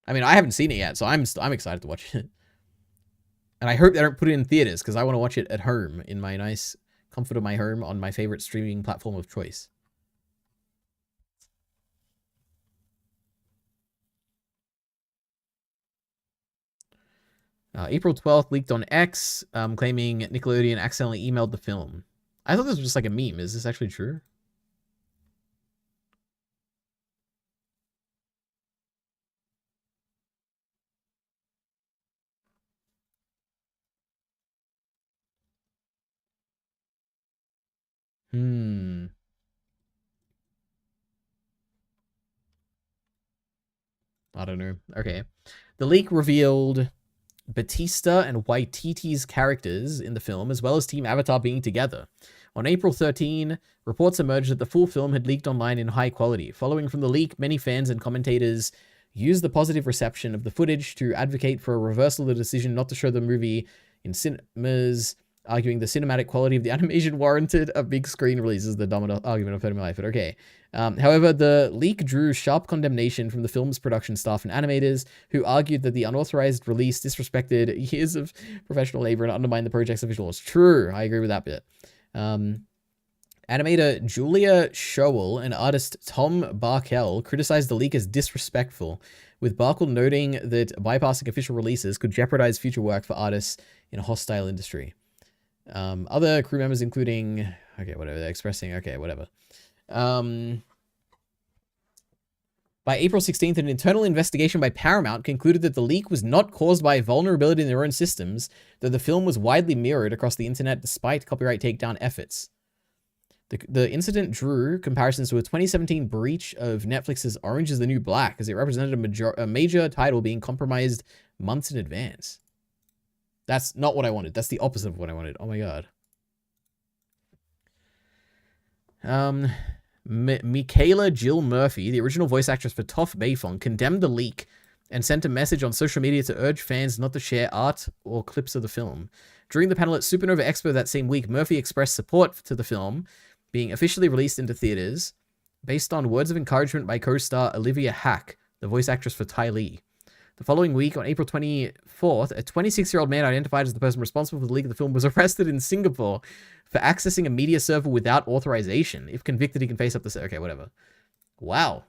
Speaker 1: I mean, I haven't seen it yet, so I'm excited to watch it. And I hope they don't put it in theaters, because I want to watch it at home, in my nice comfort of my home, on my favorite streaming platform of choice. April 12th, leaked on X, claiming Nickelodeon accidentally emailed the film. I thought this was just like a meme. Is this actually true? I don't know. Okay. The leak revealed Batista and Waititi's characters in the film, as well as Team Avatar being together. On April 13, reports emerged that the full film had leaked online in high quality. Following from the leak, many fans and commentators used the positive reception of the footage to advocate for a reversal of the decision not to show the movie in cinemas, arguing the cinematic quality of the animation warranted a big screen release. Is the dominant argument I've heard in my life, but okay. However, the leak drew sharp condemnation from the film's production staff and animators, who argued that the unauthorized release disrespected years of professional labor and undermined the project's official laws. True, I agree with that bit. Animator Julia Showell and artist Tom Barkel criticized the leak as disrespectful, with Barkel noting that bypassing official releases could jeopardize future work for artists in a hostile industry. Other crew members, including, okay, whatever, they're expressing, okay, whatever. By April 16th, an internal investigation by Paramount concluded that the leak was not caused by a vulnerability in their own systems, though the film was widely mirrored across the internet despite copyright takedown efforts. The incident drew comparisons to a 2017 breach of Netflix's Orange is the New Black, as it represented a major title being compromised months in advance. That's not what I wanted. That's the opposite of what I wanted. Oh my god. Michaela Jill Murphy, the original voice actress for Toph Beifong, condemned the leak and sent a message on social media to urge fans not to share art or clips of the film. During the panel at Supernova Expo that same week, Murphy expressed support to the film being officially released into theaters based on words of encouragement by co-star Olivia Hack, the voice actress for Ty Lee. The following week, on April 24th, a 26-year-old man identified as the person responsible for the leak of the film was arrested in Singapore for accessing a media server without authorization. If convicted, he can face up to... Okay, whatever. Wow.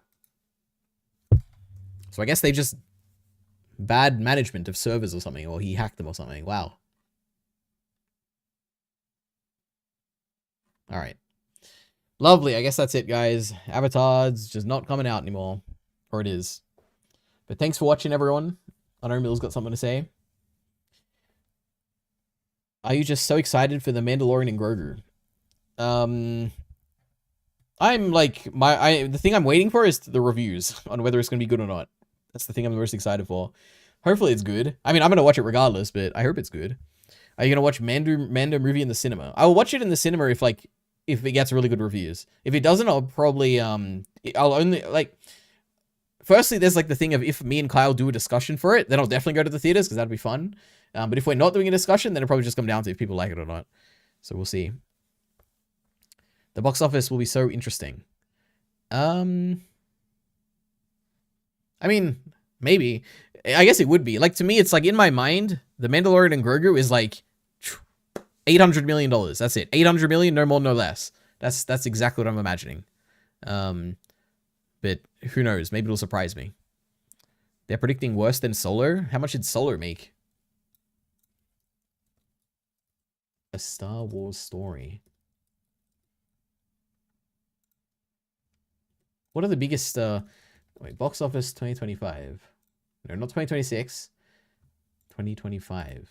Speaker 1: So I guess they just... bad management of servers or something, or he hacked them or something. Wow. Alright. Lovely. I guess that's it, guys. Avatar's just not coming out anymore. Or it is. But thanks for watching, everyone. I know Mill's got something to say. Are you just so excited for The Mandalorian and Grogu? I'm like, the thing I'm waiting for is the reviews on whether it's going to be good or not. That's the thing I'm most excited for. Hopefully it's good. I mean, I'm going to watch it regardless, but I hope it's good. Are you going to watch Mando movie in the cinema? I will watch it in the cinema if it gets really good reviews. If it doesn't, I'll probably, I'll only, like... Firstly, there's like the thing of if me and Kyle do a discussion for it, then I'll definitely go to the theaters because that'd be fun. But if we're not doing a discussion, then it'll probably just come down to if people like it or not. So we'll see. The box office will be so interesting. I mean, maybe. I guess it would be. Like, to me, it's like in my mind, The Mandalorian and Grogu is like $800 million. That's it. 800 million, no more, no less. That's exactly what I'm imagining. But who knows? Maybe it'll surprise me. They're predicting worse than Solo? How much did Solo make? A Star Wars story. What are the biggest, wait, box office 2025? No, not 2026. 2025.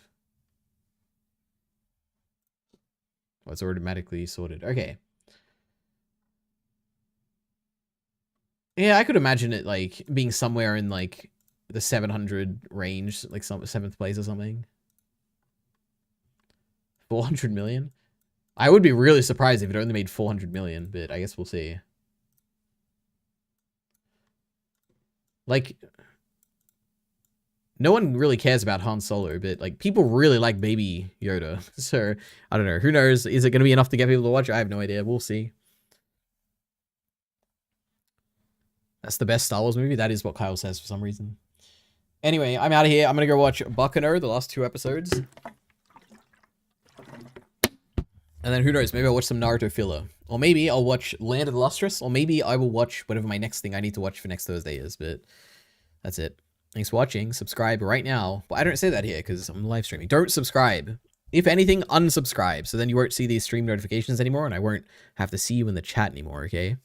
Speaker 1: Oh, it's automatically sorted. Okay. Yeah, I could imagine it, like, being somewhere in, like, the 700 range, like, some 7th place or something. 400 million? I would be really surprised if it only made 400 million, but I guess we'll see. Like, no one really cares about Han Solo, but, like, people really like Baby Yoda. So, I don't know. Who knows? Is it going to be enough to get people to watch? I have no idea. We'll see. That's the best Star Wars movie. That is what Kyle says for some reason. Anyway, I'm out of here. I'm going to go watch Buccaneer, the last 2 episodes. And then who knows, maybe I'll watch some Naruto filler. Or maybe I'll watch Land of the Lustrous. Or maybe I will watch whatever my next thing I need to watch for next Thursday is. But that's it. Thanks for watching. Subscribe right now. But I don't say that here because I'm live streaming. Don't subscribe. If anything, unsubscribe. So then you won't see these stream notifications anymore. And I won't have to see you in the chat anymore, okay?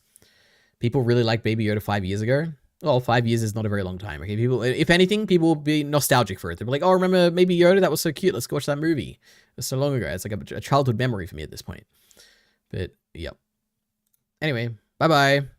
Speaker 1: People really liked Baby Yoda 5 years ago. Well, 5 years is not a very long time. Okay, people. If anything, people will be nostalgic for it. They'll be like, "Oh, remember Baby Yoda? That was so cute. Let's go watch that movie." It was so long ago. It's like a childhood memory for me at this point. But yep. Anyway, bye bye.